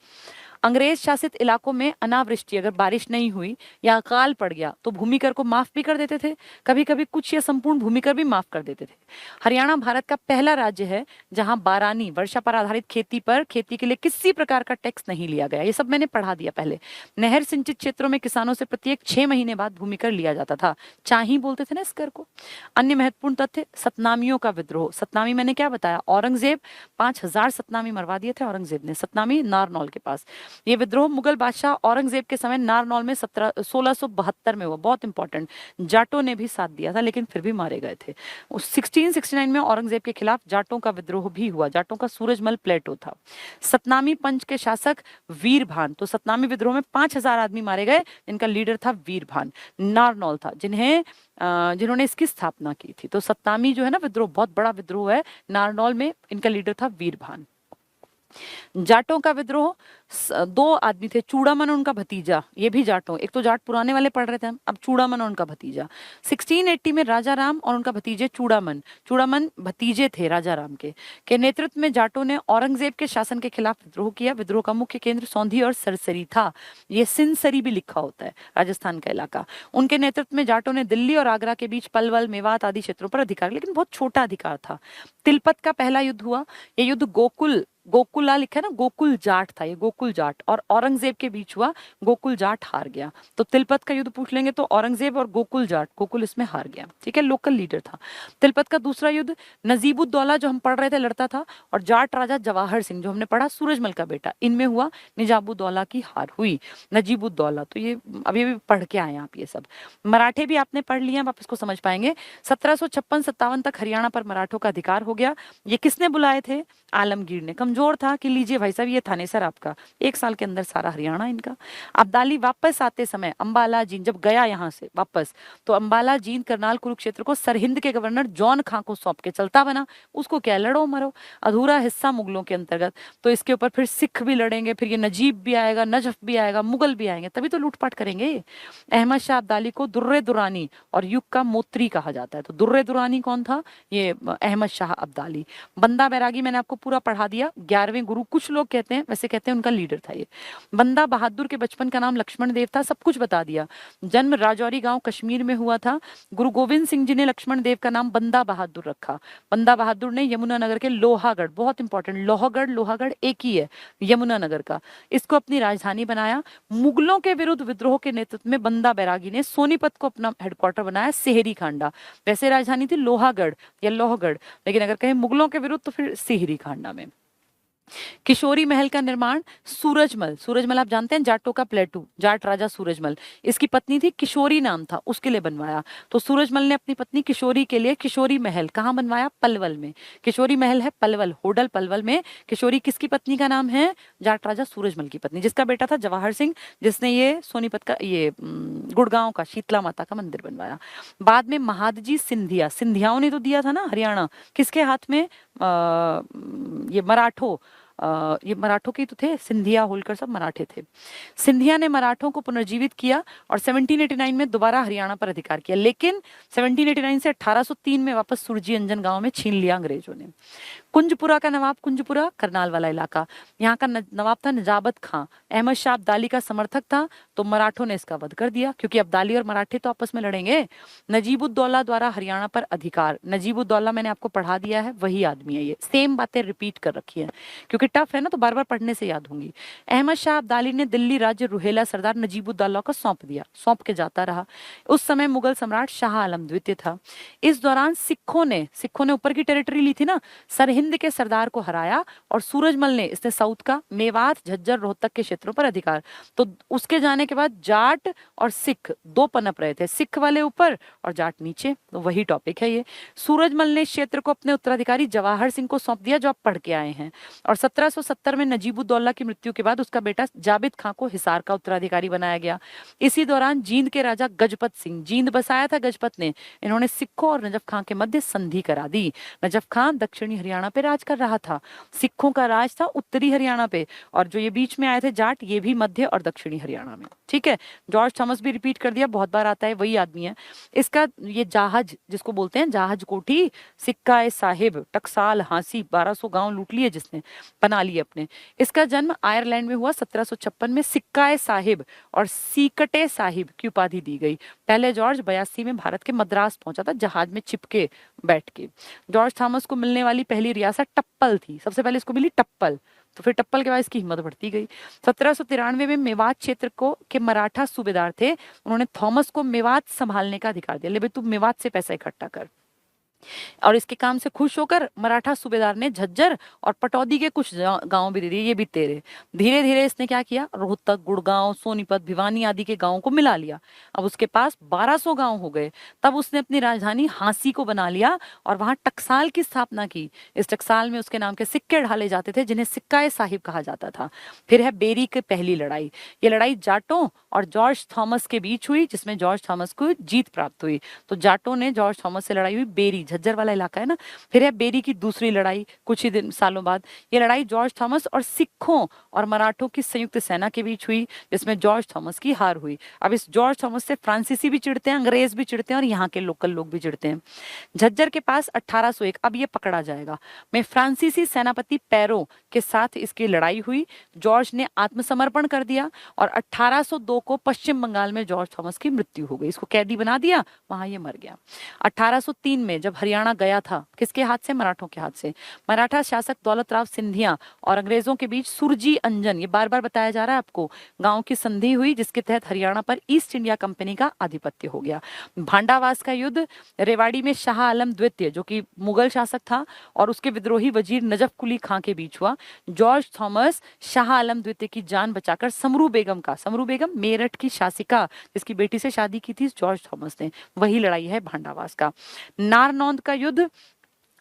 Speaker 1: अंग्रेज शासित इलाकों में अनावृष्टि, अगर बारिश नहीं हुई या अकाल पड़ गया तो भूमिकर को माफ भी कर देते थे, कभी कभी कुछ या संपूर्ण भूमिकर भी माफ कर देते थे। हरियाणा भारत का पहला राज्य है जहां बारानी वर्षा पर आधारित खेती के लिए किसी प्रकार का टैक्स नहीं लिया गया। ये सब मैंने पढ़ा दिया पहले। नहर सिंचित क्षेत्रों में किसानों से प्रत्येक 6 महीने बाद भूमिकर लिया जाता था, चाही बोलते थे ना इस कर को। अन्य महत्वपूर्ण तथ्य, सतनामियों का विद्रोह। सतनामी मैंने क्या बताया, औरंगजेब 5000 सतनामी मरवा दिए थे औरंगजेब ने, सतनामी नारनौल के पास। ये विद्रोह मुगल बादशाह औरंगजेब के समय नारनौल में 1672 में हुआ, बहुत इंपॉर्टेंट। जाटों ने भी साथ दिया था लेकिन फिर भी मारे गए थे। 1669 में औरंगजेब के खिलाफ जाटों का विद्रोह भी हुआ, जाटों का सूरजमल प्लेटो था। सतनामी पंच के शासक वीरभान, तो सतनामी विद्रोह में 5000 आदमी मारे गए, जिनका लीडर था वीरभान। नारनौल था जिन्होंने इसकी स्थापना की थी। तो सतनामी जो है ना विद्रोह, बहुत बड़ा विद्रोह है। नारनौल में इनका लीडर था वीरभान। जाटों का विद्रोह, 2 आदमी थे, चूड़ामन और उनका भतीजा। ये भी जाटों, एक तो जाट पुराने वाले पढ़ रहे थे हम, अब चूड़ामन और उनका भतीजा। 1680 में राजा राम और उनका भतीजे चूड़ामन भतीजे थे राजा राम के नेतृत्व में जाटों ने औरंगजेब के शासन के खिलाफ विद्रोह किया। विद्रोह का मुख्य केंद्र सौंधी और सरसरी था। ये सिंसरी भी लिखा होता है, राजस्थान का इलाका। उनके नेतृत्व में जाटों ने दिल्ली और आगरा के बीच पलवल, मेवात आदि क्षेत्रों पर अधिकार, लेकिन बहुत छोटा अधिकार था। तिलपत का पहला युद्ध हुआ। ये युद्ध गोकुला लिखा है ना, गोकुल जाट था ये, गोकुल जाट और औरंगजेब के बीच हुआ। गोकुल जाट हार गया। तो तिलपत का युद्ध पूछ लेंगे तो औरंगजेब और गोकुल जाट, गोकुल इसमें हार गया, ठीक है, लोकल लीडर था। तिलपत का दूसरा युद्ध, नजीबुद्दौला जो हम पढ़ रहे थे लड़ता था, और जाट राजा जवाहर सिंह जो हमने पढ़ा सूरजमल का बेटा, इनमें हुआ। निजामुद्दौला की हार हुई। नजीबुद्दौला तो ये अभी भी पढ़ के आए आप ये सब। मराठे भी आपने पढ़ लिया, आप इसको समझ पाएंगे। 1756-57 तक हरियाणा पर मराठों का अधिकार हो गया। ये किसने बुलाए थे, आलमगीर ने। कमजोर था कि लीजिए भाई साहब ये थानेसर आपका, 1 साल के अंदर सारा हरियाणा इनका। अब्दाली वापस आते समय अंबाला जींद जब गया यहाँ से वापस, तो अंबाला जींद करनाल कुरुक्षेत्र को सरहिंद के गवर्नर जॉन खां को सौंप के चलता बना। उसको क्या, लड़ो मरो, अधूरा हिस्सा मुगलों के अंतर्गत। तो इसके ऊपर फिर सिख भी लड़ेंगे, फिर ये नजीब भी आएगा, नजफ भी आएगा, मुगल भी आएंगे, तभी तो लूटपाट करेंगे। अहमद शाह अब्दाली को दुर्रे दुरानी और युग का मोत्री कहा जाता है। तो दुर्रे दुरानी कौन था, ये अहमद शाह अब्दाली। बंदा बैरागी मैंने आपको पूरा पढ़ा दिया, 11वें गुरु कुछ लोग कहते हैं, वैसे कहते हैं उनका लीडर था ये। बंदा बहादुर के बचपन का नाम लक्ष्मण देव था, सब कुछ बता दिया। जन्म राजौरी गांव कश्मीर में हुआ था। गुरु गोविंद सिंह जी ने लक्ष्मण देव का नाम बंदा बहादुर रखा। बंदा बहादुर ने यमुनानगर के लोहागढ़, बहुत इंपॉर्टेंट, लोहागढ़ एक ही है यमुनानगर का, इसको अपनी राजधानी बनाया। मुगलों के विरुद्ध विद्रोह के नेतृत्व में बंदा बैरागी ने सोनीपत को अपना हेडक्वार्टर बनाया, सेहरी खांडा। वैसे राजधानी थी लोहागढ़ या लोहगढ़, लेकिन अगर कहें मुगलों के विरुद्ध तो फिर सेहरी खांडा में। किशोरी महल का निर्माण, सूरजमल आप जानते हैं, जाटों का प्लेटू, जाट राजा सूरजमल, इसकी पत्नी थी किशोरी नाम था, उसके लिए बनवाया। तो सूरजमल ने अपनी पत्नी किशोरी के लिए किशोरी महल कहाँ बनवाया, पलवल में। किशोरी महल है पलवल, होडल पलवल में। किशोरी किसकी पत्नी का नाम है, जाट राजा सूरजमल की पत्नी, जिसका बेटा था जवाहर सिंह, जिसने ये सोनीपत का, ये गुड़गांव का शीतला माता का मंदिर बनवाया। बाद में महादजी सिंधियाओं ने तो दिया था ना हरियाणा, किसके हाथ में, ये मराठों के तो थे, सिंधिया होलकर सब मराठे थे। सिंधिया ने मराठों को पुनर्जीवित किया और 1789 में दोबारा हरियाणा पर अधिकार किया, लेकिन 1789 से 1803 में वापस सुरजी अंजन गांव में छीन लिया अंग्रेजों ने। कुंजपुरा का नवाब, कुंजपुरा करनाल वाला इलाका, यहाँ का नवाब था नजाबत खां। अहमद शाह अब्दाली का समर्थक था, तो मराठों ने इसका वध कर दिया, क्योंकि अब्दाली और मराठे तो आपस में लड़ेंगे। नजीबुद्दौला द्वारा हरियाणा पर अधिकार, नजीबुद्दौला मैंने आपको पढ़ा दिया है, वही आदमी है ये, सेम बातें रिपीट कर रखी है, क्योंकि टफ है ना तो बार बार पढ़ने से याद होंगी। अहमद शाह अब्दाली ने दिल्ली राज्य रुहेला सरदार नजीबुद्दौला को सौंप दिया, सौंप के जाता रहा। उस समय मुगल सम्राट शाह आलम द्वितीय था। इस दौरान सिखों ने ऊपर की टेरिटरी ली थी ना, सरहिंद के सरदार को हराया, और सूरजमल ने, इसने साउथ का मेवात, झज्जर, रोहतक के क्षेत्रों पर अधिकार। तो उसके जाने के बाद जाट और सिख 2 पनप रहे थे, सिख वाले ऊपर और जाट नीचे, तो वही टॉपिक है ये। सूरजमल ने क्षेत्र को अपने उत्तराधिकारी जवाहर सिंह को सौंप दिया, जो आप पढ़ के आए हैं। और 1770 में नजीबुद्दौला की मृत्यु के बाद उसका बेटा जाबित खां को हिसार का उत्तराधिकारी बनाया गया। इसी दौरान जींद के राजा गजपत सिंह, जींद बसाया था गजपत ने, इन्होंने सिखों और नजफ खां के मध्य संधि करा दी। नजफ खां दक्षिणी हरियाणा पे राज कर रहा था। सिखों का राज था उत्तरी हरियाणा पे, और जो ये बीच में आए थे जाट, ये भी मध्य और दक्षिणी हरियाणा में। ठीक है, जॉर्ज थॉमस भी रिपीट कर दिया, बहुत बार आता है, वही आदमी है। इसका ये जहाज जिसको बोलते हैं, जहाज कोठी, सिक्का ए साहिब, टकसाल, हांसी, 1200 गांव लूट लिए जिसने, बना लिए अपने। इसका जन्म आयरलैंड में हुआ 1756 में। सिक्का ए साहिब और सीकटे साहिब की उपाधि दी गई। पहले जॉर्ज 82 में भारत के मद्रास पहुंचा था, जहाज में चिपके बैठ के। जॉर्ज थॉमस को मिलने वाली पहली रियासत टप्पल थी, सबसे पहले इसको मिली टप्पल, तो फिर टप्पल के बाद इसकी हिम्मत बढ़ती गई। 1793 में मेवात क्षेत्र को के मराठा सूबेदार थे, उन्होंने थॉमस को मेवात संभालने का अधिकार दिया, ले भाई तू मेवात से पैसा इकट्ठा कर। और इसके काम से खुश होकर मराठा सूबेदार ने झज्जर और पटौदी के कुछ गांव भी दे दिए, ये भी तेरे। धीरे धीरे इसने क्या किया, रोहतक, गुड़गांव, सोनीपत, भिवानी आदि के गांवों को मिला लिया। अब उसके पास 1200 गांव हो गए। तब उसने अपनी राजधानी हांसी को बना लिया और वहां टकसाल की स्थापना की। इस टकसाल में उसके नाम के सिक्के ढाले जाते थे, जिन्हें सिक्का ए साहिब कहा जाता था। फिर है बेरी की पहली लड़ाई। ये लड़ाई जाटों और जॉर्ज थॉमस के बीच हुई, जिसमें जॉर्ज थॉमस को जीत प्राप्त हुई। तो जाटों ने जॉर्ज थॉमस से लड़ाई हुई, बेरी झज्जर वाला इलाका है ना। फिर है बेरी की दूसरी लड़ाई कुछ ही सालों बाद। ये लड़ाई जॉर्ज थॉमस और सिखों और मराठों की संयुक्त सेना के बीच हुई, जिसमें जॉर्ज थॉमस की हार हुई। अब इस जॉर्ज थॉमस से फ्रांसीसी भी चिढ़ते हैं, अंग्रेज भी चिढ़ते हैं और यहाँ के लोकल लोग भी चिढ़ते हैं। झज्जर के पास 1801, अब ये पकड़ा जाएगा, में फ्रांसीसी सेनापति पैरो के साथ इसकी लड़ाई हुई। जॉर्ज ने आत्मसमर्पण कर दिया और 1802 को पश्चिम बंगाल में जॉर्ज थॉमस की मृत्यु हो गई। इसको कैदी बना दिया, वहां ये मर गया। 1803 में जब हरियाणा गया था, किसके हाथ से, मराठों के हाथ से, मराठा शासक दौलत राव सिंधिया और अंग्रेजों के बीच सुरजी अंजन, ये बार बार बताया जा रहा है आपको, गांव की संधि हुई, जिसके तहत हरियाणा पर ईस्ट इंडिया कंपनी का आधिपत्य हो गया। भांडावास का युद्ध रेवाड़ी में शाह आलम द्वितीय, जो कि मुगल शासक था, और उसके विद्रोही वजीर नजफ कुली खां के बीच हुआ। जॉर्ज थॉमस शाह आलम द्वितीय की जान बचाकर समरू बेगम मेरठ की शासिका, जिसकी बेटी से शादी की थी जॉर्ज थॉमस ने, वही लड़ाई है भांडावास का। नारनौंद का युद्ध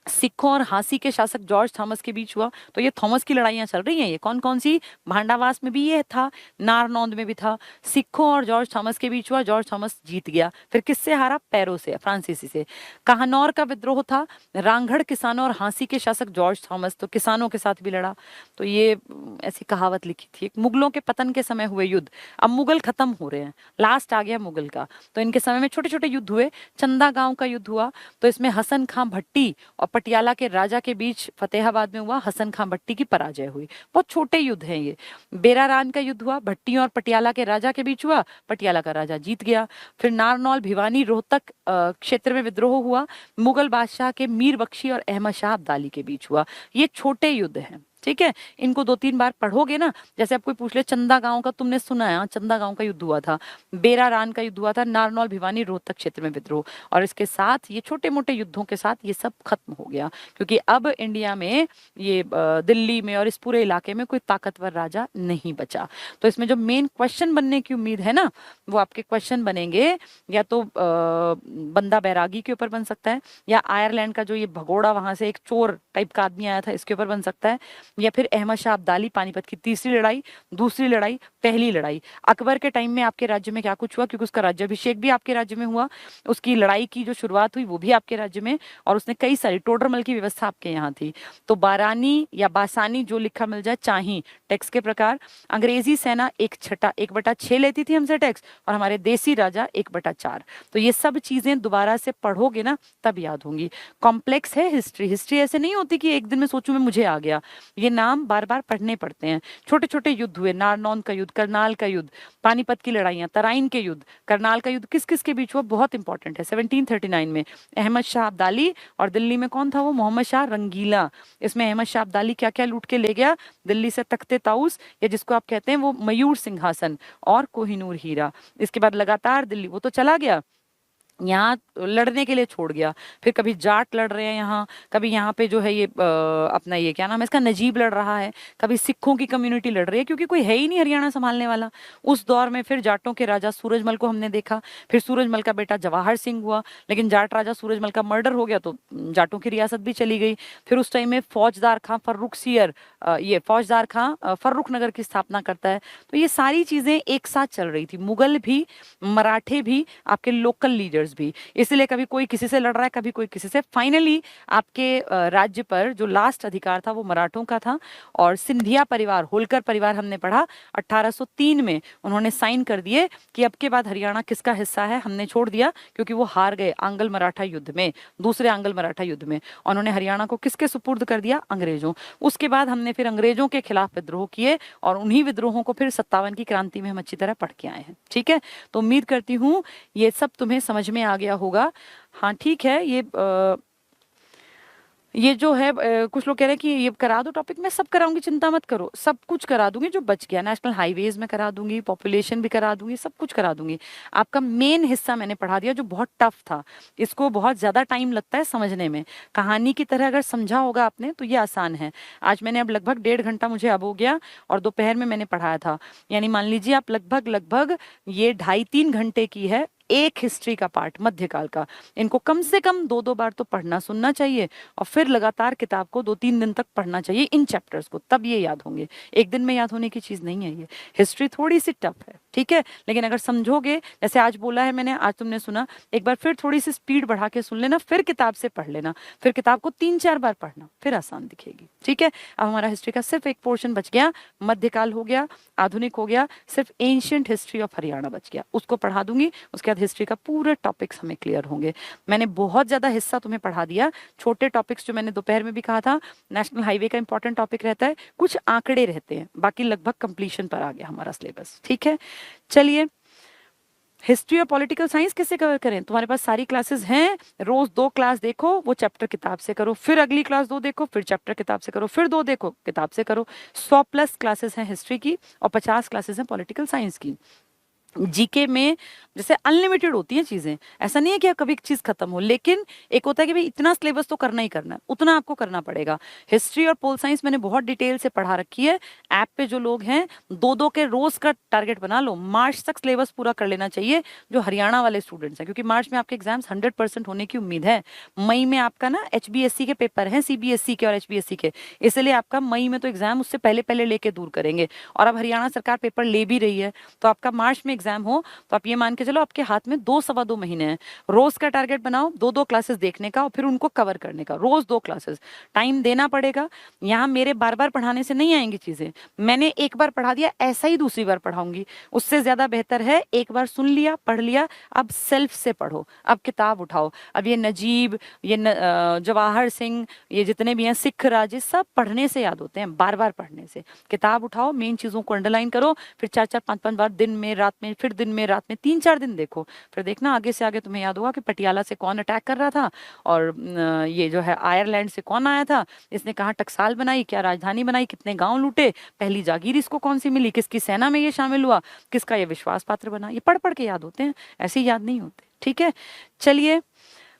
Speaker 1: सिखों और हांसी के शासक जॉर्ज थॉमस के बीच हुआ। तो ये थॉमस की लड़ाइयां चल रही हैं, ये कौन कौन सी, भांडावास में भी ये था, नारनौंद में भी था, सिखों और जॉर्ज थॉमस के बीच हुआ। जॉर्ज थॉमस जीत गया। फिर किससे हारा, पैरो से, फ्रांसीसी से। काहनौर का विद्रोह था, रांगड़ किसानों और हांसी के शासक जॉर्ज थॉमस, तो किसानों के साथ भी लड़ा। तो ये ऐसी कहावत लिखी थी। मुगलों के पतन के समय हुए युद्ध, अब मुगल खत्म हो रहे हैं, लास्ट आ गया मुगल का, तो इनके समय में छोटे छोटे युद्ध हुए। चंदा गांव का युद्ध हुआ, तो इसमें हसन खां भट्टी और पटियाला के राजा के बीच फतेहाबाद में हुआ, हसन खां भट्टी की पराजय हुई। बहुत छोटे युद्ध हैं ये। बेरारान का युद्ध हुआ, भट्टियों और पटियाला के राजा के बीच हुआ, पटियाला का राजा जीत गया। फिर नारनौल, भिवानी, रोहतक क्षेत्र में विद्रोह हुआ, मुगल बादशाह के मीर बख्शी और अहमद शाह अब्दाली के बीच हुआ। ये छोटे युद्ध हैं, ठीक है, इनको 2-3 बार पढ़ोगे ना। जैसे आप कोई पूछ ले चंदा गांव का तुमने सुना है, चंदा गांव का युद्ध हुआ था, बेरारान का युद्ध हुआ था, नारनौल, भिवानी, रोहतक क्षेत्र में विद्रोह, और इसके साथ ये छोटे मोटे युद्धों के साथ ये सब खत्म हो गया, क्योंकि अब इंडिया में ये दिल्ली में और इस पूरे इलाके में कोई ताकतवर राजा नहीं बचा। तो इसमें जो मेन क्वेश्चन बनने की उम्मीद है ना, वो आपके क्वेश्चन बनेंगे या तो बंदा बैरागी के ऊपर बन सकता है, या आयरलैंड का जो ये भगोड़ा वहां से एक चोर टाइप का आदमी आया था, इसके ऊपर बन सकता है, या फिर अहमद शाह अब्दाली, पानीपत की तीसरी लड़ाई, दूसरी लड़ाई, पहली लड़ाई। अकबर के टाइम में आपके राज्य में क्या कुछ हुआ, क्योंकि उसका राज्याभिषेक भी आपके राज्य में हुआ, उसकी लड़ाई की जो शुरुआत हुई वो भी आपके राज्य में, और उसने कई सारी टोडरमल की व्यवस्था आपके यहाँ थी। तो बारानी या बासानी जो लिखा मिल जाए, चाही टैक्स के प्रकार। अंग्रेजी सेना 1/6 लेती थी हमसे टैक्स, और हमारे देसी राजा 1/4। तो ये सब चीजें दोबारा से पढ़ोगे ना तब याद होंगी। कॉम्प्लेक्स है हिस्ट्री, हिस्ट्री ऐसे नहीं होती कि एक दिन में सोचूं मैं मुझे आ गया, ये नाम बार बार पढ़ने पड़ते हैं। छोटे छोटे युद्ध हुए, नारनौंद का युद्ध, करनाल का युद्ध, पानीपत की लड़ाइयां, तराइन के युद्ध, करनाल का युद्ध किस किस के बीच हुआ, बहुत इंपॉर्टेंट है। 1739 में अहमद शाह अब्दाली, और दिल्ली में कौन था वो, मोहम्मद शाह रंगीला। इसमें अहमद शाह अब्दाली क्या क्या लूट के ले गया, दिल्ली से तख्ते ताउस, या जिसको आप कहते हैं वो मयूर सिंहासन, और कोहिनूर हीरा। इसके बाद लगातार दिल्ली वो तो चला गया, यहाँ लड़ने के लिए छोड़ गया। फिर कभी जाट लड़ रहे हैं यहाँ, कभी यहाँ पे जो है ये अपना ये क्या नाम है इसका, नजीब लड़ रहा है, कभी सिखों की कम्युनिटी लड़ रही है, क्योंकि कोई है ही नहीं हरियाणा संभालने वाला उस दौर में। फिर जाटों के राजा सूरजमल को हमने देखा, फिर सूरजमल का बेटा जवाहर सिंह हुआ, लेकिन जाट राजा सूरजमल का मर्डर हो गया तो जाटों की रियासत भी चली गई। फिर उस टाइम में फौजदार खां फर्रुख सियर, ये फौजदार खां फर्रुख नगर की स्थापना करता है। तो ये सारी चीजें एक साथ चल रही थी, मुगल भी, मराठे भी, आपके लोकल लीडर्स वॉर्स भी, इसलिए कभी कोई किसी से लड़ रहा है, कभी कोई किसी से। फाइनली आपके राज्य पर जो लास्ट अधिकार था वो मराठों का था, और सिंधिया परिवार, होलकर परिवार हमने पढ़ा 1803 में उन्होंने साइन कर दिए कि अब के बाद हरियाणा किसका हिस्सा है, हमने छोड़ दिया, क्योंकि वो हार गए आंग्ल मराठा युद्ध में, दूसरे आंग्ल मराठा युद्ध में। उन्होंने हरियाणा को किसके सुपुर्द कर दिया, अंग्रेजों। उसके बाद हमने फिर अंग्रेजों के खिलाफ विद्रोह किए, और उन्हीं विद्रोहों को फिर 57 की क्रांति में हम अच्छी तरह पढ़ के आए हैं। ठीक है, तो उम्मीद करती हूँ ये सब तुम्हें समझ में आ गया होगा। हाँ ठीक है, ये जो है कुछ लोग कह रहे हैं कि ये करा दो टॉपिक, मैं सब कराऊंगी, चिंता मत करो, सब कुछ करा दूंगी जो बच गया। नेशनल हाईवेज में करा दूंगी, पॉपुलेशन भी करा दूंगी, सब कुछ करा दूंगी। आपका मेन हिस्सा मैंने पढ़ा दिया जो बहुत टफ था, इसको बहुत ज्यादा टाइम लगता है समझने में। कहानी की तरह अगर समझा होगा आपने तो ये आसान है। आज मैंने अब लगभग 1.5 घंटा मुझे अब हो गया, और दोपहर में मैंने पढ़ाया था, यानी मान लीजिए आप लगभग ये 2.5-3 घंटे की है एक हिस्ट्री का पार्ट, मध्यकाल का। इनको कम से कम 2-2 बार तो पढ़ना सुनना चाहिए, और फिर लगातार किताब को 2-3 दिन तक पढ़ना चाहिए इन चैप्टर्स को, तब ये याद होंगे। एक दिन में याद होने की चीज नहीं है ये। हिस्ट्री थोड़ी सी टफ है, ठीक है, लेकिन अगर समझोगे, जैसे आज बोला है मैंने, आज तुमने सुना, एक बार फिर थोड़ी सी स्पीड बढ़ा के सुन लेना, फिर किताब से पढ़ लेना, फिर किताब को 3-4 बार पढ़ना, फिर आसान दिखेगी। ठीक है, अब हमारा हिस्ट्री का सिर्फ एक पोर्शन बच गया, मध्यकाल हो गया, आधुनिक हो गया, सिर्फ एंशिएंट हिस्ट्री ऑफ हरियाणा बच गया, उसको पढ़ा दूंगी। उसके बाद हिस्ट्री का पूरे टॉपिक्स हमें क्लियर होंगे। मैंने बहुत ज्यादा हिस्सा तुम्हें पढ़ा दिया। छोटे टॉपिक्स जो मैंने दोपहर में भी कहा था, नेशनल हाईवे का इंपॉर्टेंट टॉपिक रहता है, कुछ आंकड़े रहते हैं, बाकी लगभग कंप्लीशन पर आ गया हमारा सिलेबस। ठीक है, चलिए, हिस्ट्री और पॉलिटिकल साइंस कैसे कवर करें? तुम्हारे पास सारी क्लासेस हैं, रोज 2 क्लास देखो, वो चैप्टर किताब से करो, फिर अगली क्लास 2 देखो, फिर चैप्टर किताब से करो, फिर 2 देखो, किताब से करो। 100+ क्लासेस हैं हिस्ट्री की, और 50 क्लासेस हैं पॉलिटिकल साइंस की। जीके में जैसे अनलिमिटेड होती हैं चीजें, ऐसा नहीं है कि आप कभी चीज खत्म हो, लेकिन एक होता है कि भाई इतना सिलेबस तो करना ही करना है, उतना आपको करना पड़ेगा। हिस्ट्री और पोल साइंस मैंने बहुत डिटेल से पढ़ा रखी है। ऐप पे जो लोग हैं 2-2 के रोज का टारगेट बना लो, मार्च तक सिलेबस पूरा कर लेना चाहिए जो हरियाणा वाले स्टूडेंट्स हैं, क्योंकि मार्च में आपके एग्जाम्स 100% होने की उम्मीद है। मई में आपका ना HBSC के पेपर हैं, CBSC के और HBSC के, इसलिए आपका मई में तो एग्जाम उससे पहले पहले लेके दूर करेंगे। और अब हरियाणा सरकार पेपर ले भी रही है, तो आपका मार्च में एग्जाम हो तो आप ये मान के चलो आपके हाथ में 2-2.25 महीने हैं। रोज का टारगेट बनाओ, 2-2 क्लासेस देखने का और फिर उनको कवर करने का, रोज 2 क्लासेस। टाइम देना पड़ेगा, यहाँ मेरे बार बार पढ़ाने से नहीं आएंगी चीजें। मैंने एक बार पढ़ा दिया, ऐसा ही दूसरी बार पढ़ाऊंगी, उससे ज्यादा बेहतर है एक बार सुन लिया, पढ़ लिया, अब सेल्फ से पढ़ो, अब किताब उठाओ। अब ये नजीब, ये जवाहर सिंह, ये जितने भी हैं सिख राज, सब पढ़ने से याद होते हैं, बार बार पढ़ने से। किताब उठाओ, मेन चीजों को अंडरलाइन करो, फिर 4-4, 5-5 बार दिन में, रात में, फिर दिन में, रात में, 3-4 दिन देखो, फिर देखना आगे से आगे तुम्हें याद होगा कि पटियाला से कौन अटैक कर रहा था, और ये जो है आयरलैंड से कौन आया था, इसने कहाँ टकसाल बनाई, क्या राजधानी बनाई, कितने गांव लूटे, पहली जागीर इसको कौन सी मिली, किसकी सेना में ये शामिल हुआ, किसका ये विश्वास पात्र बना। ये पढ़ पढ़ के याद होते हैं, ऐसे ही याद नहीं होते। ठीक है, चलिए,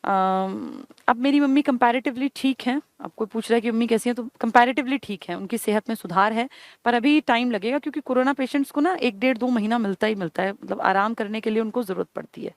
Speaker 1: अब मेरी मम्मी कंपैरेटिवली ठीक है। अब कोई पूछ रहा है कि मम्मी कैसी है, तो कंपैरेटिवली ठीक है, उनकी सेहत में सुधार है, पर अभी टाइम लगेगा, क्योंकि कोरोना पेशेंट्स को ना 1-1.5-2 महीना मिलता ही मिलता है, मतलब आराम करने के लिए उनको जरूरत पड़ती है।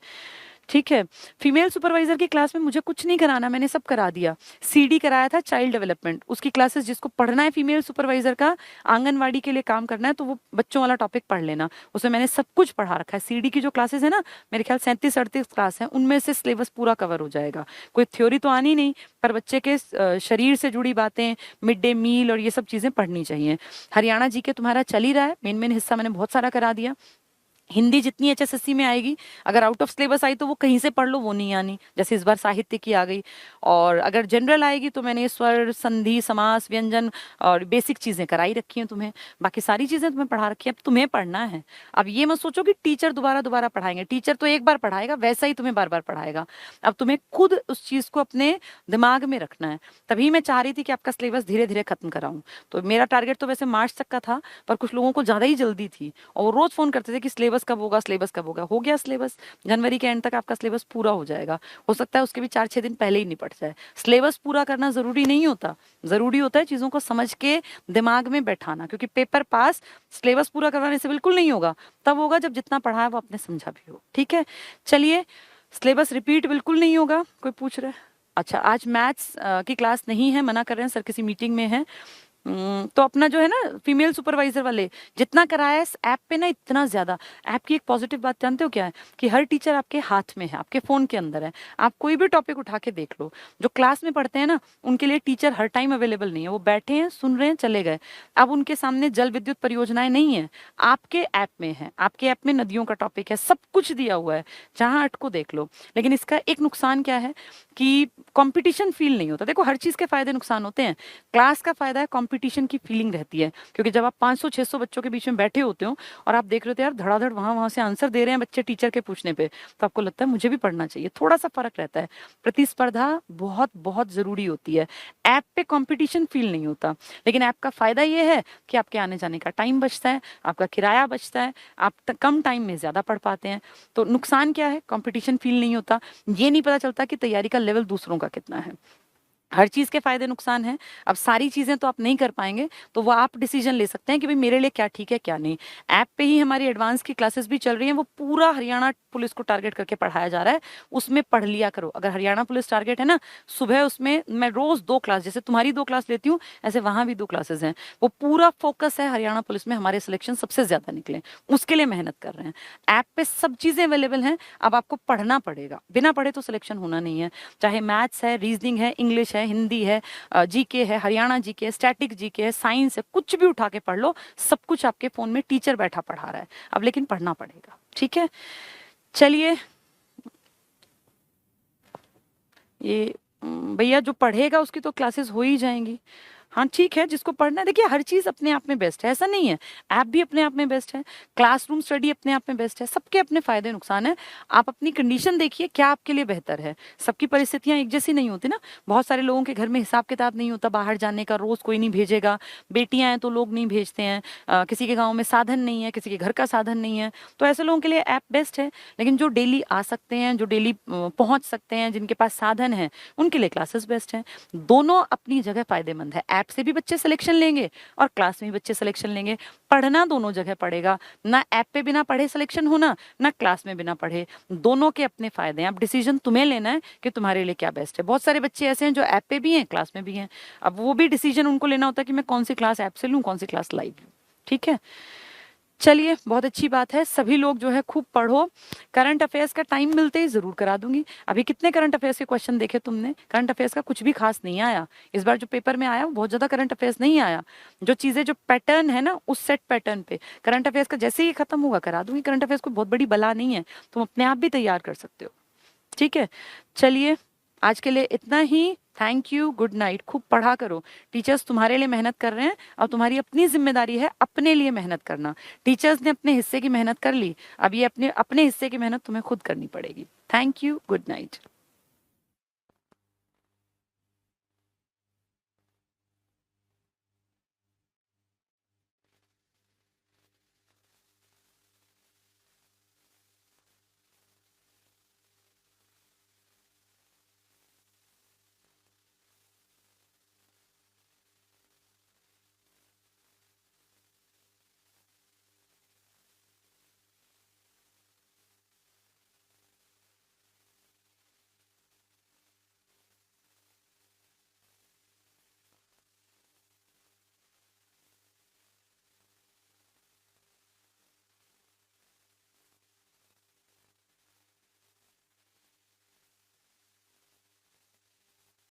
Speaker 1: ठीक है, फीमेल सुपरवाइजर की क्लास में मुझे कुछ नहीं कराना, मैंने सब करा दिया। CD कराया था, चाइल्ड डेवलपमेंट, उसकी क्लासेस जिसको पढ़ना है फीमेल सुपरवाइजर का, आंगनवाड़ी के लिए काम करना है, तो वो बच्चों वाला टॉपिक पढ़ लेना, उसमें मैंने सब कुछ पढ़ा रखा है। CD की जो क्लासेस है ना, मेरे ख्याल 37-38 क्लास है, उनमें से सिलेबस पूरा कवर हो जाएगा। कोई थ्योरी तो आनी नहीं, पर बच्चे के शरीर से जुड़ी बातें, मिड डे मील और ये सब चीजें पढ़नी चाहिए। हरियाणा जीके तुम्हारा चल ही रहा है, मेन हिस्सा मैंने बहुत सारा करा दिया। हिंदी जितनी HSSC में आएगी, अगर आउट ऑफ सिलेबस आई तो वो कहीं से पढ़ लो, वो नहीं आनी, जैसे इस बार साहित्य की आ गई। और अगर जनरल आएगी तो मैंने स्वर, संधि, समास, व्यंजन और बेसिक चीजें कराई रखी हैं तुम्हें, बाकी सारी चीजें तुम्हें पढ़ा रखी है, अब तुम्हें पढ़ना है। अब ये मत सोचो कि टीचर दोबारा दोबारा पढ़ाएंगे, टीचर तो एक बार पढ़ाएगा, वैसा ही तुम्हें बार बार पढ़ाएगा। अब तुम्हें खुद उस चीज को अपने दिमाग में रखना है, तभी मैं चाह रही थी कि आपका सिलेबस धीरे धीरे खत्म कराऊं। तो मेरा टारगेट तो वैसे मार्च तक का था, पर कुछ लोगों को ज्यादा ही जल्दी थी, और वो रोज फोन करते थे कि सिलेबस कब होगा, सिलेबस कब होगा। हो गया सिलेबस, जनवरी के एंड तक आपका सिलेबस पूरा हो जाएगा। हो सकता है उसके भी 4-6 दिन पहले ही निपट जाए। सिलेबस पूरा करना जरूरी नहीं होता, जरूरी होता है चीजों को समझ के दिमाग में बैठाना, क्योंकि पेपर पास सिलेबस पूरा करवाने से बिल्कुल नहीं होगा, तब होगा जब जितना पढ़ा है वो आपने समझा भी हो। ठीक है, चलिए, सिलेबस रिपीट बिल्कुल नहीं होगा। कोई पूछ रहा है? अच्छा, आज मैथ्स की क्लास नहीं है, मना कर रहे हैं सर, किसी मीटिंग में है, तो अपना जो है ना फीमेल सुपरवाइजर वाले जितना कराया है ऐप पे ना, इतना ज्यादा। ऐप की एक पॉजिटिव बात जानते हो क्या है? कि हर टीचर आपके हाथ में है, आपके फोन के अंदर है। आप कोई भी टॉपिक उठा के देख लो। जो क्लास में पढ़ते हैं ना, उनके लिए टीचर हर टाइम अवेलेबल नहीं है। वो बैठे हैं, सुन रहे हैं, चले गए। अब उनके सामने जल विद्युत परियोजनाएं नहीं है, आपके ऐप में है। आपके ऐप में नदियों का टॉपिक है, सब कुछ दिया हुआ है, जहां अटको देख लो। लेकिन इसका एक नुकसान क्या है कि कंपटीशन फील नहीं होता। देखो, हर चीज के फायदे नुकसान होते हैं। क्लास का फायदा है कंपटीशन की फीलिंग रहती है, क्योंकि जब आप 500-600 बच्चों के बीच में बैठे होते हो और आप देख रहे हो यार धड़ाधड़ वहां वहां से आंसर दे रहे हैं बच्चे टीचर के पूछने पे, तो आपको लगता है मुझे भी पढ़ना चाहिए। थोड़ा सा फर्क रहता है। प्रतिस्पर्धा बहुत बहुत जरूरी होती है। ऐप पे कंपटीशन फील नहीं होता। लेकिन ऐप का फायदा ये है कि आपके आने जाने का टाइम बचता है, आपका किराया बचता है, आप कम टाइम में ज्यादा पढ़ पाते हैं। तो नुकसान क्या है? कंपटीशन फील नहीं होता। ये नहीं पता चलता कि तैयारी का लेवल दूसरों का कितना है। हर चीज के फायदे नुकसान हैं। अब सारी चीजें तो आप नहीं कर पाएंगे, तो वो आप डिसीजन ले सकते हैं कि भाई मेरे लिए क्या ठीक है क्या नहीं। ऐप पे ही हमारी एडवांस की क्लासेस भी चल रही हैं। वो पूरा हरियाणा पुलिस को टारगेट करके पढ़ाया जा रहा है। उसमें पढ़ लिया करो। अगर हरियाणा पुलिस टारगेट है ना, सुबह उसमें मैं रोज 2 क्लास, जैसे तुम्हारी 2 क्लास लेती हूँ, ऐसे वहां भी 2 क्लासेस हैं। वो पूरा फोकस है हरियाणा पुलिस में हमारे सिलेक्शन सबसे ज्यादा निकले, उसके लिए मेहनत कर रहे हैं। ऐप पे सब चीजें अवेलेबल हैं। अब आपको पढ़ना पड़ेगा, बिना पढ़े तो सिलेक्शन होना नहीं है। चाहे मैथ्स है, रीजनिंग है, इंग्लिश है, हिंदी है, जीके है, हरियाणा जीके है, स्टैटिक जीके है, साइंस है, कुछ भी उठा के पढ़ लो। सब कुछ आपके फोन में टीचर बैठा पढ़ा रहा है। अब लेकिन पढ़ना पड़ेगा, ठीक है। चलिए, ये भैया जो पढ़ेगा उसकी तो क्लासेस हो ही जाएंगी। हाँ ठीक है, जिसको पढ़ना है। देखिए, हर चीज अपने आप में बेस्ट है, ऐसा नहीं है। ऐप भी अपने आप में बेस्ट है, क्लासरूम स्टडी अपने आप में बेस्ट है। सबके अपने फायदे नुकसान है। आप अपनी कंडीशन देखिए, क्या आपके लिए बेहतर है। सबकी परिस्थितियां एक जैसी नहीं होती ना। बहुत सारे लोगों के घर में हिसाब किताब नहीं होता बाहर जाने का, रोज कोई नहीं भेजेगा। बेटियां हैं तो लोग नहीं भेजते हैं। किसी के गाँव में साधन नहीं है, किसी के घर का साधन नहीं है, तो ऐसे लोगों के लिए ऐप बेस्ट है। लेकिन जो डेली आ सकते हैं, जो डेली पहुंच सकते हैं, जिनके पास साधन है, उनके लिए क्लासेस बेस्ट है। दोनों अपनी जगह फायदेमंद है। ऐप से भी बच्चे सिलेक्शन लेंगे और क्लास में भी बच्चे सिलेक्शन लेंगे। पढ़ना दोनों जगह पड़ेगा। ना ऐप पे बिना पढ़े सिलेक्शन होना, ना क्लास में बिना पढ़े। दोनों के अपने फायदे हैं। अब डिसीजन तुम्हें लेना है कि तुम्हारे लिए क्या बेस्ट है। बहुत सारे बच्चे ऐसे हैं जो ऐप पे भी हैं, क्लास में भी हैं। अब वो भी डिसीजन उनको लेना होता है कि मैं कौन सी क्लास ऐप से लूँ, कौन सी क्लास लाइव लूँ। ठीक है, चलिए, बहुत अच्छी बात है। सभी लोग जो है खूब पढ़ो। करंट अफेयर्स का टाइम मिलते ही जरूर करा दूंगी। अभी कितने करंट अफेयर्स के क्वेश्चन देखे तुमने? करंट अफेयर्स का कुछ भी खास नहीं आया इस बार। जो पेपर में आया वो बहुत ज्यादा करंट अफेयर्स नहीं आया। जो चीजें, जो पैटर्न है ना, उस सेट पैटर्न पे करंट अफेयर्स का जैसे ही खत्म होगा करा दूंगी। करंट अफेयर्स कोई बहुत बड़ी बला नहीं है, तुम अपने आप भी तैयार कर सकते हो। ठीक है, चलिए, आज के लिए इतना ही। Thank you, good night. खूब पढ़ा करो। टीचर्स तुम्हारे लिए मेहनत कर रहे हैं और तुम्हारी अपनी जिम्मेदारी है अपने लिए मेहनत करना। टीचर्स ने अपने हिस्से की मेहनत कर ली, अब ये अपने अपने हिस्से की मेहनत तुम्हें खुद करनी पड़ेगी। Thank you, good night.